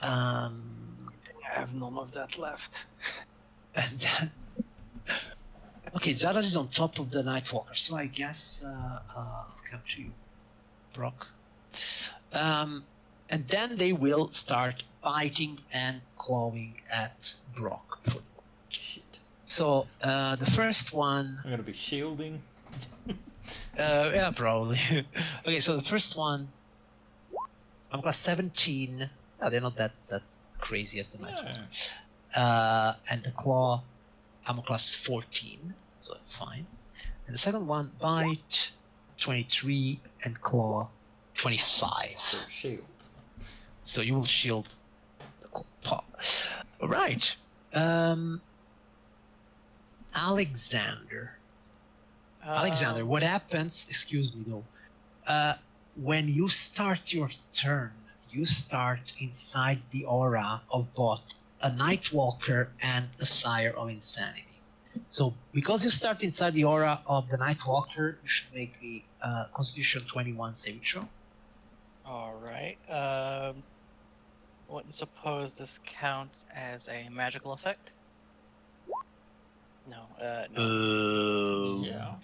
I have none of that left. And then, okay, Zaraz is on top of the Nightwalker, so I guess I'll come to you, Brock. And then they will start biting and clawing at Brock. Shit. So the first one. I'm gonna be shielding. Yeah, probably. Okay, so the first one, I'm class 17. No, they're not that crazy as the Nightwalker. And the claw, I'm a class 14, so that's fine. And the second one, bite 23 and claw 25. So shield. So you will shield the claw. All right. Alexander, what happens? Excuse me, though. When you start your turn, you start inside the aura of both a Nightwalker and a Sire of Insanity. So, because you start inside the aura of the Nightwalker, you should make me Constitution 21 saving throw. All right. Wouldn't suppose this counts as a magical effect? No. No. Yeah.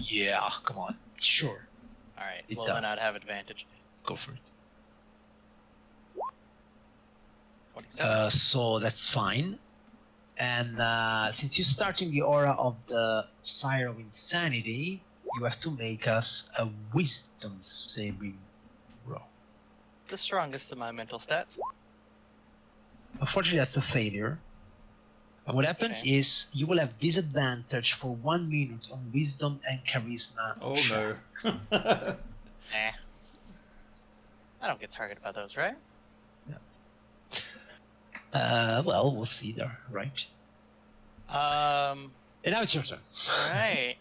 Yeah. Come on. Sure. All right. It Well, does. then I'd have advantage. Go for it. 27. So that's fine. And since you start in the aura of the Sire of Insanity, you have to make us a Wisdom saving throw. The strongest of my mental stats. Unfortunately, that's a failure. And what happens Okay. is you will have disadvantage for 1 minute on Wisdom and Charisma. Oh no. Eh. I don't get targeted by those, right? Well, we'll see there, right? And now it's your turn. Alright.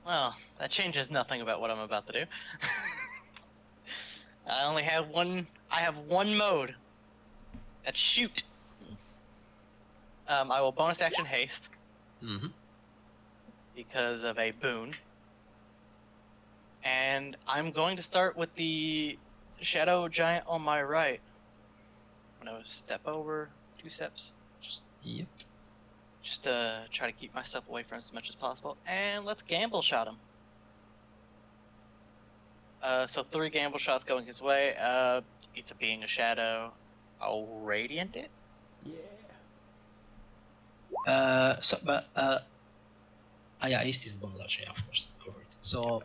Well, that changes nothing about what I'm about to do. I have one mode. That's shoot. I will bonus action haste. Mm-hmm. because of a boon. And I'm going to start with the shadow giant on my right. I'm gonna step over 2 steps, Yep. just to try to keep myself away from as much as possible. And let's gamble shot him. So 3 gamble shots going his way. It's a being a shadow. I'll radiant it. Yeah. Yeah, East is bonus, yeah, of course. Over it. So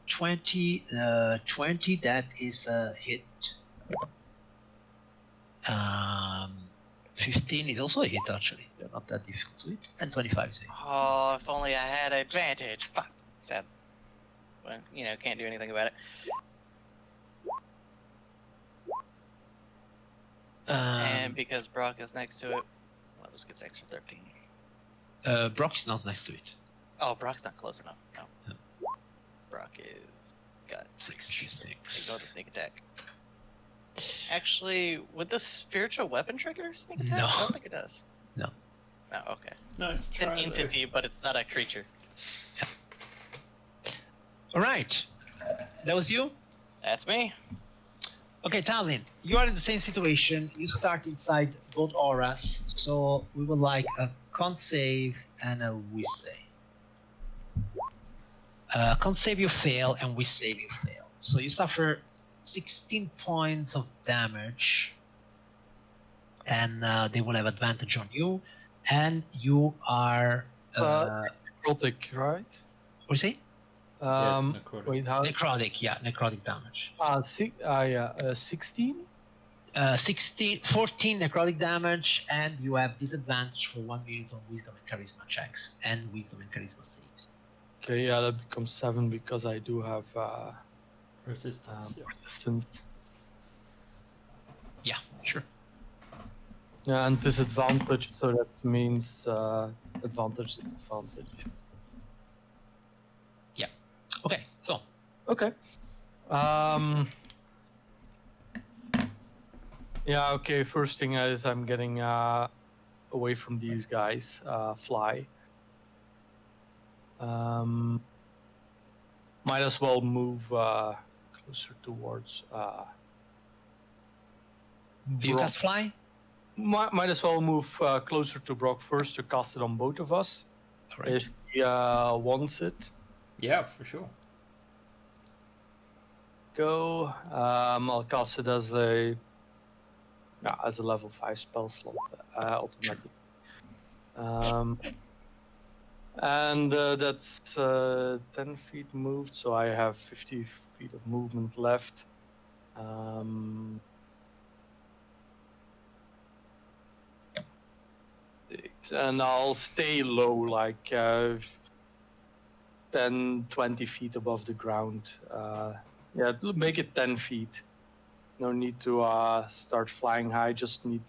20, 20, that is a hit. 15 is also a hit, actually. They're not that difficult to hit. And 25 is a hit. Oh, if only I had advantage. Fuck. Sad. Well, can't do anything about it. And because Brock is next to it, well, just gets extra 13. Brock is not next to it. Oh, Brock's not close enough. No. Brock is got 66. They go to sneak attack. Actually, would the spiritual weapon trigger sneak attack? No. I don't think it does. No. No, okay. Nice It's try, an entity, but it's not a creature. All right. That was you? That's me. Okay, Talin, you are in the same situation. You start inside both auras, so we would like a con save and a whiz save. Con save you fail, and whiz save you fail. So you suffer 16 points of damage, and they will have advantage on you. And you are Necrotic, right? what do you say? Yeah, it's necrotic. Wait, how? Necrotic, yeah, necrotic damage. 16? 14 necrotic damage, and you have disadvantage for 1 minute on wisdom and charisma checks, and wisdom and charisma saves. Okay, yeah, that becomes 7 because I do have Resistance. resistance. Yeah, sure. Yeah, and disadvantage, so that means advantage, disadvantage. Okay, so Okay. Yeah, okay, first thing is I'm getting away from these guys, fly. Might as well move closer towards you Brock. cast fly. Might as well move closer to Brock first to cast it on both of us. All right. If he wants it. Yeah, for sure. Go. I'll cast it as a level 5 spell slot automatic. And that's 10 feet moved, so I have 50 feet of movement left. And I'll stay low, like 10, 20 feet above the ground. Yeah, make it 10 feet. No need to start flying high, just need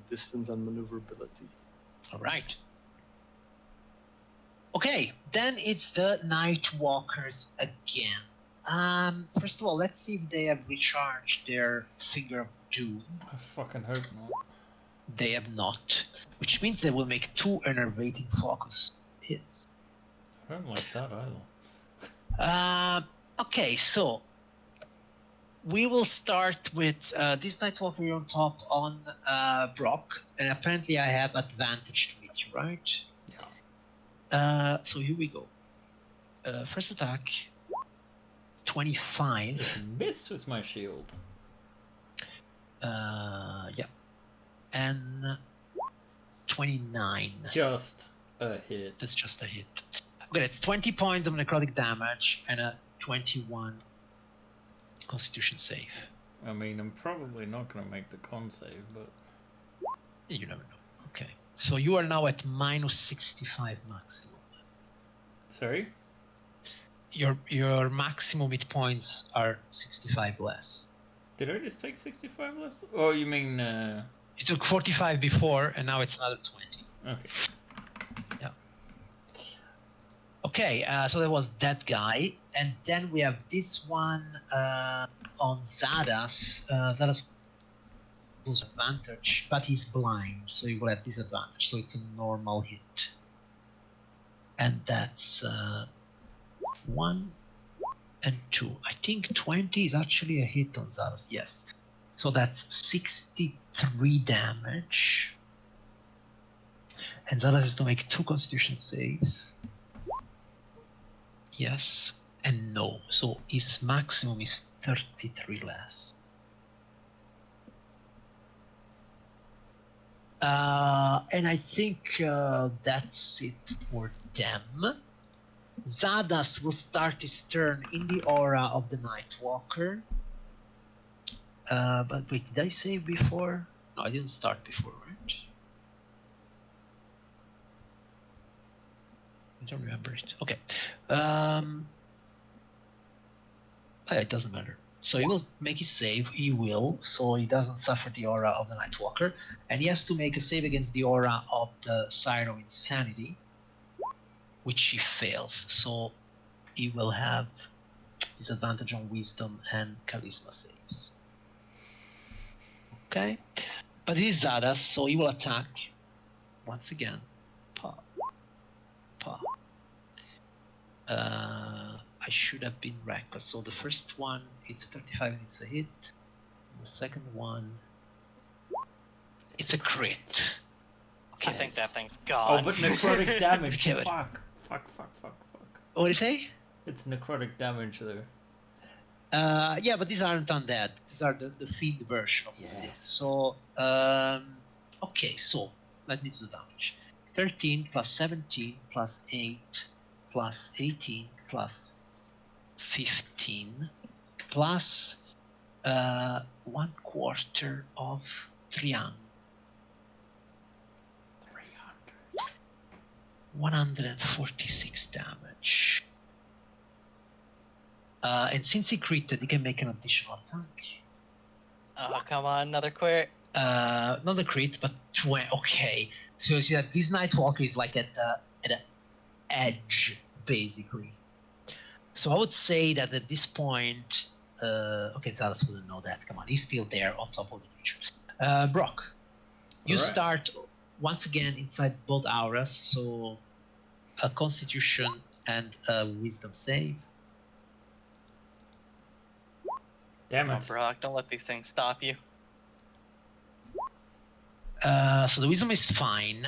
distance and maneuverability. All right. Okay, then it's the Night Walkers again. First of all, let's see if they have recharged their Finger of Doom. I fucking hope not. They have not, which means they will make 2 enervating focus hits. I don't like that either. Okay, so we will start with this Nightwalker on top on Brock, and apparently I have advantage to meet you, right? Yeah. So here we go. First attack, 25. It's a miss with my shield. Yeah. And 29. Just a hit. That's just a hit. Okay, it's 20 points of necrotic damage and a 21 Constitution save. I mean, I'm probably not going to make the con save, but... You never know. Okay. So you are now at minus 65 maximum. Sorry? Your maximum hit points are 65 less. Did I just take 65 less? Oh, you mean... You took 45 before, and now it's another 20. Okay. Yeah. Okay, so that was that guy. And then we have this one on Zadas. Zadas was advantage, but he's blind, so he will have disadvantage. So it's a normal hit. and that's 1 and 2. I think 20 is actually a hit on Zaras. Yes. So that's 63 damage. And Zaras has to make 2 Constitution saves. Yes and no. So his maximum is 33 less. And I think that's it for them. Zadas will start his turn in the aura of the Nightwalker. But wait, did I save before? No, I didn't start before, right? I don't remember it. Okay. It doesn't matter. So he will make his save. He will, so he doesn't suffer the aura of the Nightwalker. And he has to make a save against the aura of the Siren of Insanity, which he fails. So he will have disadvantage on Wisdom and Charisma saves. Okay. But he's Zadas, so he will attack once again. Pa. I should have been reckless. So the first one, it's a 35 and it's a hit. The second one, it's a crit. I think that thing's Oh, gone. but necrotic damage. Okay, Fuck. What did you say? It's necrotic damage though. Yeah, but these aren't undead. These are the fiend version of this. Yes. So, okay, so let me do the damage. 13 plus 17 plus 8 plus 18 plus 15 plus 1/4 of 300. 146 damage. And since he critted, he can make an additional attack. Oh, come on, another crit. Not a crit, but 20. Okay, so you see that this Nightwalker is like at the edge, basically. So I would say that at this point, okay, Zalas wouldn't know that. Come on, he's still there on top of the creatures. Brock, you All right. start once again inside both auras, so a Constitution and a Wisdom save. Damn Come on, it. Brock, don't let these things stop you. So the Wisdom is fine.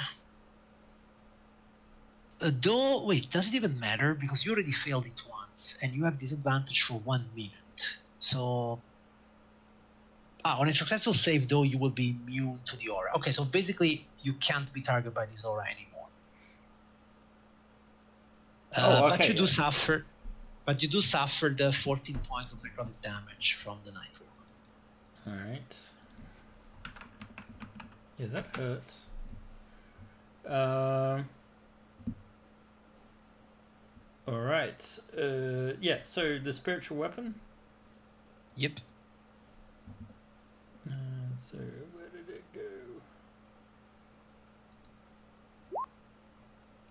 Though, wait, does it even matter? Because you already failed it once, and you have disadvantage for 1 minute. So, on a successful save, though, you will be immune to the aura. Okay, so basically, you can't be targeted by this aura anymore. Okay. But you do suffer. But you do suffer the 14 points of necrotic damage from the Nightwalker. Alright. Yeah, that hurts. Alright. Yeah, so the spiritual weapon. Yep. So where did it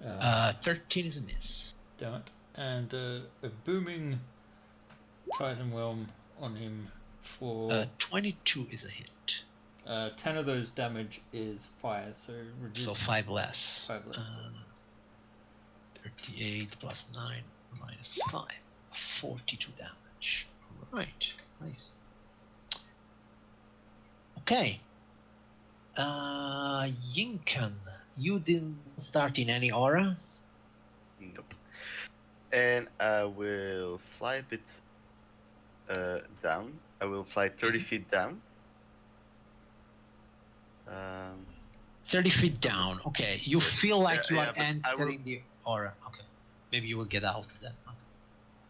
go? 13 is a miss. Damn it. And a booming Titan Realm on him for 22 is a hit. 10 of those damage is fire, so reduce. So 5 less. 5 less. 38 plus 9 minus 5. 42 damage. Right. Nice. Okay. Yinkan, you didn't start in any aura? Nope. And I will fly a bit down. I will fly 30 feet down. 30 feet down. Okay. You feel like you are but I entering the aura. Okay. Maybe you will get out then.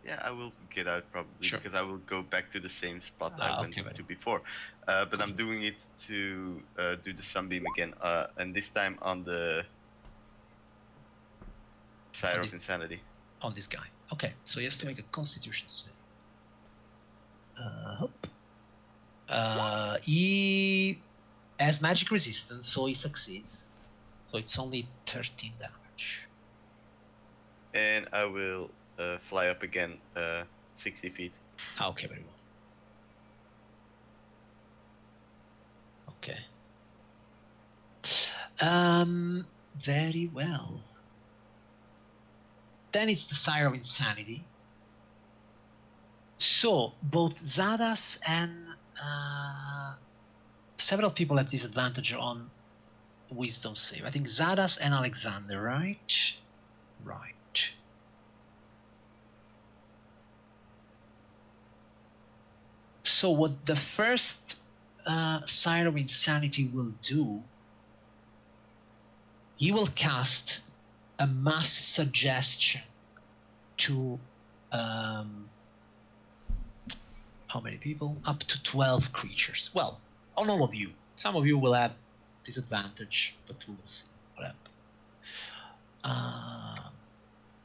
Yeah, I will get out probably Sure. because I will go back to the same spot I went to before. But I'm doing it to do the sunbeam again, and this time on the Sire of Insanity. On this guy. Okay, so he has to make a Constitution save. He has magic resistance, so he succeeds. So it's only 13 damage. And I will fly up again 60 feet. Okay, very well. Okay. Very well. then it's the Sire of Insanity. So both Zadas and several people have disadvantage on Wisdom save. I think Zadas and Alexander, right? Right. So what the first Sire of Insanity will do, he will cast a mass suggestion to how many people? Up to 12 creatures. Well, on all of you. Some of you will have disadvantage, but we will see what happens.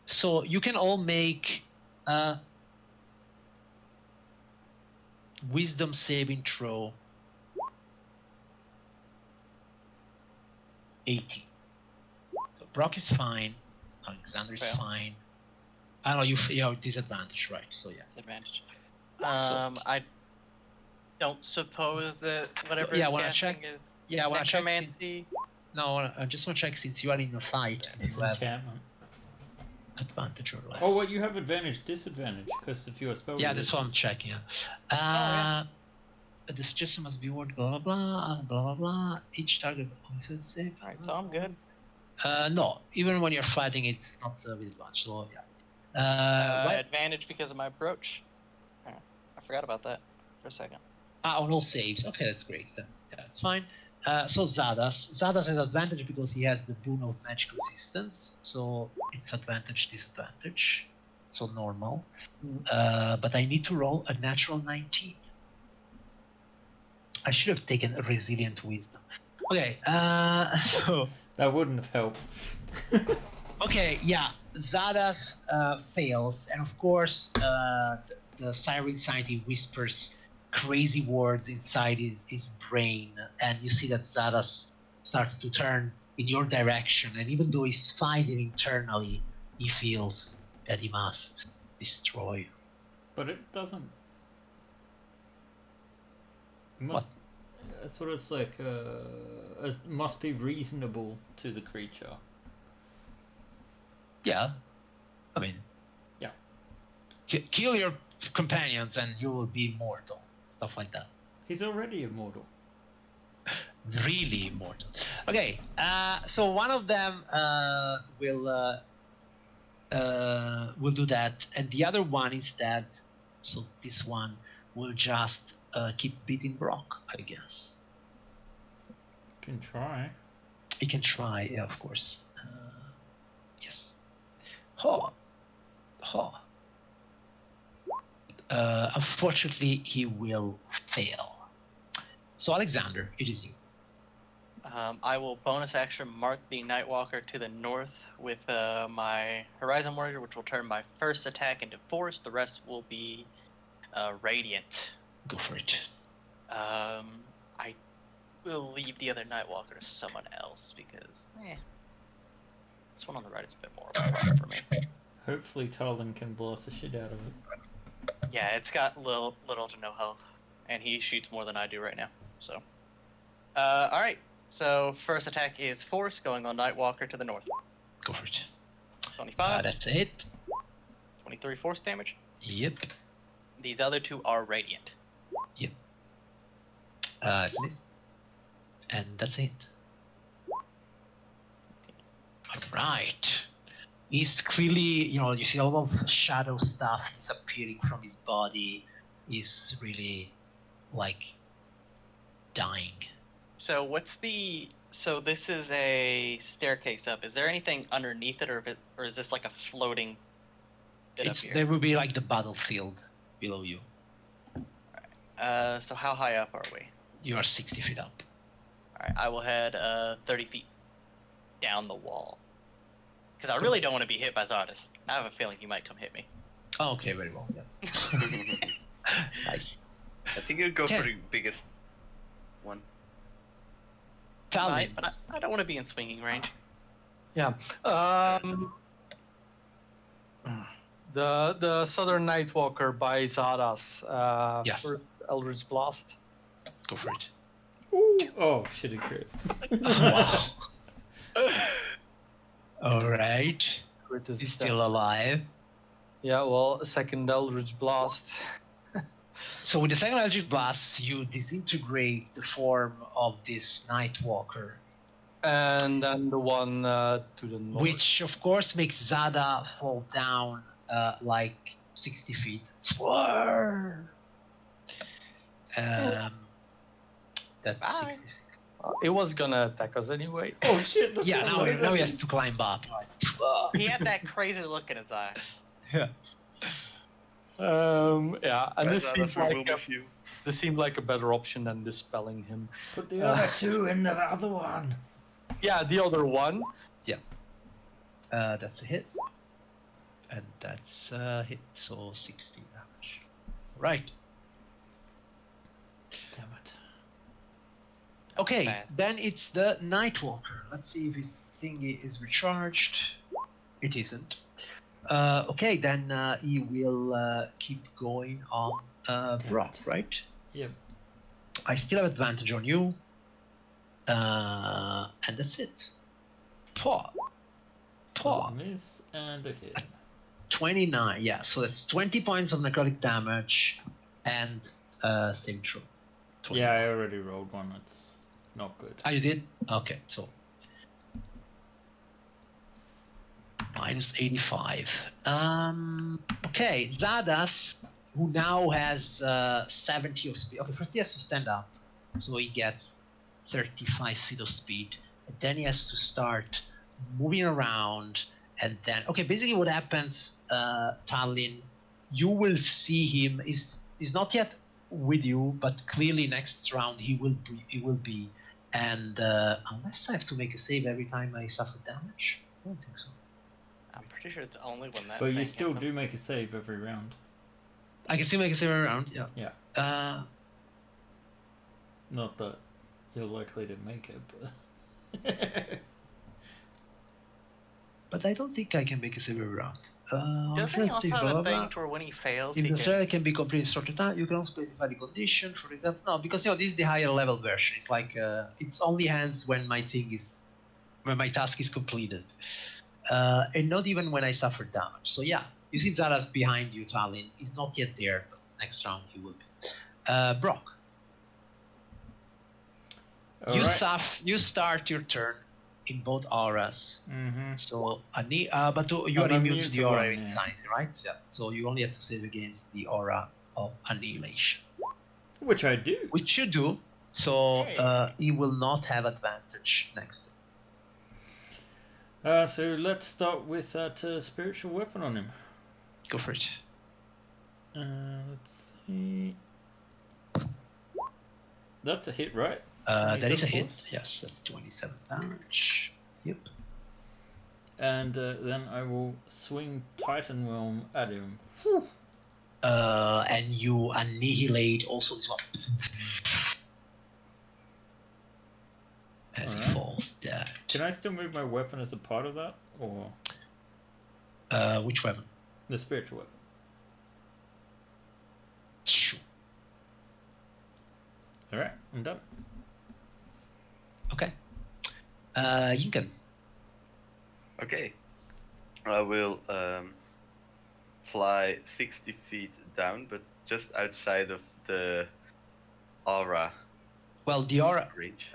So you can all make a wisdom saving throw 18. So Brock is fine. Alexander is Fail. fine. I know you have disadvantage, right? So yeah. Disadvantage. I don't suppose that whatever Yeah, it's wanna casting check? is Yeah, I want to check. necromancy. No, I just want to check since you are in a fight and It's you have enchantment. advantage or less. Oh, what, you have advantage, disadvantage, because if you're a spell. Yeah, that's what I'm checking. yeah. The suggestion must be word blah blah blah blah blah. Each target offensive. Alright, so I'm good. No, even when you're fighting, it's not with advantage. So yeah. Advantage because of my approach. I forgot about that for a second. On all saves. Okay, that's great. Then, yeah, that's fine. So Zadas has advantage because he has the boon of magic resistance. So it's advantage, disadvantage. So normal. But I need to roll a natural 19. I should have taken a resilient wisdom. Okay, so That wouldn't have helped. okay, yeah, Zadas fails, and of course, the Sire of Insanity whispers crazy words inside his brain, and you see that Zadas starts to turn in your direction, and even though he's fighting internally, he feels that he must destroy you. But it doesn't. It must. It's what it's like. It must be reasonable to the creature. Yeah, I mean, yeah, kill your companions and you will be immortal. Stuff like that. He's already immortal. Really immortal. Okay, so one of them will do that, and the other one is dead. So this one will just keep beating Brock, I guess. Can try. He can try, yeah, of course. Yes. Unfortunately, he will fail. So Alexander, it is you. I will bonus action mark the Nightwalker to the north with my Horizon Warrior, which will turn my first attack into Force. The rest will be Radiant. Go for it. I will leave the other Nightwalker to someone else because this one on the right is a bit more of a problem for me. Hopefully Talon can blast the shit out of it. Yeah, it's got little to no health, and he shoots more than I do right now. So, all right. So first attack is Force, going on Nightwalker to the north. Go for it. 25. That's it. 23 Force damage. Yep. These other two are Radiant. Yep. It's this. And that's it. Alright. He's clearly, you see a lot of shadow stuff disappearing from his body. He's really, dying. So so this is a staircase up. Is there anything underneath it, or is this like a floating bit up here? There will be the battlefield below you. So how high up are we? You are 60 feet up. Alright, I will head 30 feet down the wall. Because I really don't want to be hit by Zardes. I have a feeling he might come hit me. Oh, okay, very well. Yeah. Nice. I think you'll go for the biggest one. Right, but I don't want to be in swinging range. Yeah. The Southern Nightwalker by Zadas. Yes. For Eldritch Blast. Go for it. Ooh. Oh, shit, it crit. Wow. All right. crit is He's still alive. Yeah, well, a second Eldritch Blast. So with the second Eldritch Blast, you disintegrate the form of this Nightwalker. And then the one to the north. Which, of course, makes Zada fall down like 60 feet. Swirl! That's Bye. 66. It was gonna attack us anyway. Oh shit! Look Yeah, how now, low now that he has is. to climb up. He had that crazy look in his eye. Yeah. Yeah, and Right, Zada, we'll miss you. this seemed like a better option than dispelling him. Put the other two in the other one. Yeah, the other one. That's a hit. And that's a hit, so 60 damage. Right. Damn it. Okay, Bad. then it's the Nightwalker. Let's see if his thingy is recharged. It isn't. Okay, then he will keep going on Brock, right? Yep. I still have advantage on you. And that's it. Paw. A miss and a hit. 29, yeah, so that's 20 points of necrotic damage and saving throw. Yeah, I already rolled one. It's not good. Ah, you did? Okay, so minus 85. Okay, Zadas, who now has 70 of speed. Okay, first he has to stand up, so he gets 35 feet of speed. And then he has to start moving around, and then basically what happens, Tallinn, you will see him. He's not yet with you, but clearly next round he will be. And unless I have to make a save every time I suffer damage, I don't think so. I'm pretty sure it's only when that. But you thing still hits him. do make a save every round. I can still make a save every round. Yeah. Yeah. Not that you're likely to make it, but. But I don't think I can make a save every round. Doesn't he also have a thing to where when he fails, If he the can... threat can be completely sorted out, you can also specify the condition, for example. No, because this is the higher level version. It's like it's only ends when my task is completed, and not even when I suffer damage. So yeah, you see Zara's behind you, Tallinn. He's not yet there, but next round he will be. Brock, All right. you start your turn in both auras. Mm-hmm. So but you are I'm immune to the aura one, yeah. inside, right? Yeah. So you only have to save against the aura of annihilation, Which I do. which you do. So Hey. he will not have advantage next. So let's start with that spiritual weapon on him. Go for it. Let's see. That's a hit, right? That is a 27 hit. plus? Yes, that's 27 damage. Yep. And then I will swing Titan Realm at him. And you annihilate also this one. As he Alright. falls dead. Can I still move my weapon as a part of that? Or Which weapon? the spiritual weapon? Sure. Alright, I'm done. Okay. Yinken. Okay. I will fly 60 feet down, but just outside of the aura Well, the aura. range.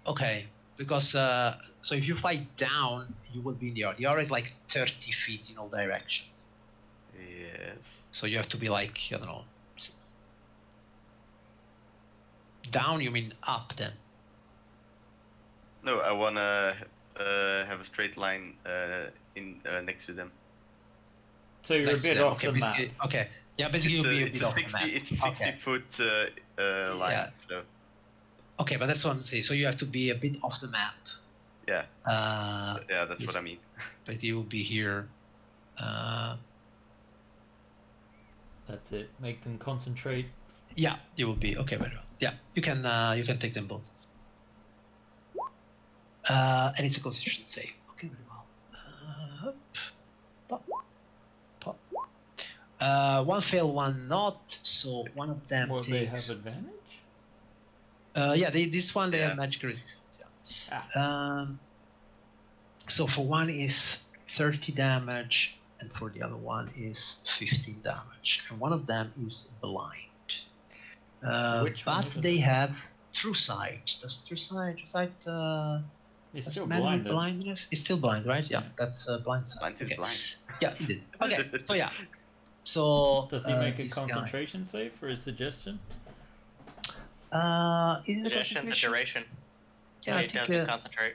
Okay, because so if you fly down, you will be in the aura. The aura is like 30 feet in all directions. Yes. So you have to be like, I don't know. Down, you mean up then? No, I wanna have a straight line in next to them. So you're Next a bit to them. off the map. Okay, yeah, basically you'll be a bit off the map. It's a 60 Okay. foot line. Yeah. So Okay, but that's what I'm saying. So you have to be a bit off the map. yeah, yeah, that's yes. what I mean. But you will be here. That's it. Make them concentrate. Yeah, you will be okay. Very well. Yeah, you can take them both. And it's a Constitution save. Okay, very well. Pop, pop. One fail, one not. So one of them Will takes. they have advantage? Yeah, this one they Yeah. have magic resistance. Yeah. Ah. So for one is 30 damage, and for the other one is 15 damage. And one of them is blind. Which one but is it? they have True Sight. Does True Sight He's does still man with blinded. blindness? He's still blind, right? Yeah, Yeah. that's blind sight. Blind is Okay. blind. Yeah, he did. Okay, so yeah. So Does he make a this guy- concentration save for his suggestion? Is it a Suggestions of concentration? duration. Yeah, I It think, doesn't concentrate.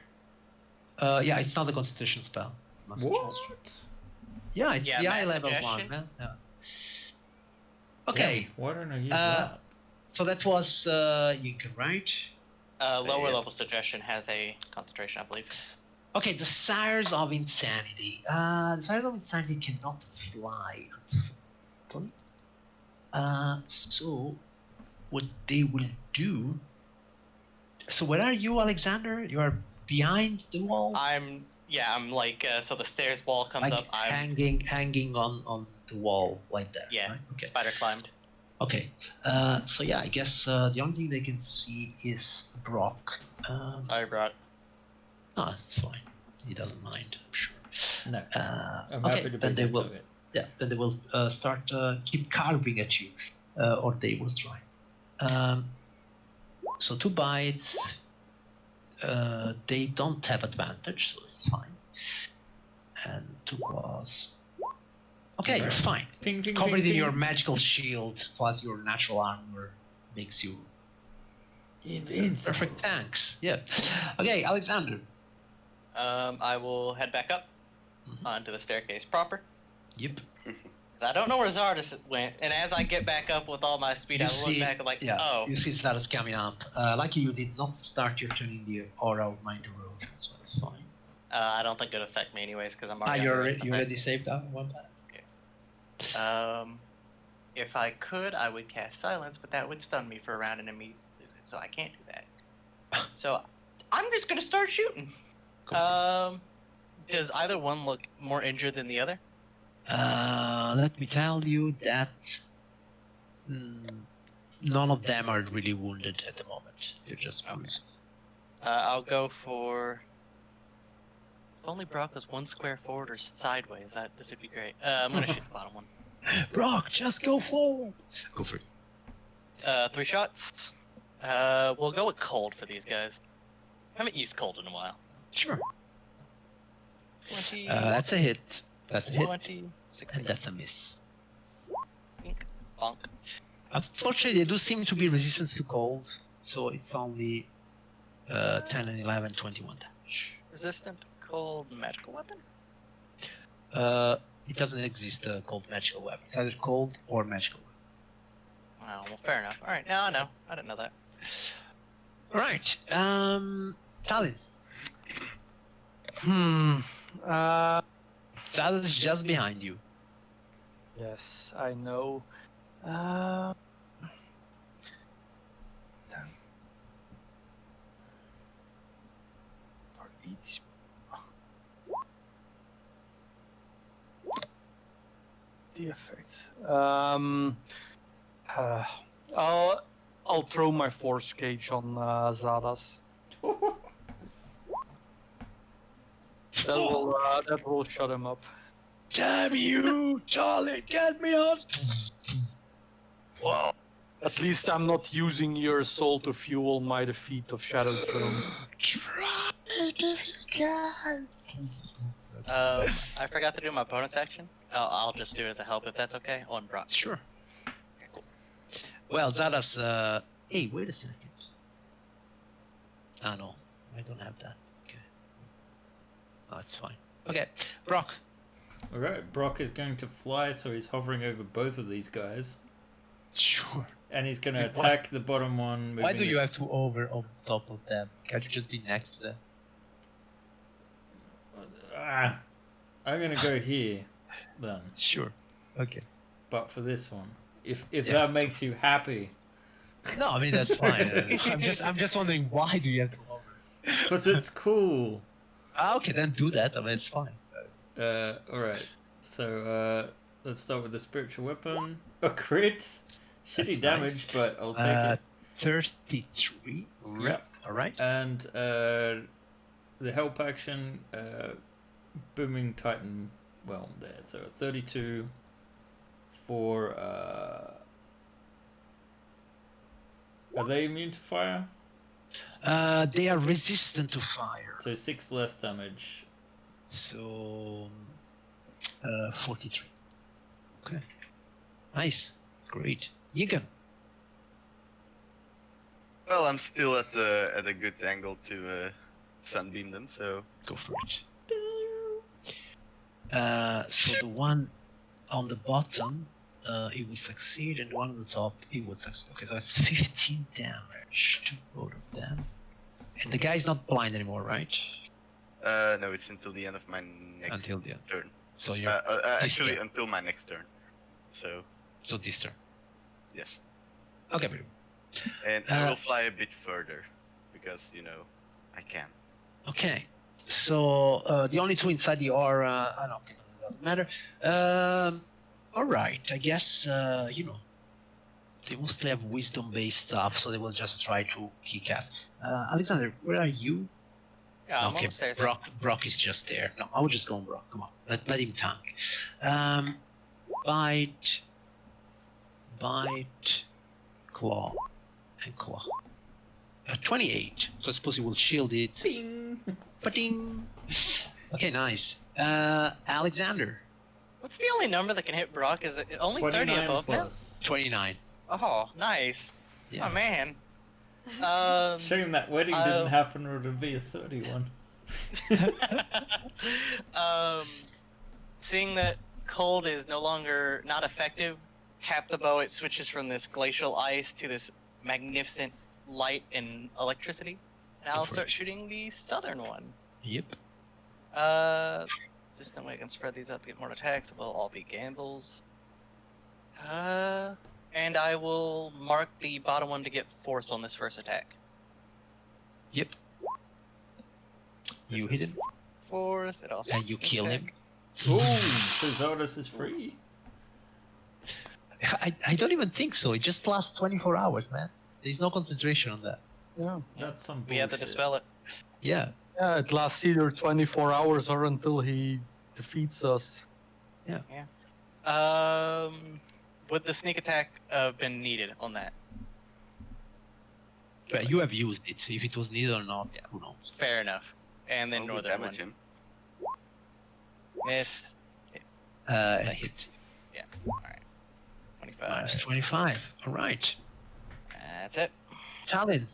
yeah, it's not a concentration spell. What? Yeah, it's Yeah, the mass eye level suggestion. one, man. Yeah. Okay, Damn, why don't I use Uh, that? so that was Yinken, right? Lower yeah. level suggestion has a concentration, I believe. Okay, the Sires of Insanity. The Sires of Insanity cannot fly, unfortunately. So what they will do. So where are you, Alexander? You are behind the wall, I'm like so the stairs wall comes like up. I'm hanging on the wall like that. yeah. Right? Okay. Spider climbed. Okay. So yeah, I guess the only thing they can see is Brock. Sorry, Brock. No, it's fine. He doesn't mind, I'm sure. No. I'm Okay, happy to then be they the will. target. Yeah, then they will start keep carving at you, or they will try. So 2 bites. They don't have advantage, so it's fine. And 2 claws. Okay, you're fine. Ping, ping, Covered ping, in ping. your magical shield plus your natural armor makes you Invincible. perfect tanks. Yeah. Okay, Alexander. I will head back up onto the staircase proper. Yep. Because I don't know where Zardis went, and as I get back up with all my speed, I look back and like, yeah, oh, you see Zardis coming up. Lucky you did not start your turn in the aura of mind erosion, so it's fine. I don't think it'll affect me anyways because I'm already. You already saved that one time. If I could, I would cast silence, but that would stun me for a round and immediately lose it, so I can't do that. So I'm just gonna start shooting. Does either one look more injured than the other? Let me tell you that none of them are really wounded at the moment. They're just bruised. I'll go for. If only Brock was 1 square forward or sideways, this would be great. I'm gonna shoot the bottom one. Brock, just go forward. Go for it. 3 shots. We'll go with cold for these guys. I haven't used cold in a while. Sure. 20. That's a hit. That's a hit. 20. 16. And that's a miss. Pink. Bonk. Unfortunately, they do seem to be resistant to cold, so it's only 10 and 11, 21 damage. Resistant to cold magical weapon? It doesn't exist a cold magical weapon. It's either cold or magical weapon. Oh, well, fair enough. Alright, now I know. I didn't know that. Alright, Talon. Salad is just behind you. Yes, I know. For each. The effect. I'll throw my force gauge on Zadas. That will shut him up. Damn you, Charlie, get me on! Whoa. At least I'm not using your soul to fuel my defeat of Shadow Throne. Try it if you can. I forgot to do my bonus action. I'll just do it as a help if that's okay. On Brock. Sure. Okay, cool. Well, Zadas, hey, wait a second. Ah, no, I don't have that. Okay. Oh, it's fine. Okay, Brock. Alright, Brock is going to fly, so he's hovering over both of these guys. Sure. And he's going to attack the bottom one. Why do moving you his- have to over on top of them? Can't you just be next to them? I'm going to go here, then. Sure. Okay. But for this one, if Yeah. that makes you happy, No, I mean that's fine. I'm just wondering why do you have to over? because it's cool. Okay, then do that. I mean it's fine. Alright. So, let's start with the spiritual weapon. A crit. Shitty That's damage, but I'll take it. 33. Yep. All right. And the help action, booming titan whelm there. So 32 for. Are they immune to fire? They are resistant to fire. So 6 less damage. So 43. Okay. Nice. Great. Egan. Well, I'm still at a good angle to sunbeam them, so Go for it. So the one on the bottom, it will succeed, and the one on the top, it will succeed. Okay, so that's 15 damage to both of them. And the guy's not blind anymore, right? no, it's until the end of my next Until the end. turn. So you're Actually, turn. until my next turn. So this turn. yes, Okay, very and I will fly a bit further because I can. Okay. So the only two inside the aura, I don't know, it doesn't matter. All right, I guess they mostly have wisdom-based stuff, so they will just try to kick ass. Alexander, where are you? Yeah, I'm Okay, on the stairs. Brock is just there. No, I will just go on Brock. Come on, let him tank. Bite, claw, and claw. 28. So I suppose you will shield it. Ding! Ba-ding. Okay, nice. Alexander. What's the only number that can hit Brock? Is it only 30 29 above plus. 29. now? Oh, nice. Yeah. Oh, man. Shame that wedding didn't happen, or it would be a 31. Seeing that cold is no longer not effective, tap the bow, it switches from this glacial ice to this magnificent light and electricity. And I'll start shooting the southern one. Yep. There's no way I can spread these out to get more attacks, so they'll all be gambles. And I will mark the bottom one to get force on this first attack. Yep. You hit him. Force, it also And you kill him. Oh, so Zardus is free. I don't even think so. It just lasts 24 hours, man. There's no concentration on that. Yeah. That's some bullshit. We have to dispel it. Yeah. Yeah, it lasts either 24 hours or until he defeats us. Would the sneak attack been needed on that? But you have used it. If it was needed or not, who knows? Fair enough. And then I'll northern damage one. him. Miss. Hit. Yeah. Alright. 25. Minus 25. All right. That's it. Talon.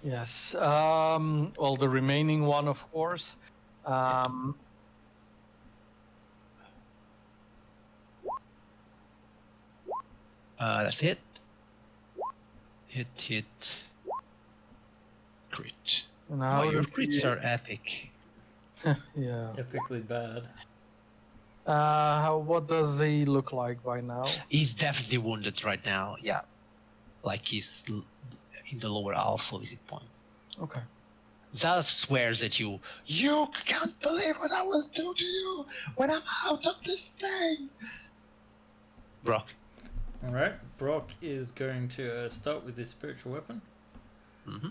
Yes. Well, the remaining one, of course. That's it. Hit. Crit. Now Your crits are epic. Yeah. Epically bad. What does he look like by now? He's definitely wounded right now. Yeah. Like he's in the lower half of his hit points. Okay. Zal swears at you. You can't believe what I will do to you when I'm out of this thing. Brock. Alright, Brock is going to start with his spiritual weapon. Mm-hmm.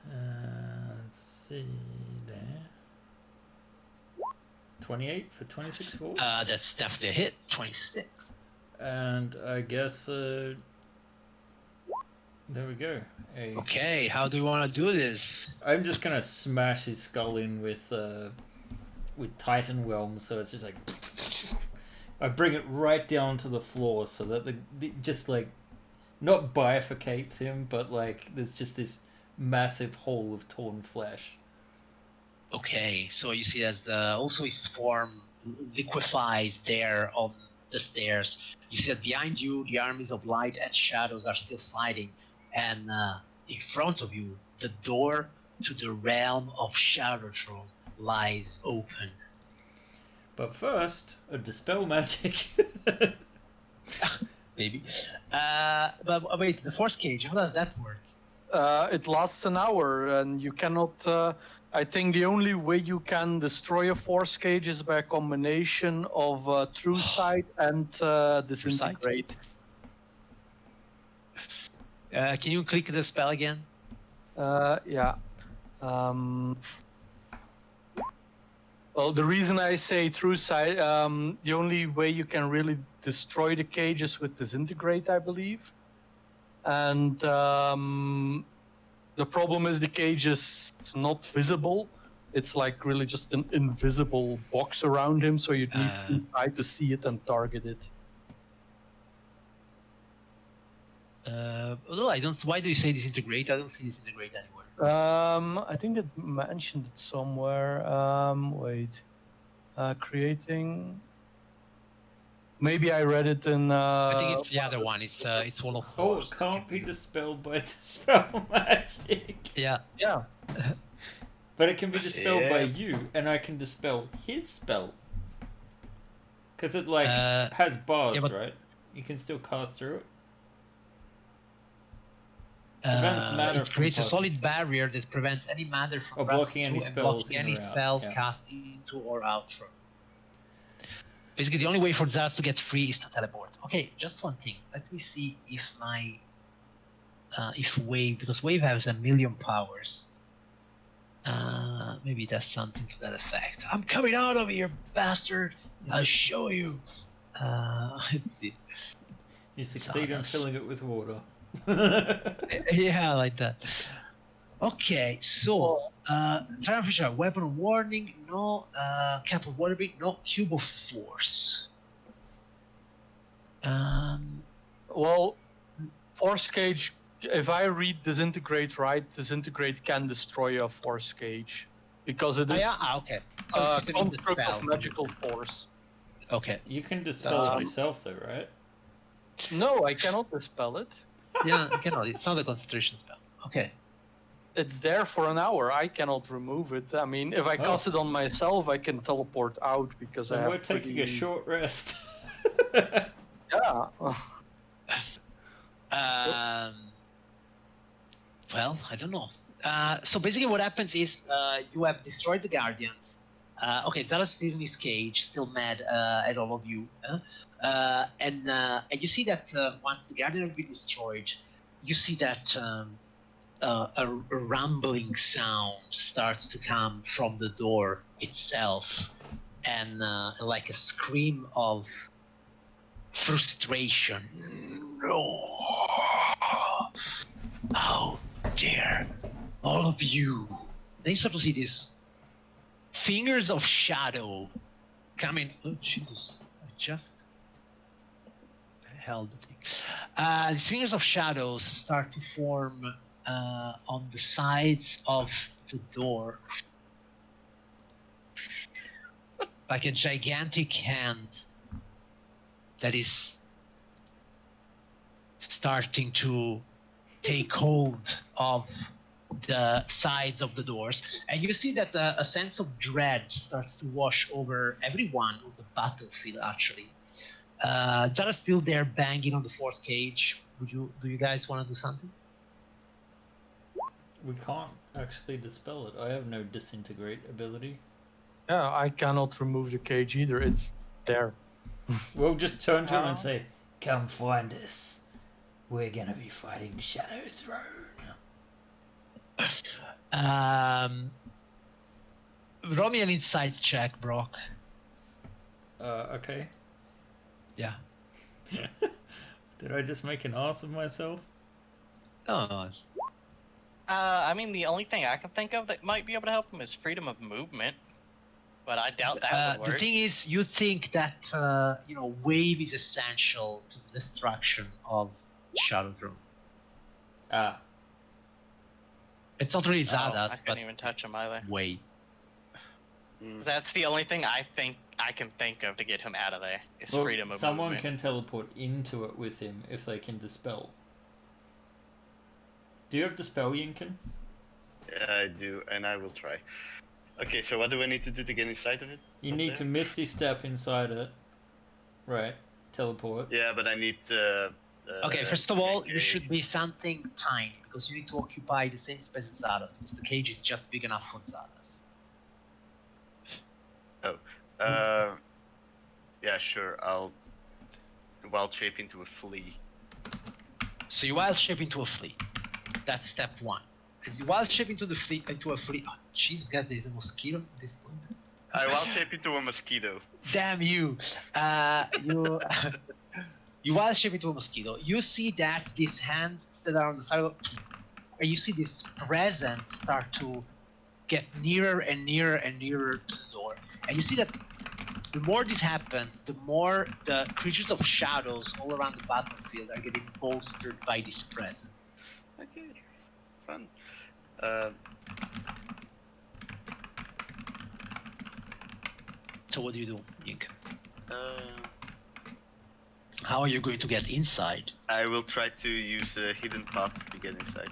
Let's see there. 28 for 26 force. That's definitely a hit. 26. And I guess there we go. Okay, how do you want to do this? I'm just gonna smash his skull in with Titan Whelm, so it's just like I bring it right down to the floor, so that the just like not bifurcates him, but like there's just this massive hole of torn flesh. Okay, so you see as also his form liquefies there on the stairs. You see that behind you, the armies of light and shadows are still fighting, and in front of you, the door to the realm of Shadowthrone lies open. But first, a dispel magic. Maybe. But wait, the force cage, how does that work? It lasts an hour, and you cannot. I think the only way you can destroy a force cage is by a combination of True Sight and Disintegrate. Can you click the spell again? Yeah. Well, the reason I say true sight, the only way you can really destroy the cage is with disintegrate, I believe. And the problem is the cage is not visible. It's like really just an invisible box around him, so you'd need true sight to see it and target it. Although I don't. Why do you say disintegrate? I don't see disintegrate anywhere. I think it mentioned it somewhere. Wait. Creating. Maybe I read it in. I think it's the other one. It's Wall of Oh, Force. it can't be dispelled by dispel magic. Yeah. Yeah. But it can be dispelled by Yeah. you, and I can dispel his spell. Because it, like, Uh, has bars, yeah, but- right? You can still cast through it. Prevents matter It from creates a passing. solid barrier that prevents any matter from Or passing blocking any through and spells blocking in any or out, spells yeah. cast into or out from. Basically, the only way for Zaz to get free is to teleport. Okay, just one thing. Let me see if my if Wave, because Wave has a million powers. Maybe that's something to that effect. I'm coming out of here, bastard! I'll show you. Let's see. You succeed in Stardust. filling it with water. Yeah, like that. Okay, so Triumph weapon of warning, no. Cap of water beat, no. Cube of force. Well, force cage. If I read disintegrate right, disintegrate can destroy a force cage because it is Okay. a So it's in the construct spell. of magical force. Okay. You can dispel it Um, yourself, though, right? No, I cannot dispel it. Yeah, you cannot. It's not a concentration spell. Okay. It's there for an hour. I cannot remove it. I mean, if I cast it on myself, I can teleport out because I Then have we're taking a pretty- short rest. Yeah. Well, I don't know. So basically, what happens is you have destroyed the guardians. Okay, Zala's still in his cage, still mad at all of you. And you see that once the guardian has been destroyed, you see that a rumbling sound starts to come from the door itself, and like a scream of frustration. No! How dare all of you! Then you start to see these fingers of shadow coming. Oh Jesus! I just held the thing. These fingers of shadows start to form on the sides of the door, like a gigantic hand that is starting to take hold of the sides of the doors, and you see that a sense of dread starts to wash over everyone on the battlefield. Actually, Zara's still there banging on the force cage. Do you guys want to do something? We can't actually dispel it. I have no disintegrate ability. Yeah, I cannot remove the cage either. It's there. We'll just turn to him and say, "Come find us. We're gonna be fighting Shadow Throne." Roll me an insight check, Brock. Okay. Yeah. Did I just make an ass of myself? No. I mean, the only thing I can think of that might be able to help him is freedom of movement, but I doubt that would The work. thing is, you think that wave is essential to the destruction of Shadow Throne. Ah. It's not really Oh, I Zardoz, couldn't but even touch him either. wave. That's the only thing I think I can think of to get him out of there. Is Well, freedom of someone movement. can teleport into it with him if they can dispel. Do you have dispel, Yinkin? Yeah, I do, and I will try. Okay, so what do I need to do to get inside of it? You Up need there? to misty step inside it. Right. Teleport. Yeah, but I need to. Okay, first of all, okay. you should be something tiny, because you need to occupy the same space as Zardoz, because the cage is just big enough for Zardoz. Yeah, sure. I'll wild shape into a flea. So you wild shape into a flea. That's step one. As you wild shape into a flea. Oh, jeez, guys, there's a mosquito in this one. I wild shape into a mosquito. Damn you! You you wild shape into a mosquito. You see that these hands that are on the side of, and you see this presence start to get nearer and nearer and nearer to the door. And you see that the more this happens, the more the creatures of shadows all around the battlefield are getting bolstered by this presence. Okay, fun. So what do you do, Yink? Uh, How are you going to get inside? I will try to use a hidden path to get inside.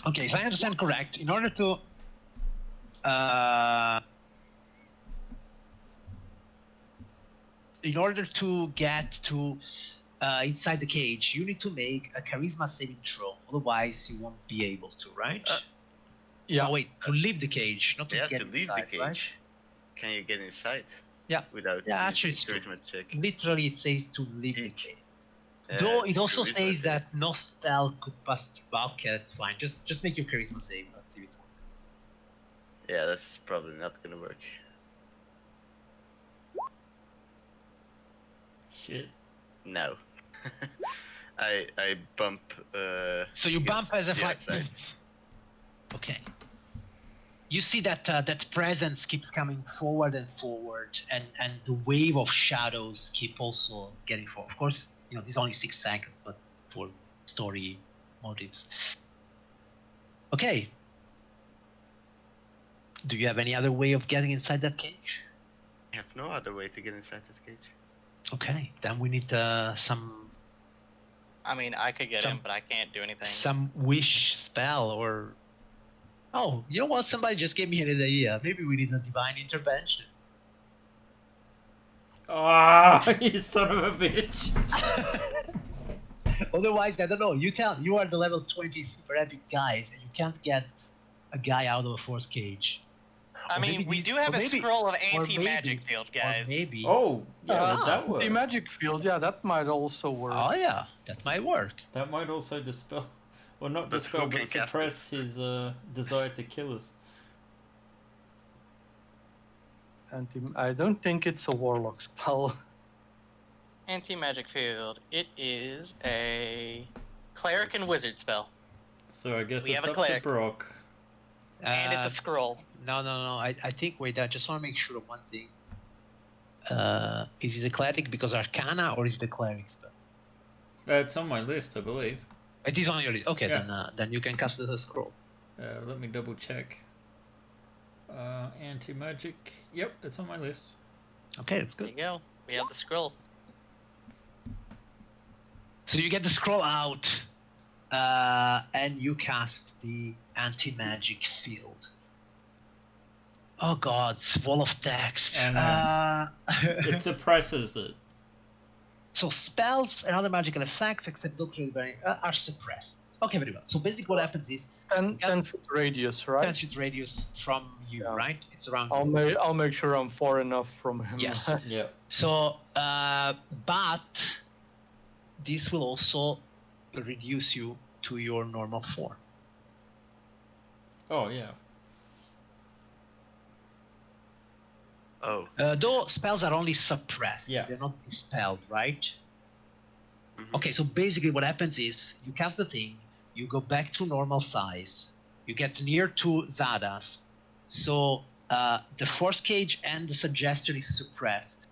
Okay, if I understand correct, in order to get to inside the cage, you need to make a charisma saving throw. Otherwise, you won't be able to, right? Yeah. Oh, wait, to leave the cage, not to Yeah, get to leave inside, the cage. right? Can you get inside? Yeah. Without Yeah, actually, it's using true. charisma check. Literally, it says to leave the Eek. cage. Though it also charisma says check. that no spell could pass through. Okay, that's fine. Just make your charisma save. Let's see if it works. Yeah, that's probably not gonna work. Shit. No. I bump. So you bump as if the like. outside. Okay. You see that that presence keeps coming forward and forward, and the wave of shadows keep also getting forward. Of course, this is only 6 seconds, but for story motives. Okay. Do you have any other way of getting inside that cage? I have no other way to get inside that cage. Okay, then we need some. I mean, I could get in, but I can't do anything. Some wish spell or. Oh, you know what? Somebody just gave me an idea. Maybe we need a divine intervention. Ah, you son of a bitch. Otherwise, I don't know. You are the level 20 super epic guys, and you can't get a guy out of a force cage. I Or mean, maybe we these- do have or a maybe- scroll of or anti-magic maybe- field, Or guys. maybe. Oh, yeah, would that work? The magic field, yeah, that might also work. Oh yeah, that might work. That might also dispel, or not But dispel, who can but cast suppress his desire to kill us. I don't think it's a warlock spell. Anti-magic field. It is a cleric and wizard spell, So I guess We it's have a up to cleric. Brock. and it's a scroll. No. I think. Wait, I just want to make sure of one thing. Is it a cleric because Arcana, or is it a cleric spell? It's on my list, I believe. It is on your list. Okay, Yeah. then you can cast the scroll. Let me double check. Anti-magic. Yep, it's on my list. Okay, that's There good. you go. We have the scroll. So you get the scroll out, and you cast the anti-magic field. Oh God, wall of text. It suppresses it. So spells and other magical effects, except doctrine are suppressed. Okay, very well. So basically, what happens is 10-foot radius, right? 10 feet radius from you, Yeah. right? It's around. I'll make sure I'm far enough from him. Yes. Yeah. So, but this will also reduce you to your normal form. Oh yeah. Oh. Though spells are only suppressed, Yeah. they're not dispelled, right? Mhm. Okay, so basically what happens is you cast the thing, you go back to normal size, you get near to Zadas, so the force cage and the suggestion is suppressed.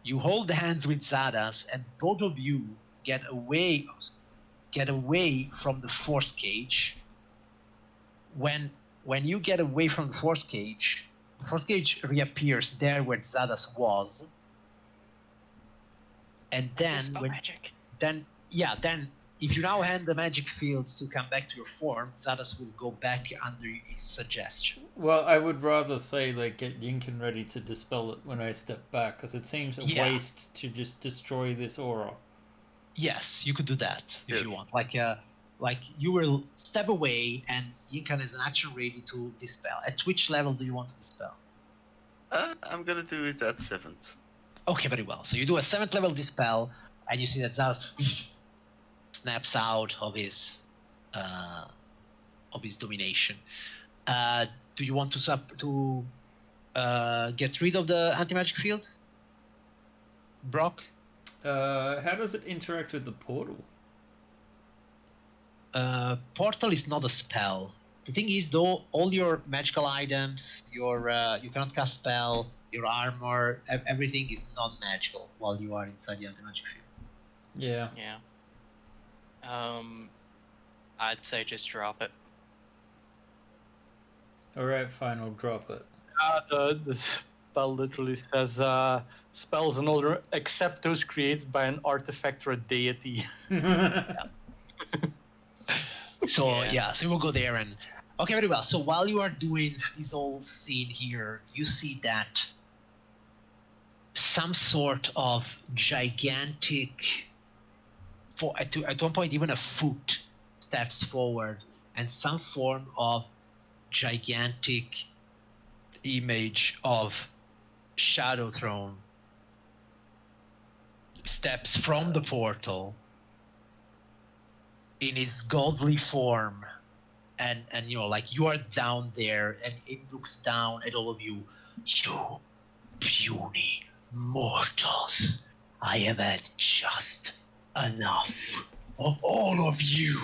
You hold hands with Zadas, and both of you get away from the force cage. When you get away from the force cage reappears there where Zadas was. And then Dispel magic. then if you now hand the magic field to come back to your form, Zadas will go back under his suggestion. Well, I would rather say like get Yinkin ready to dispel it when I step back, because it seems a Yeah. waste to just destroy this aura. Yes, you could do that if you Yes. want. Like you will step away, and Yinkan has an action ready to dispel. At which level do you want to dispel? I'm gonna do it at 7th. Okay, very well. So you do a 7th level dispel, and you see that Zadas snaps out of his domination. Do you want to get rid of the anti-magic field, Brock? How does it interact with the portal? Portal is not a spell. The thing is, though, all your magical items, your you cannot cast spell, your armor, everything is non-magical while you are inside the anti-magic field. Yeah. Yeah. I'd say just drop it. Alright, fine, I'll drop it. The spell literally says spells and all except those created by an artifact or a deity. So Yeah. so we'll go there and okay, very well. So while you are doing this whole scene here, you see that some sort of gigantic, at one point even a foot steps forward, and some form of gigantic image of Shadow Throne steps from the portal in his godly form, and you know, like, you are down there and it looks down at all of you. You puny mortals, I have had just enough of all of you.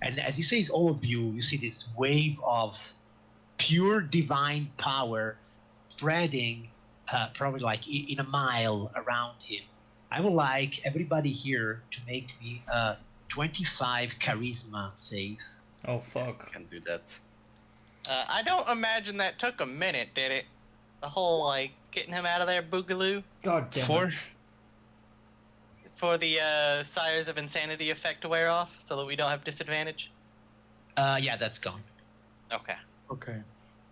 And as he says all of you, you see this wave of pure divine power spreading probably like in a mile around him. I would like everybody here to make me a 25 charisma save. Oh, fuck. Can't do that. I don't imagine that took a minute, did it? The whole, like, getting him out of there boogaloo? God damn For it. For the Sires of Insanity effect to wear off, so that we don't have disadvantage? yeah, that's gone. Okay. Okay.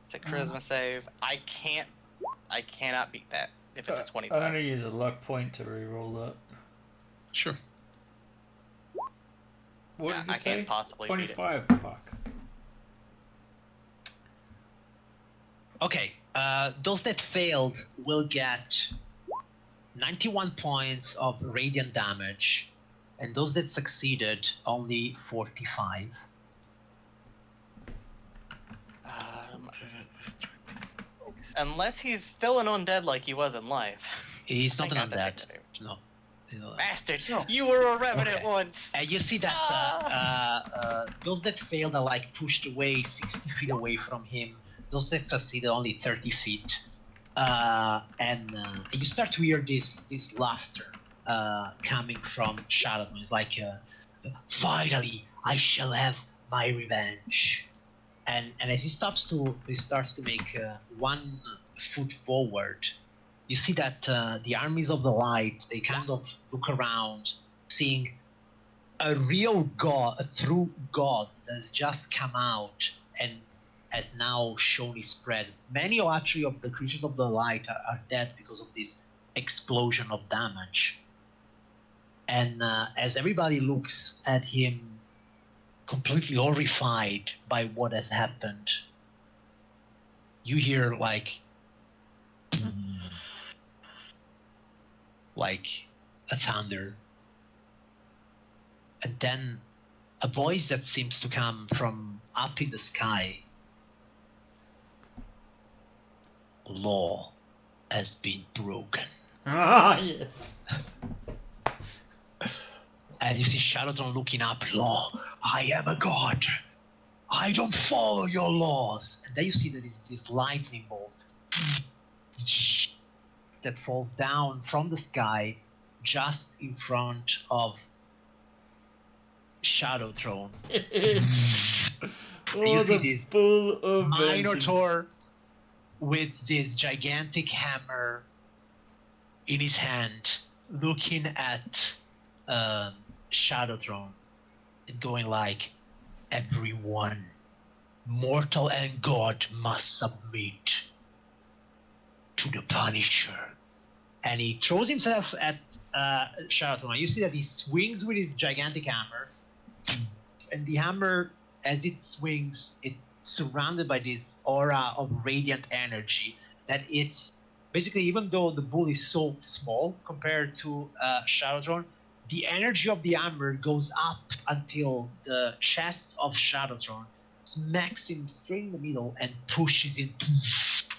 It's a charisma save. I cannot beat that if it's a I'm 25. gonna use a luck point to reroll that. Sure. What Yeah, did you I say? can't possibly beat it. 25, fuck. Okay, those that failed will get 91 points of radiant damage, and those that succeeded only 45. Unless he's still an undead like he was in life. He's not I an got that undead. damage. No. Bastard! No. You were a revenant Okay. once! And you see that those that failed are like pushed away 60 feet away from him. Those that succeeded only 30 feet. And you start to hear this laughter coming from Shadow. It's like, finally, I shall have my revenge. And as he starts to make one foot forward, you see that the armies of the light, they kind of look around, seeing a real god, a true god that has just come out and has now shown his presence. Many actually of the creatures of the light are dead because of this explosion of damage. And as everybody looks at him, completely horrified by what has happened, you hear like a thunder, and then a voice that seems to come from up in the sky. Law has been broken. Ah, yes. And you see Shadowtron looking up. Law, I am a god. I don't follow your laws. And then you see that this lightning bolt that falls down from the sky just in front of Shadowtron. Oh, You see the this full of vengeance. Minotaur with this gigantic hammer in his hand, looking at Shadowtron and going like, everyone, mortal and god, must submit to the Punisher. And he throws himself at Shadowtron. You see that he swings with his gigantic hammer, and the hammer, as it swings, it's surrounded by this aura of radiant energy that it's basically, even though the bull is so small compared to Shadowtron, the energy of the hammer goes up until the chest of Shadowtron smacks him straight in the middle and pushes him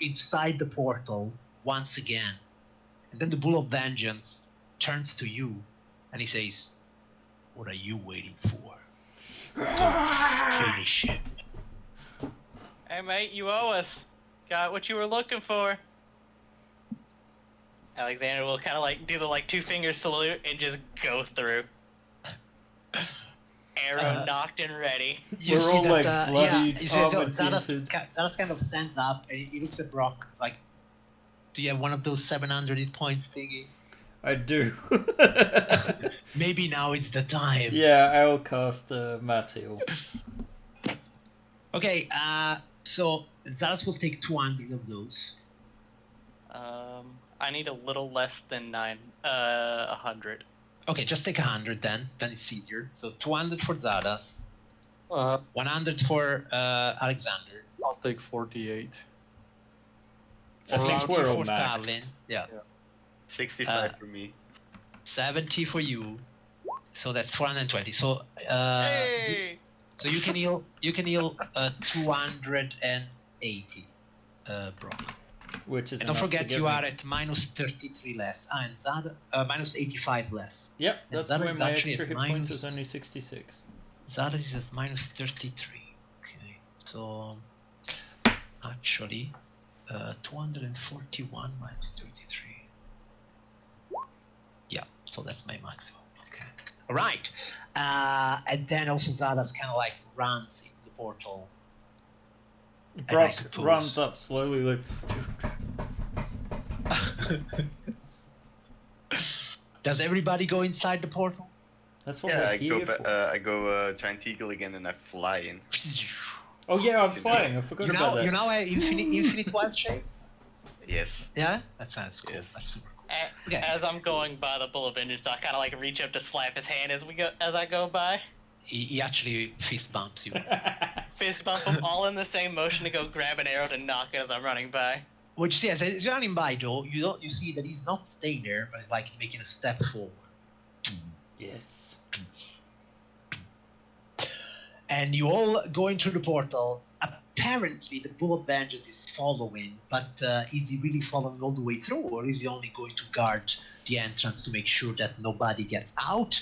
inside the portal once again. And then the Bull of Vengeance turns to you and he says, "What are you waiting for? Go finish him." Hey, mate, you owe us. Got what you were looking for. Alexander will kind of like do the like 2-finger salute and just go through. Arrow knocked and ready. You We're see all that, like bloodied, you see armored Zadas into. kind of stands up and he looks at Brock like, "Do you have one of those 700 hit points thingy? I do. Maybe now is the time." Yeah, I'll cast Mass Heal. Okay, so Zadas will take 200 of those. I need a little less than 100. Okay, just take 100 then it's easier. So 200 for Zadas, 100 for Alexander. I'll take 48. I think we're all for max. Carlin. Yeah. 65 for me. 70 for you. So that's 420. So Hey! so you can heal 280, Brock. Which is And don't enough to forget get you me. are at minus 33 less. And Zada minus 85 less. Yep, and that's that why is my actually extra at hit points minus- is only 66. Zada is at minus 33. Okay, so actually 241 minus 33. Yeah, so that's my maximum. Okay. All right. And then also Zada's kind of like runs into the portal. I Brock suppose- runs up slowly, like. Does everybody go inside the portal? That's what Yeah, we're I here go, for. I go Giant Eagle again and I fly in. Oh yeah, I'm flying. I forgot about that. You know infinite wild shape? Yes. Yeah? That's cool. Yes. That's super cool. A- Okay. As I'm going by the Bull of Vengeance, I kind of like reach up to slap his hand as I go by. He actually fist bumps you. Fist bump him all in the same motion to go grab an arrow to knock it as I'm running by. Which see, as you're running by though, you see that he's not staying there, but he's like making a step forward. Yes. And you all go into the portal. Apparently, the Bull of Vengeance is following, but is he really following all the way through, or is he only going to guard the entrance to make sure that nobody gets out?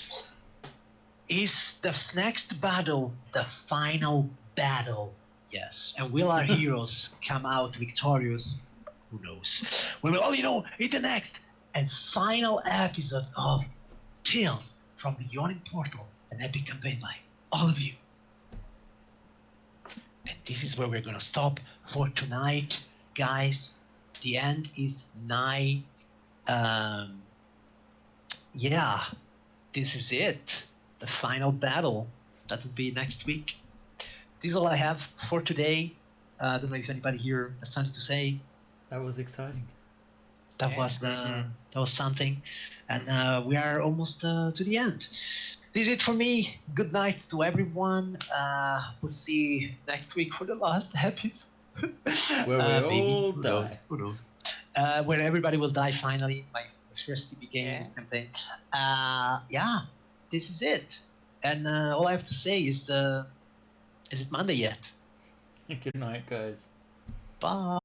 Is the next battle the final battle? Yes. And will our heroes come out victorious? Who knows? We will only know in the next and final episode of Tales from the Yawning Portal, an epic campaign by all of you. And this is where we're gonna stop for tonight, guys. The end is nigh. Yeah, this is it. The final battle. That will be next week. This is all I have for today. I don't know if anybody here has something to say. That was exciting. That Yeah. was that was something, and we are almost to the end. This is it for me. Good night to everyone. We'll see next week for the last episode. Where we maybe. all Who die. knows? Who knows? Where everybody will die finally. My first TP game campaign. Yeah, this is it. And all I have to say is it Monday yet? Good night, guys. Bye.